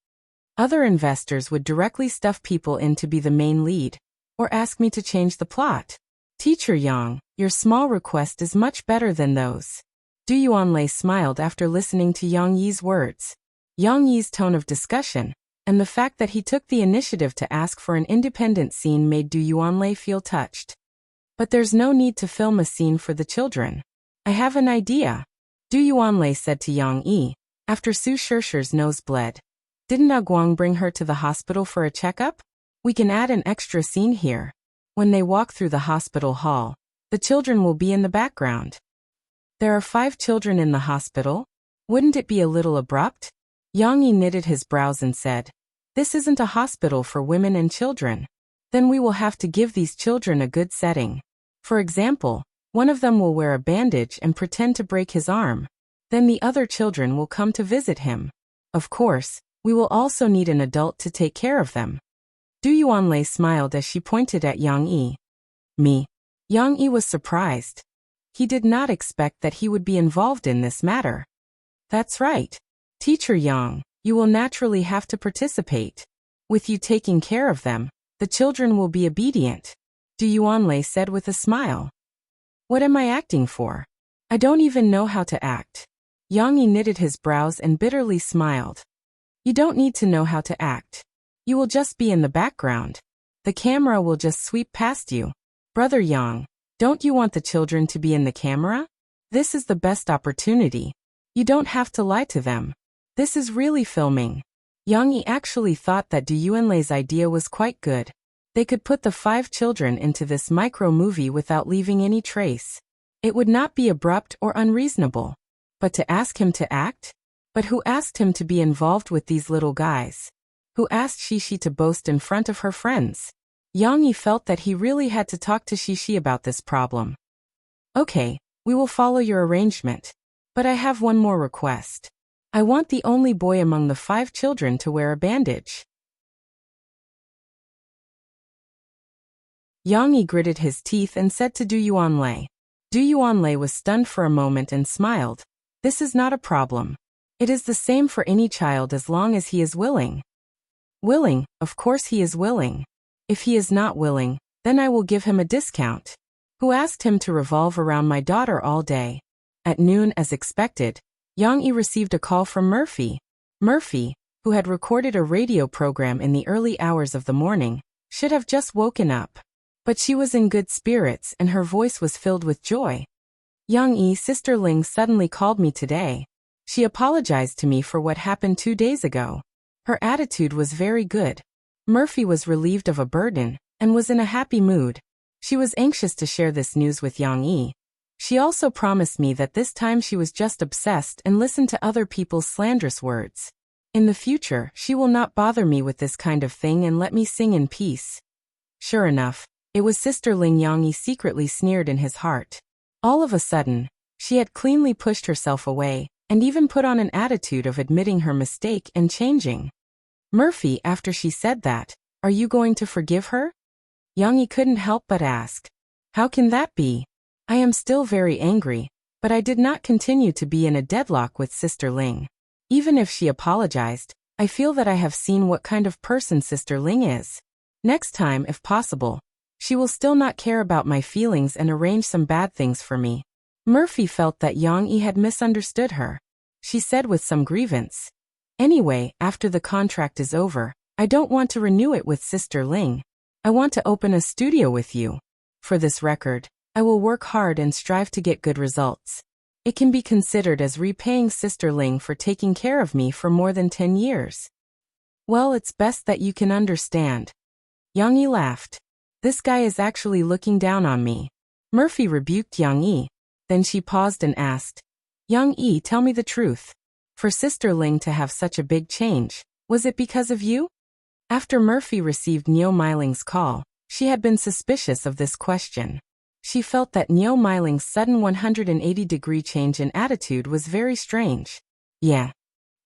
Other investors would directly stuff people in to be the main lead, or ask me to change the plot. Teacher Yang, your small request is much better than those. Du Yuanlei smiled after listening to Yang Yi's words. Yang Yi's tone of discussion, and the fact that he took the initiative to ask for an independent scene made Du Yuanlei feel touched. But there's no need to film a scene for the children. I have an idea. Du Yuanlei said to Yang Yi, after Su Shishi's nose bled. Didn't Ah Guang bring her to the hospital for a checkup? We can add an extra scene here. When they walk through the hospital hall, the children will be in the background. There are 5 children in the hospital? Wouldn't it be a little abrupt? Yang Yi knitted his brows and said, this isn't a hospital for women and children. Then we will have to give these children a good setting. For example, one of them will wear a bandage and pretend to break his arm. Then the other children will come to visit him. Of course, we will also need an adult to take care of them. Du Yuanlei smiled as she pointed at Yang Yi. Me. Yang Yi was surprised. He did not expect that he would be involved in this matter. That's right. Teacher Yang, you will naturally have to participate. With you taking care of them, the children will be obedient. Du Yuanlei said with a smile. What am I acting for? I don't even know how to act. Yang Yi knitted his brows and bitterly smiled. You don't need to know how to act. You will just be in the background. The camera will just sweep past you. Brother Yang, don't you want the children to be in the camera? This is the best opportunity. You don't have to lie to them. This is really filming. Yang Yi actually thought that Du Yuanlei's idea was quite good. They could put the 5 children into this micro-movie without leaving any trace. It would not be abrupt or unreasonable. But to ask him to act? But who asked him to be involved with these little guys? Who asked Shishi to boast in front of her friends? Yang Yi felt that he really had to talk to Shishi about this problem. Okay, we will follow your arrangement. But I have one more request. I want the only boy among the 5 children to wear a bandage. Yang Yi gritted his teeth and said to Du Yuanlei. Du Yuanlei was stunned for a moment and smiled. This is not a problem. It is the same for any child as long as he is willing. Willing, of course he is willing. If he is not willing, then I will give him a discount. Who asked him to revolve around my daughter all day? At noon, as expected, Yang Yi received a call from Murphy. Murphy, who had recorded a radio program in the early hours of the morning, should have just woken up. But she was in good spirits and her voice was filled with joy. Yang Yi, Sister Ling suddenly called me today. She apologized to me for what happened 2 days ago. Her attitude was very good. Murphy was relieved of a burden and was in a happy mood. She was anxious to share this news with Yang Yi. She also promised me that this time she was just obsessed and listened to other people's slanderous words. In the future, she will not bother me with this kind of thing and let me sing in peace. Sure enough, it was Sister Ling. Yang Yi secretly sneered in his heart. All of a sudden, she had cleanly pushed herself away, and even put on an attitude of admitting her mistake and changing. Murphy, after she said that, are you going to forgive her? Yang Yi couldn't help but ask. How can that be? I am still very angry, but I did not continue to be in a deadlock with Sister Ling. Even if she apologized, I feel that I have seen what kind of person Sister Ling is. Next time, if possible, she will still not care about my feelings and arrange some bad things for me. Murphy felt that Yang Yi had misunderstood her. She said with some grievance. Anyway, after the contract is over, I don't want to renew it with Sister Ling. I want to open a studio with you. For this record, I will work hard and strive to get good results. It can be considered as repaying Sister Ling for taking care of me for more than 10 years. Well, it's best that you can understand. Yang Yi laughed. This guy is actually looking down on me. Murphy rebuked Yang Yi. Then she paused and asked, Yang Yi, tell me the truth. For Sister Ling to have such a big change, was it because of you? After Murphy received Niu Meiling's call, she had been suspicious of this question. She felt that Niu Meiling's sudden 180-degree change in attitude was very strange. Yeah.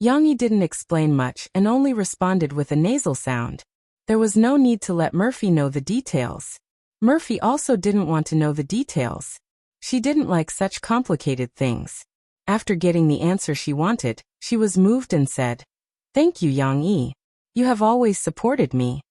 Yang Yi didn't explain much and only responded with a nasal sound. There was no need to let Murphy know the details. Murphy also didn't want to know the details. She didn't like such complicated things. After getting the answer she wanted, she was moved and said, "Thank you, Yang Yi. You have always supported me."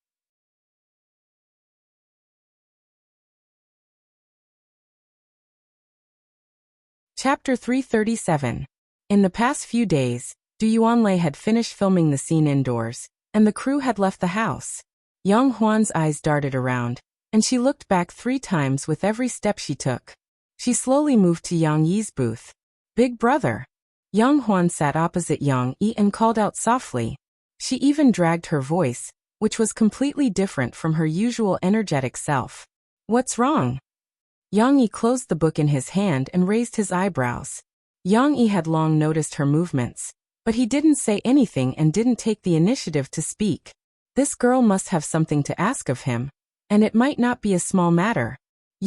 Chapter 337. In the past few days, Du Yuanlei had finished filming the scene indoors, and the crew had left the house. Yang Huan's eyes darted around, and she looked back 3 times with every step she took. She slowly moved to Yang Yi's booth. "Big brother." Yang Huan sat opposite Yang Yi and called out softly. She even dragged her voice, which was completely different from her usual energetic self. "What's wrong?" Yang Yi closed the book in his hand and raised his eyebrows. Yang Yi had long noticed her movements, but he didn't say anything and didn't take the initiative to speak. This girl must have something to ask of him, and it might not be a small matter.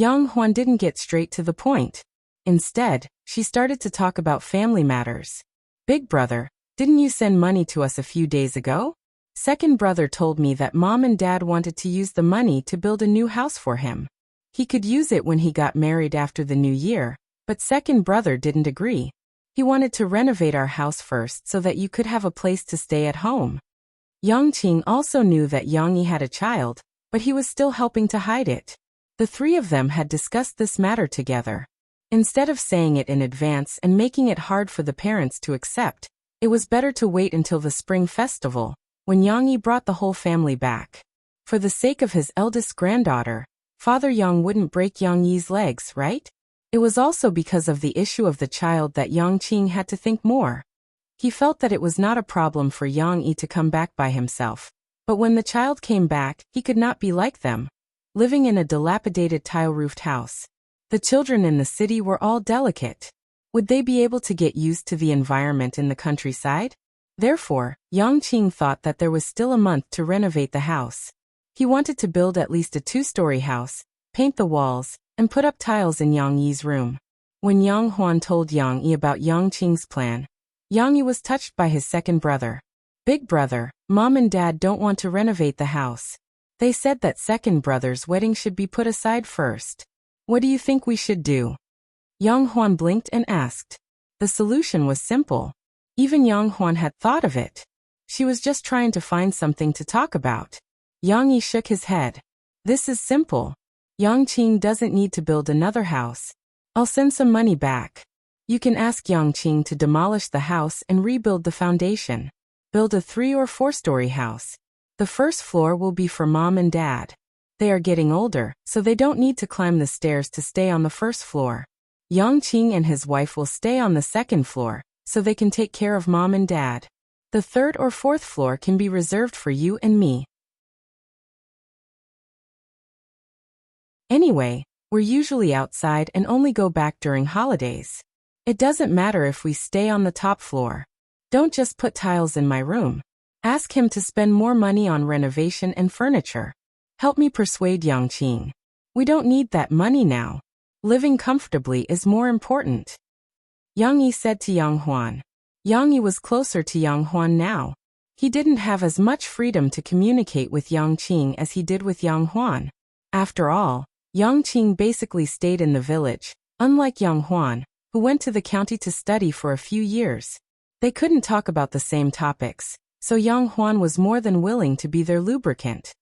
Yang Huan didn't get straight to the point. Instead, she started to talk about family matters. "Big brother, didn't you send money to us a few days ago? Second brother told me that mom and dad wanted to use the money to build a new house for him. He could use it when he got married after the new year, but second brother didn't agree. He wanted to renovate our house first so that you could have a place to stay at home." Yang Qing also knew that Yang Yi had a child, but he was still helping to hide it. The 3 of them had discussed this matter together. Instead of saying it in advance and making it hard for the parents to accept, it was better to wait until the spring festival, when Yang Yi brought the whole family back. For the sake of his eldest granddaughter, Father Yang wouldn't break Yang Yi's legs, right? It was also because of the issue of the child that Yang Qing had to think more. He felt that it was not a problem for Yang Yi to come back by himself, but when the child came back, he could not be like them, living in a dilapidated tile-roofed house. The children in the city were all delicate. Would they be able to get used to the environment in the countryside? Therefore, Yang Qing thought that there was still a month to renovate the house. He wanted to build at least a 2-story house, paint the walls, and put up tiles in Yang Yi's room. When Yang Huan told Yang Yi about Yang Qing's plan, Yang Yi was touched by his second brother. "Big brother, mom and dad don't want to renovate the house. They said that second brother's wedding should be put aside first. What do you think we should do?" Yang Huan blinked and asked. The solution was simple. Even Yang Huan had thought of it. She was just trying to find something to talk about. Yang Yi shook his head. "This is simple. Yang Qing doesn't need to build another house. I'll send some money back. You can ask Yang Qing to demolish the house and rebuild the foundation. Build a 3- or 4-story house. The first floor will be for mom and dad. They are getting older, so they don't need to climb the stairs to stay on the first floor. Yang Qing and his wife will stay on the second floor, so they can take care of mom and dad. The 3rd or 4th floor can be reserved for you and me. Anyway, we're usually outside and only go back during holidays. It doesn't matter if we stay on the top floor. Don't just put tiles in my room. Ask him to spend more money on renovation and furniture. Help me persuade Yang Qing. We don't need that money now. Living comfortably is more important." Yang Yi said to Yang Huan. Yang Yi was closer to Yang Huan now. He didn't have as much freedom to communicate with Yang Qing as he did with Yang Huan. After all, Yang Qing basically stayed in the village, unlike Yang Huan, who went to the county to study for a few years. They couldn't talk about the same topics, so Yang Huan was more than willing to be their lubricant.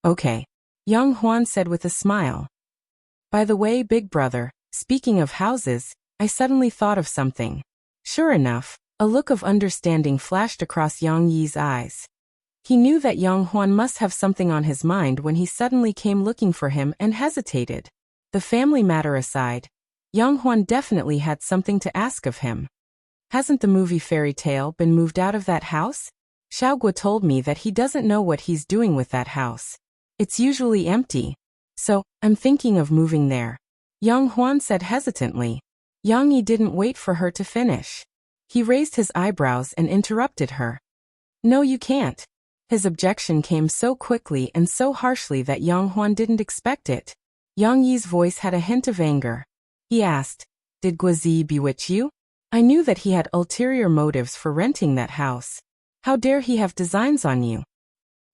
"Okay," Yang Huan said with a smile. "By the way, big brother, speaking of houses, I suddenly thought of something." Sure enough, a look of understanding flashed across Yang Yi's eyes. He knew that Yang Huan must have something on his mind when he suddenly came looking for him and hesitated. The family matter aside, Yang Huan definitely had something to ask of him. "Hasn't the movie fairy tale been moved out of that house? Xiaoguo told me that he doesn't know what he's doing with that house. It's usually empty. So, I'm thinking of moving there," Yang Huan said hesitantly. Yang Yi didn't wait for her to finish. He raised his eyebrows and interrupted her. "No, you can't." His objection came so quickly and so harshly that Yang Huan didn't expect it. Yang Yi's voice had a hint of anger. He asked, "Did Guozi bewitch you? I knew that he had ulterior motives for renting that house. How dare he have designs on you?"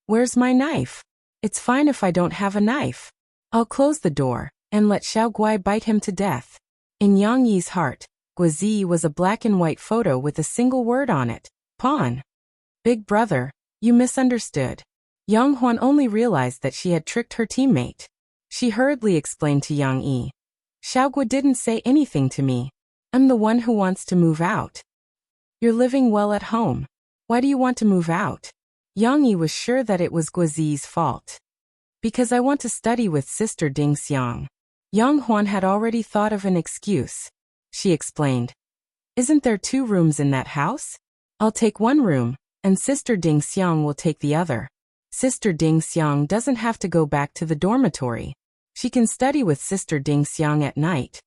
"Where's my knife? It's fine if I don't have a knife. I'll close the door and let Xiao Guai bite him to death." In Yang Yi's heart, Guazi was a black and white photo with a single word on it, pawn. Big brother, you misunderstood. Yang Huan only realized that she had tricked her teammate. She hurriedly explained to Yang Yi. Xiaogua didn't say anything to me. I'm the one who wants to move out. You're living well at home. Why do you want to move out? Yang Yi was sure that it was Guazi's fault. Because I want to study with Sister Ding Xiang. Yang Huan had already thought of an excuse. She explained. Isn't there 2 rooms in that house? I'll take 1 room, and Sister Ding Xiang will take the other. Sister Ding Xiang doesn't have to go back to the dormitory. She can study with Sister Ding Xiang at night.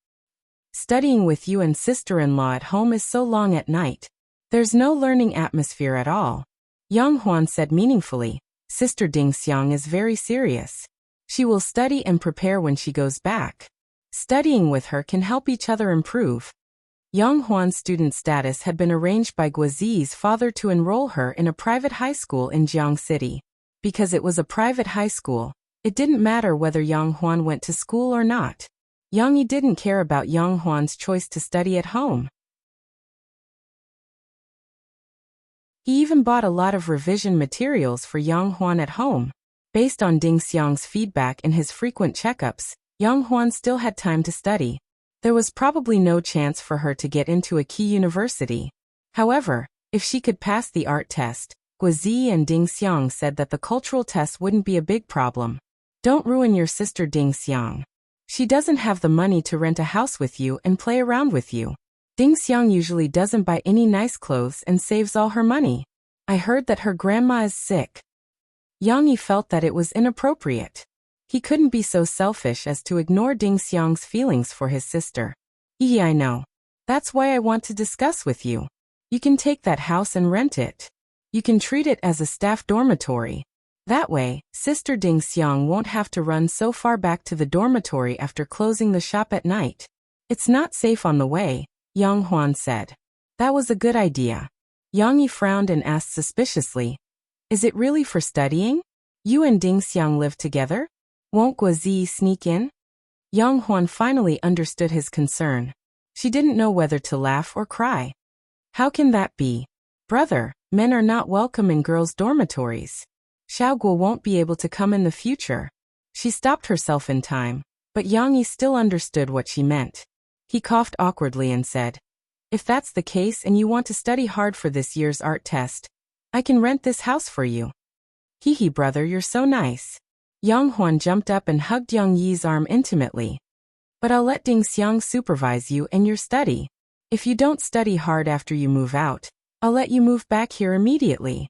Studying with you and sister-in-law at home is so long at night. There's no learning atmosphere at all. Yang Huan said meaningfully. Sister Ding Xiang is very serious. She will study and prepare when she goes back. Studying with her can help each other improve. Yang Huan's student status had been arranged by Guazi's father to enroll her in a private high school in Jiang City. Because it was a private high school, it didn't matter whether Yang Huan went to school or not. Yang Yi didn't care about Yang Huan's choice to study at home. He even bought a lot of revision materials for Yang Huan at home. Based on Ding Xiang's feedback and his frequent checkups, Yang Huan still had time to study. There was probably no chance for her to get into a key university. However, if she could pass the art test, Guazi and Ding Xiang said that the cultural test wouldn't be a big problem. Don't ruin your sister Ding Xiang. She doesn't have the money to rent a house with you and play around with you. Ding Xiang usually doesn't buy any nice clothes and saves all her money. I heard that her grandma is sick. Yang Yi felt that it was inappropriate. He couldn't be so selfish as to ignore Ding Xiang's feelings for his sister. I know. That's why I want to discuss with you. You can take that house and rent it. You can treat it as a staff dormitory. That way, Sister Ding Xiang won't have to run so far back to the dormitory after closing the shop at night. It's not safe on the way, Yang Huan said. That was a good idea. Yang Yi frowned and asked suspiciously, is it really for studying? You and Ding Xiang live together? Won't Guazi sneak in? Yang Huan finally understood his concern. She didn't know whether to laugh or cry. How can that be? Brother, men are not welcome in girls' dormitories. Xiaogua won't be able to come in the future. She stopped herself in time, but Yang Yi still understood what she meant. He coughed awkwardly and said, if that's the case and you want to study hard for this year's art test, I can rent this house for you. Hee brother, you're so nice. Yang Huan jumped up and hugged Yang Yi's arm intimately. But I'll let Ding Xiang supervise you and your study. If you don't study hard after you move out, I'll let you move back here immediately.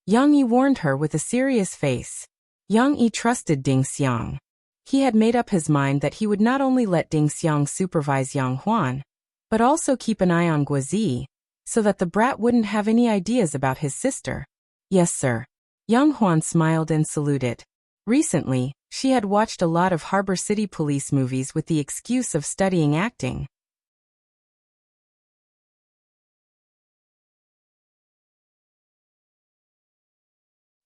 Yang Yi warned her with a serious face. Yang Yi trusted Ding Xiang. He had made up his mind that he would not only let Ding Xiang supervise Yang Huan, but also keep an eye on Guazi, so that the brat wouldn't have any ideas about his sister. Yes, sir. Yang Huan smiled and saluted. Recently, she had watched a lot of Harbor City police movies with the excuse of studying acting.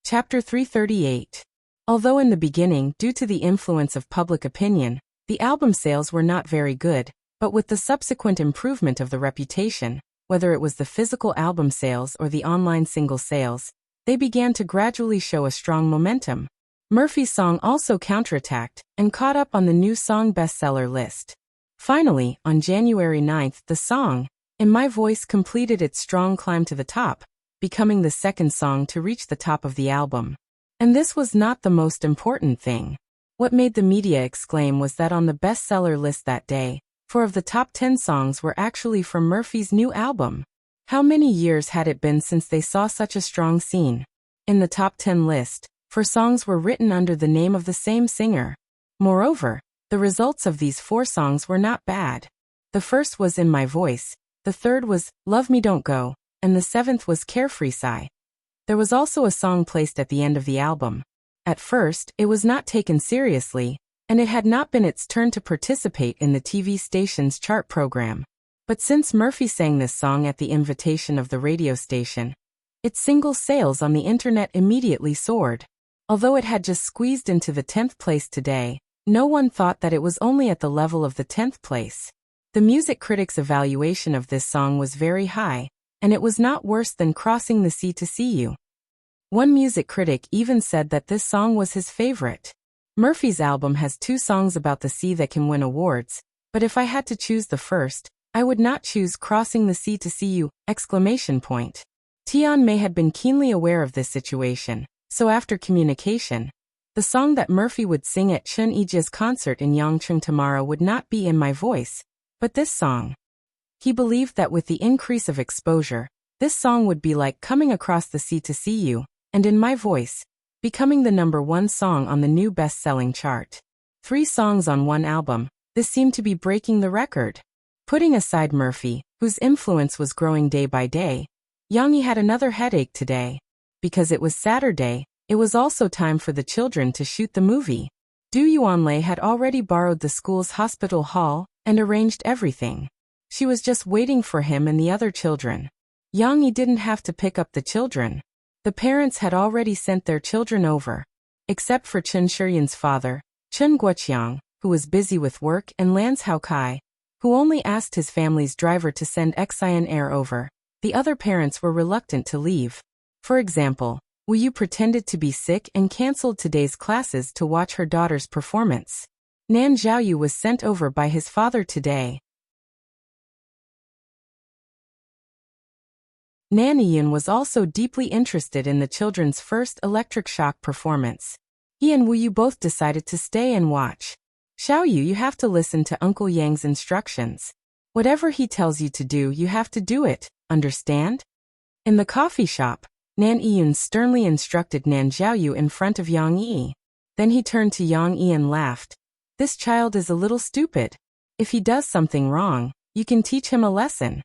Chapter 338. Although in the beginning, due to the influence of public opinion, the album sales were not very good, but with the subsequent improvement of the reputation, whether it was the physical album sales or the online single sales, they began to gradually show a strong momentum. Murphy's song also counterattacked and caught up on the new song bestseller list. Finally, on January 9th, the song, In My Voice, completed its strong climb to the top, becoming the second song to reach the top of the album. And this was not the most important thing. What made the media exclaim was that on the bestseller list that day, 4 of the top 10 songs were actually from Murphy's new album. How many years had it been since they saw such a strong scene? In the top 10 list, 4 songs were written under the name of the same singer. Moreover, the results of these 4 songs were not bad. The first was In My Voice, the third was Love Me Don't Go, and the 7th was Carefree Sigh. There was also a song placed at the end of the album. At first, it was not taken seriously, and it had not been its turn to participate in the TV station's chart program. But since Murphy sang this song at the invitation of the radio station, its single sales on the internet immediately soared. Although it had just squeezed into the 10th place today, no one thought that it was only at the level of the 10th place. The music critic's evaluation of this song was very high, and it was not worse than Crossing the Sea to See You. One music critic even said that this song was his favorite. Murphy's album has 2 songs about the sea that can win awards, but if I had to choose the first, I would not choose Crossing the Sea to See You! Tian Mei had been keenly aware of this situation, so after communication, the song that Murphy would sing at Chun Ijia's concert in Yangcheng tomorrow would not be in my voice, but this song. He believed that with the increase of exposure, this song would be like Coming Across the Sea to See You, and in my voice, becoming the #1 song on the new best-selling chart. 3 songs on one album, this seemed to be breaking the record. Putting aside Murphy, whose influence was growing day by day, Yang Yi had another headache today. Because it was Saturday, it was also time for the children to shoot the movie. Du Yuanlei had already borrowed the school's hospital hall and arranged everything. She was just waiting for him and the other children. Yang Yi didn't have to pick up the children. The parents had already sent their children over. Except for Chen Shiyun's father, Chen Guoqiang, who was busy with work, and Lance Haokai, who only asked his family's driver to send Xian Air over. The other parents were reluctant to leave. For example, Wu Yu pretended to be sick and cancelled today's classes to watch her daughter's performance. Nan Zhaoyu was sent over by his father today. Nan Yiyun was also deeply interested in the children's first electric shock performance. He and Wu Yu both decided to stay and watch. Xiaoyu, you have to listen to Uncle Yang's instructions. Whatever he tells you to do, you have to do it, understand? In the coffee shop, Nan Yiyun sternly instructed Nan Zhaoyu in front of Yang Yi. Then he turned to Yang Yi and laughed. This child is a little stupid. If he does something wrong, you can teach him a lesson.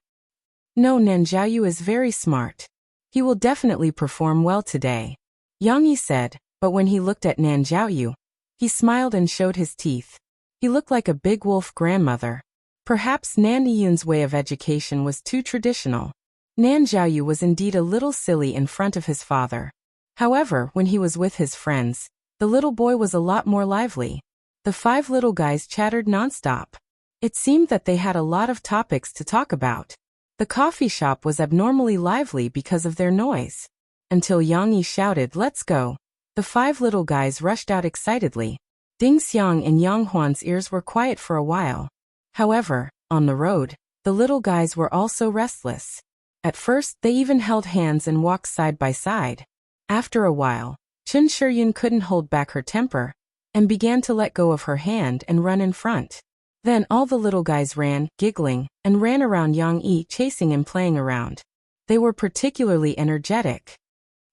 No, Nan Zhaoyu is very smart. He will definitely perform well today, Yang Yi said, but when he looked at Nan Zhaoyu, he smiled and showed his teeth. He looked like a big wolf grandmother. Perhaps Nan Yiyun's way of education was too traditional. Nan Zhaoyu was indeed a little silly in front of his father. However, when he was with his friends, the little boy was a lot more lively. The 5 little guys chattered nonstop. It seemed that they had a lot of topics to talk about. The coffee shop was abnormally lively because of their noise. Until Yang Yi shouted, "Let's go." The 5 little guys rushed out excitedly. Ding Xiang and Yang Huan's ears were quiet for a while. However, on the road, the little guys were also restless. At first, they even held hands and walked side by side. After a while, Chen Shiyun couldn't hold back her temper and began to let go of her hand and run in front. Then all the little guys ran, giggling, and ran around Yang Yi, chasing and playing around. They were particularly energetic.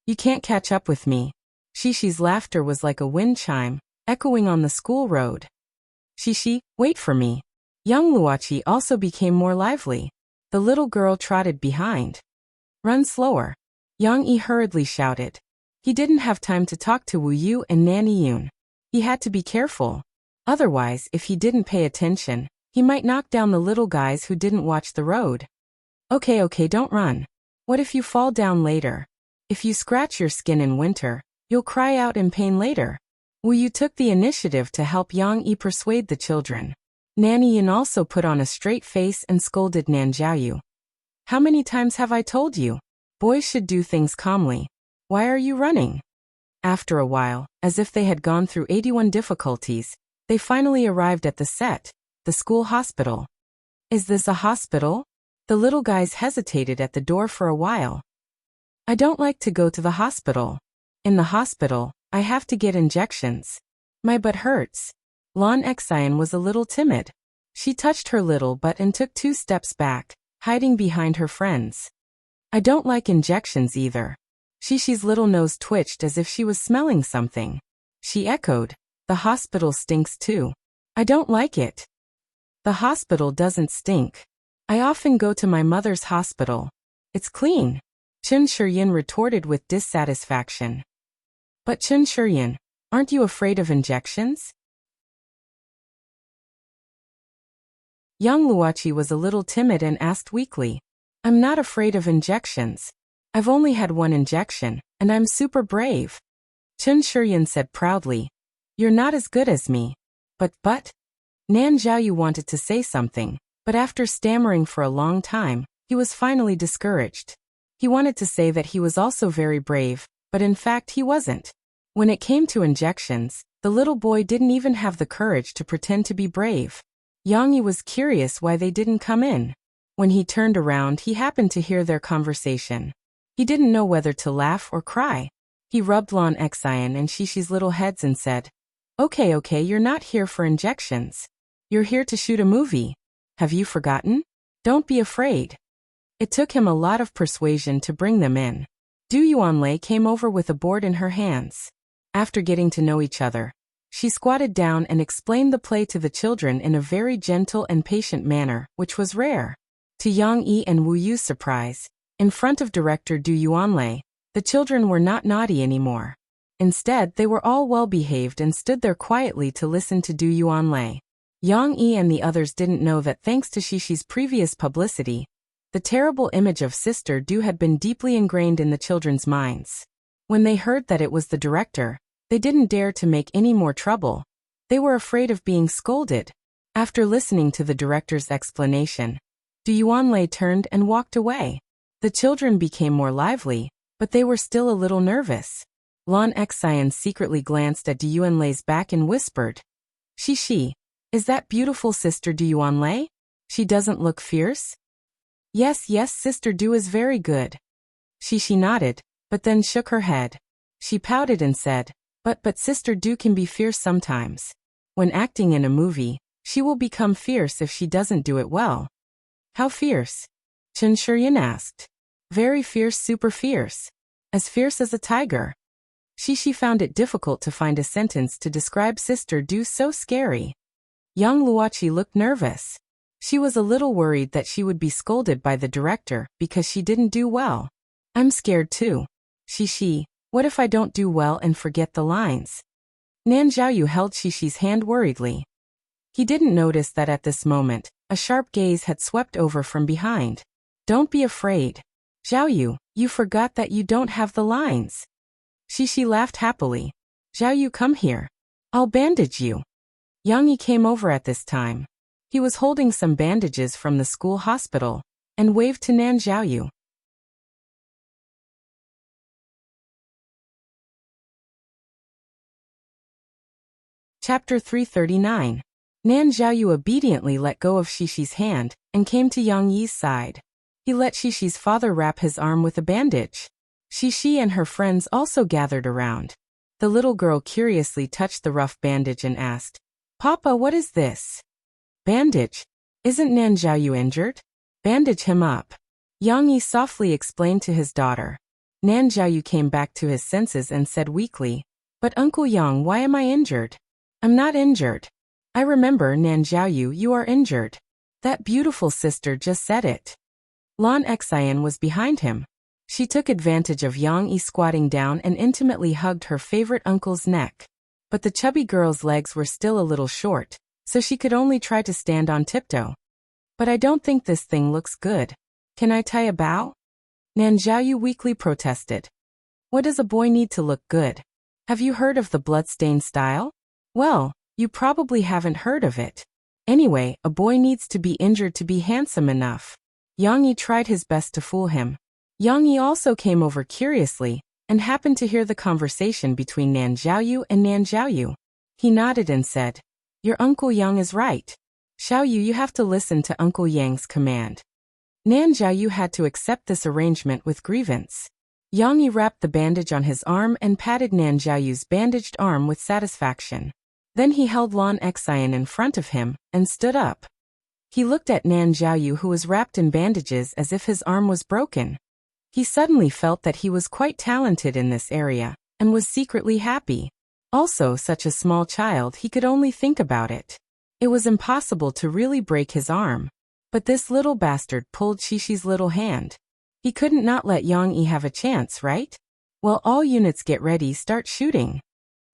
"You can't catch up with me." Shishi's laughter was like a wind chime, echoing on the school road. "Shishi, wait for me." Young Luoqi also became more lively. The little girl trotted behind. "Run slower," Yang Yi hurriedly shouted. He didn't have time to talk to Wu Yu and Nan Yiyun. He had to be careful. Otherwise, if he didn't pay attention, he might knock down the little guys who didn't watch the road. Okay, don't run. What if you fall down later? If you scratch your skin in winter, you'll cry out in pain later. Wu Yu took the initiative to help Yang Yi persuade the children. Nan Yiyun also put on a straight face and scolded Nan Zhaoyu. "How many times have I told you? Boys should do things calmly. Why are you running?" After a while, as if they had gone through 81 difficulties, they finally arrived at the set, the school hospital. "Is this a hospital?" The little guys hesitated at the door for a while. "I don't like to go to the hospital. In the hospital, I have to get injections. My butt hurts." Lan Xian was a little timid. She touched her little butt and took 2 steps back, hiding behind her friends. "I don't like injections either." Shishi's little nose twitched as if she was smelling something. She echoed, "The hospital stinks too." "I don't like it." "The hospital doesn't stink. I often go to my mother's hospital. It's clean," Chen Shiyun retorted with dissatisfaction. "But Chen Shiyun, aren't you afraid of injections?" Young Luoqi was a little timid and asked weakly. "I'm not afraid of injections. I've only had 1 injection, and I'm super brave." Chen Shiyun said proudly, "You're not as good as me." But, Nan Zhaoyu wanted to say something, But after stammering for a long time, he was finally discouraged. He wanted to say that he was also very brave, but in fact he wasn't. When it came to injections, the little boy didn't even have the courage to pretend to be brave. Yang Yi was curious why they didn't come in. When he turned around, he happened to hear their conversation. He didn't know whether to laugh or cry. He rubbed Lan Xian and Shishi's little heads and said, Okay, you're not here for injections. You're here to shoot a movie. Have you forgotten? Don't be afraid. It took him a lot of persuasion to bring them in. Du Yuanlei came over with a board in her hands. After getting to know each other, she squatted down and explained the play to the children in a very gentle and patient manner, which was rare. To Yang Yi and Wu Yu's surprise, in front of director Du Yuanlei, the children were not naughty anymore. Instead, they were all well-behaved and stood there quietly to listen to Du Yuanlei. Yang Yi and the others didn't know that thanks to Shishi's previous publicity, the terrible image of Sister Du had been deeply ingrained in the children's minds. When they heard that it was the director, they didn't dare to make any more trouble. They were afraid of being scolded. After listening to the director's explanation, Du Yuanlei turned and walked away. The children became more lively, but they were still a little nervous. Lan Xian secretly glanced at Du Yuanlei's back and whispered, Shishi, is that beautiful Sister Du Yuanlei? She doesn't look fierce? Yes, Sister Du is very good. Shishi nodded, but then shook her head. She pouted and said, But Sister Du can be fierce sometimes. When acting in a movie, she will become fierce if she doesn't do it well. How fierce? Chen Shuryan asked. Very fierce, super fierce. As fierce as a tiger. Shishi found it difficult to find a sentence to describe Sister Du so scary. Young Luoqi looked nervous. She was a little worried that she would be scolded by the director because she didn't do well. I'm scared too. Shishi, what if I don't do well and forget the lines? Nan Zhaoyu held Shishi's hand worriedly. He didn't notice that at this moment, a sharp gaze had swept over from behind. Don't be afraid. Zhaoyu, you forgot that you don't have the lines. Shishi laughed happily. Zhaoyu, come here. I'll bandage you. Yang Yi came over at this time. He was holding some bandages from the school hospital and waved to Nan Zhaoyu. Chapter 339. Nan Zhaoyu obediently let go of Shishi's hand and came to Yang Yi's side. He let Shishi's father wrap his arm with a bandage. Shishi and her friends also gathered around. The little girl curiously touched the rough bandage and asked, Papa, what is this? Bandage. Isn't Nan Zhaoyu injured? Bandage him up. Yang Yi softly explained to his daughter. Nan Zhaoyu came back to his senses and said weakly, But Uncle Yang, why am I injured? I'm not injured. I remember, Nan Zhaoyu, you are injured. That beautiful sister just said it. Lan Xian was behind him. She took advantage of Yang Yi squatting down and intimately hugged her favorite uncle's neck. But the chubby girl's legs were still a little short, so she could only try to stand on tiptoe. But I don't think this thing looks good. Can I tie a bow? Nan Zhaoyu weakly protested. What does a boy need to look good? Have you heard of the bloodstained style? Well, you probably haven't heard of it. Anyway, a boy needs to be injured to be handsome enough. Yang Yi tried his best to fool him. Yang Yi also came over curiously and happened to hear the conversation between Nan Zhaoyu and Nan Zhaoyu. He nodded and said, Your Uncle Yang is right. Zhaoyu, you have to listen to Uncle Yang's command. Nan Zhaoyu had to accept this arrangement with grievance. Yang Yi wrapped the bandage on his arm and patted Nan Zhaoyu's bandaged arm with satisfaction. Then he held Lan Xian in front of him and stood up. He looked at Nan Zhaoyu, who was wrapped in bandages as if his arm was broken. He suddenly felt that he was quite talented in this area and was secretly happy. Also, such a small child, he could only think about it. It was impossible to really break his arm. But this little bastard pulled Shishi's little hand. He couldn't not let Yang Yi have a chance, right? Well, all units get ready, start shooting.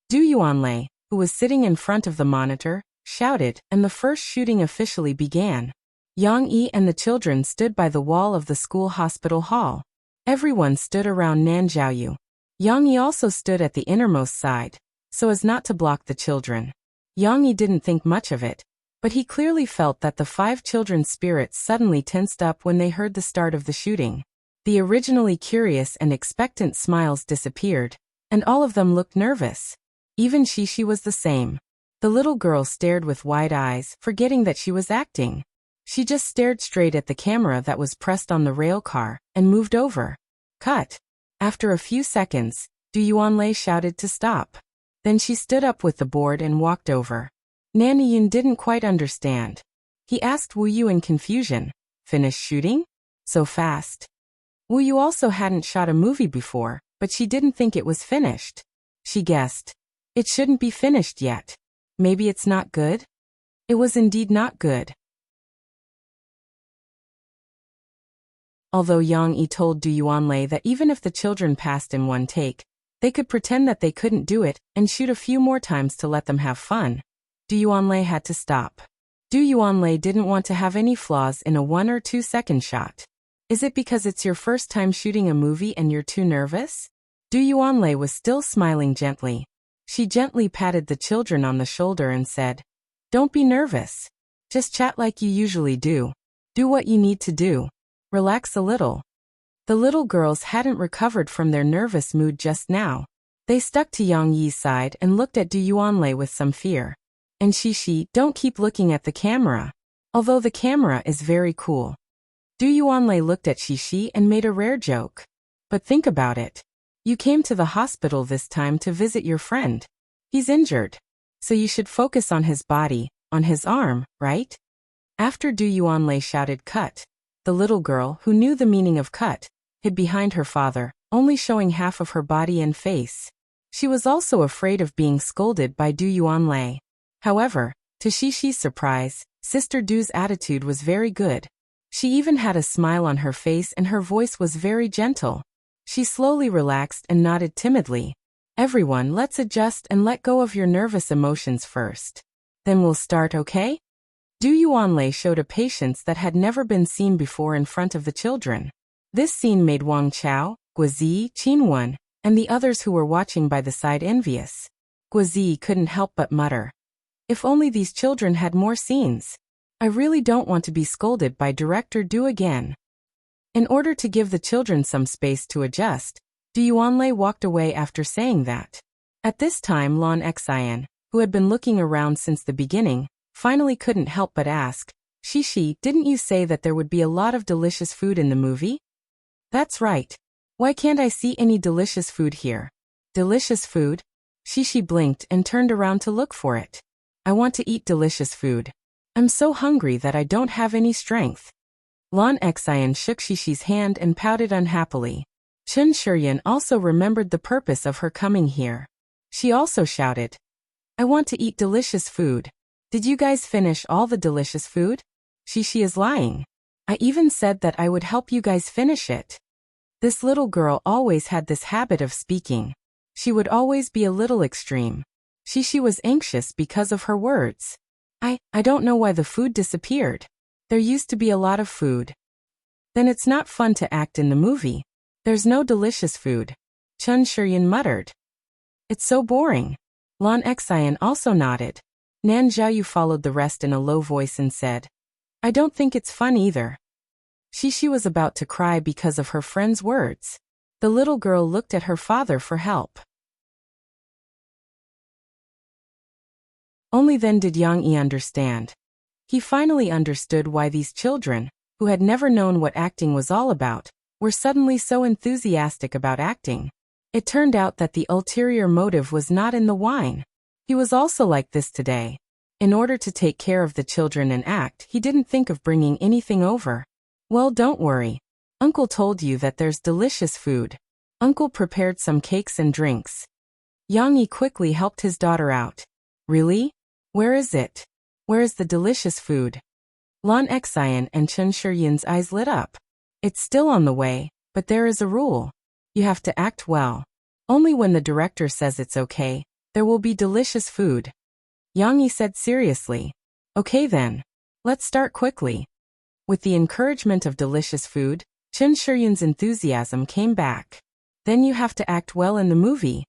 Du Yuanlei, who was sitting in front of the monitor, shouted, and the first shooting officially began. Yang Yi and the children stood by the wall of the school hospital hall. Everyone stood around Nan Zhaoyu. Yang Yi also stood at the innermost side, so as not to block the children. Yang Yi didn't think much of it. But he clearly felt that the 5 children's spirits suddenly tensed up when they heard the start of the shooting. The originally curious and expectant smiles disappeared, and all of them looked nervous. Even Shishi was the same. The little girl stared with wide eyes, forgetting that she was acting. She just stared straight at the camera that was pressed on the rail car, and moved over. Cut. After a few seconds, Du Yuanlei shouted to stop. Then she stood up with the board and walked over. Nanyun didn't quite understand. He asked Wu Yu in confusion, "Finished shooting? So fast?" Wu Yu also hadn't shot a movie before, but she didn't think it was finished. She guessed. It shouldn't be finished yet. Maybe it's not good? It was indeed not good. Although Yang Yi told Du Yuanlei that even if the children passed in one take, they could pretend that they couldn't do it and shoot a few more times to let them have fun, Du Yuanlei had to stop. Du Yuanlei didn't want to have any flaws in a 1 or 2 second shot. Is it because it's your first time shooting a movie and you're too nervous? Du Yuanlei was still smiling gently. She gently patted the children on the shoulder and said, "Don't be nervous. Just chat like you usually do. Do what you need to do. Relax a little." The little girls hadn't recovered from their nervous mood just now. They stuck to Yang Yi's side and looked at Du Yuanlei with some fear. And Shishi, don't keep looking at the camera. Although the camera is very cool. Du Yuanlei looked at Shishi and made a rare joke. But think about it. You came to the hospital this time to visit your friend. He's injured. So you should focus on his body, on his arm, right? After Du Yuanlei shouted cut, the little girl, who knew the meaning of cut, hid behind her father, only showing half of her body and face. She was also afraid of being scolded by Du Yuanlei. However, to Shishi's surprise, Sister Du's attitude was very good. She even had a smile on her face and her voice was very gentle. She slowly relaxed and nodded timidly. "Everyone, let's adjust and let go of your nervous emotions first. Then we'll start, okay?" Du Yuanlei showed a patience that had never been seen before in front of the children. This scene made Wang Chao, Guozi, Qinwen, and the others who were watching by the side envious. Guozi couldn't help but mutter, "If only these children had more scenes. I really don't want to be scolded by Director Du again." In order to give the children some space to adjust, Du Yuanlei walked away after saying that. At this time Lan Xian, who had been looking around since the beginning, finally couldn't help but ask, "Shishi, didn't you say that there would be a lot of delicious food in the movie?" "That's right. Why can't I see any delicious food here?" "Delicious food?" Shishi blinked and turned around to look for it. "I want to eat delicious food. I'm so hungry that I don't have any strength." Lan Xian shook Shishi's hand and pouted unhappily. Chen Shiryan also remembered the purpose of her coming here. She also shouted, "I want to eat delicious food. Did you guys finish all the delicious food?" "Shishi is lying. I even said that I would help you guys finish it." This little girl always had this habit of speaking. She would always be a little extreme. Shishi was anxious because of her words. I don't know why the food disappeared. There used to be a lot of food." "Then it's not fun to act in the movie. There's no delicious food," Chen Shiryan muttered. "It's so boring." Lan Xian also nodded. Nan Zhaoyu followed the rest in a low voice and said, "I don't think it's fun either." Shishi was about to cry because of her friend's words. The little girl looked at her father for help. Only then did Yang Yi understand. He finally understood why these children, who had never known what acting was all about, were suddenly so enthusiastic about acting. It turned out that the ulterior motive was not in the wine. He was also like this today. In order to take care of the children and act, he didn't think of bringing anything over. "Well, don't worry. Uncle told you that there's delicious food. Uncle prepared some cakes and drinks." Yang Yi quickly helped his daughter out. "Really? Where is it? Where is the delicious food?" Lan Xian and Chen Shiryan's eyes lit up. "It's still on the way, but there is a rule. You have to act well. Only when the director says it's okay, there will be delicious food." Yang Yi said seriously. "Okay then. Let's start quickly." With the encouragement of delicious food, Chen Shiryan's enthusiasm came back. "Then you have to act well in the movie,"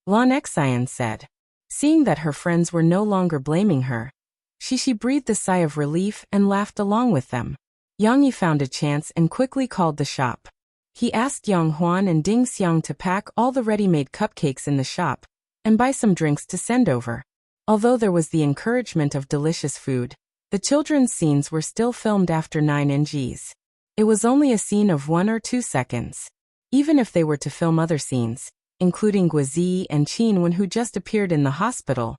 Lan Xian said. Seeing that her friends were no longer blaming her, Shishi breathed a sigh of relief and laughed along with them. Yang Yi found a chance and quickly called the shop. He asked Yang Huan and Ding Xiang to pack all the ready-made cupcakes in the shop and buy some drinks to send over. Although there was the encouragement of delicious food, the children's scenes were still filmed after 9 NGs. It was only a scene of 1 or 2 seconds. Even if they were to film other scenes, including Guizi and Qin Wen who just appeared in the hospital,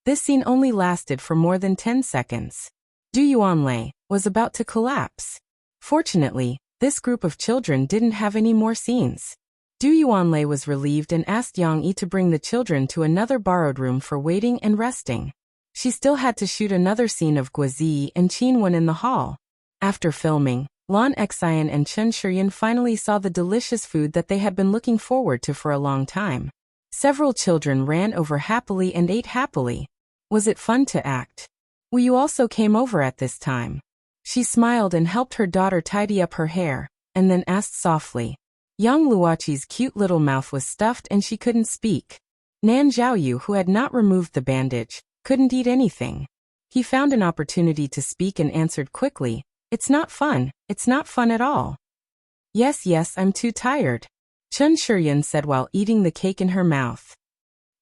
this scene only lasted for more than 10 seconds. Du Yuanlei was about to collapse. Fortunately, this group of children didn't have any more scenes. Du Yuanlei was relieved and asked Yang Yi to bring the children to another borrowed room for waiting and resting. She still had to shoot another scene of Guizi and Qin Wen in the hall. After filming, Lan Xian and Chen Shiyan finally saw the delicious food that they had been looking forward to for a long time. Several children ran over happily and ate happily. Was it fun to act? Wu Yu also came over at this time. She smiled and helped her daughter tidy up her hair, and then asked softly. Yang Luoqi's cute little mouth was stuffed and she couldn't speak. Nan Zhaoyu, who had not removed the bandage, couldn't eat anything. He found an opportunity to speak and answered quickly, "It's not fun, it's not fun at all." Yes, I'm too tired," Chen Shiyan said while eating the cake in her mouth.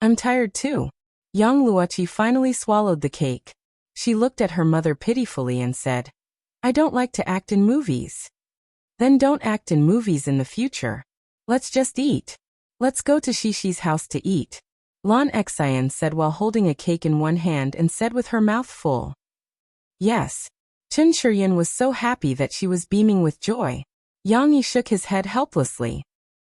"I'm tired too." Yang Luoqi finally swallowed the cake. She looked at her mother pitifully and said, "I don't like to act in movies." "Then don't act in movies in the future. Let's just eat. Let's go to Shishi's house to eat," Lan Xian said while holding a cake in one hand and said with her mouth full. Yes. Chen Shiyan was so happy that she was beaming with joy. Yang Yi shook his head helplessly.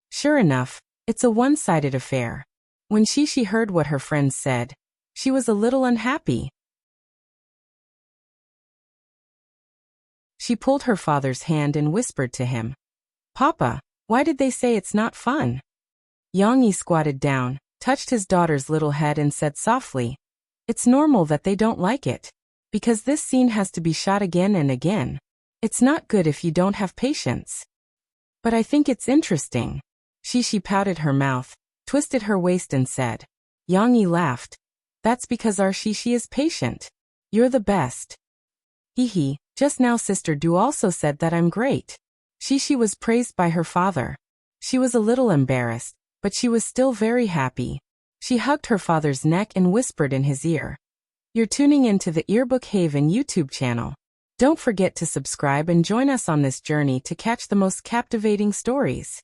Sure enough, it's a one-sided affair. When Shishi heard what her friends said, she was a little unhappy. She pulled her father's hand and whispered to him, "Papa, why did they say it's not fun?" Yang Yi squatted down, touched his daughter's little head and said softly, "It's normal that they don't like it. Because this scene has to be shot again and again. It's not good if you don't have patience. But I think it's interesting." Shishi pouted her mouth, twisted her waist and said. Yang Yi laughed. "That's because our Shishi is patient. You're the best." Hee, just now Sister Du also said that I'm great. Shishi was praised by her father. She was a little embarrassed, but she was still very happy. She hugged her father's neck and whispered in his ear. You're tuning into the Earbook Haven YouTube channel. Don't forget to subscribe and join us on this journey to catch the most captivating stories.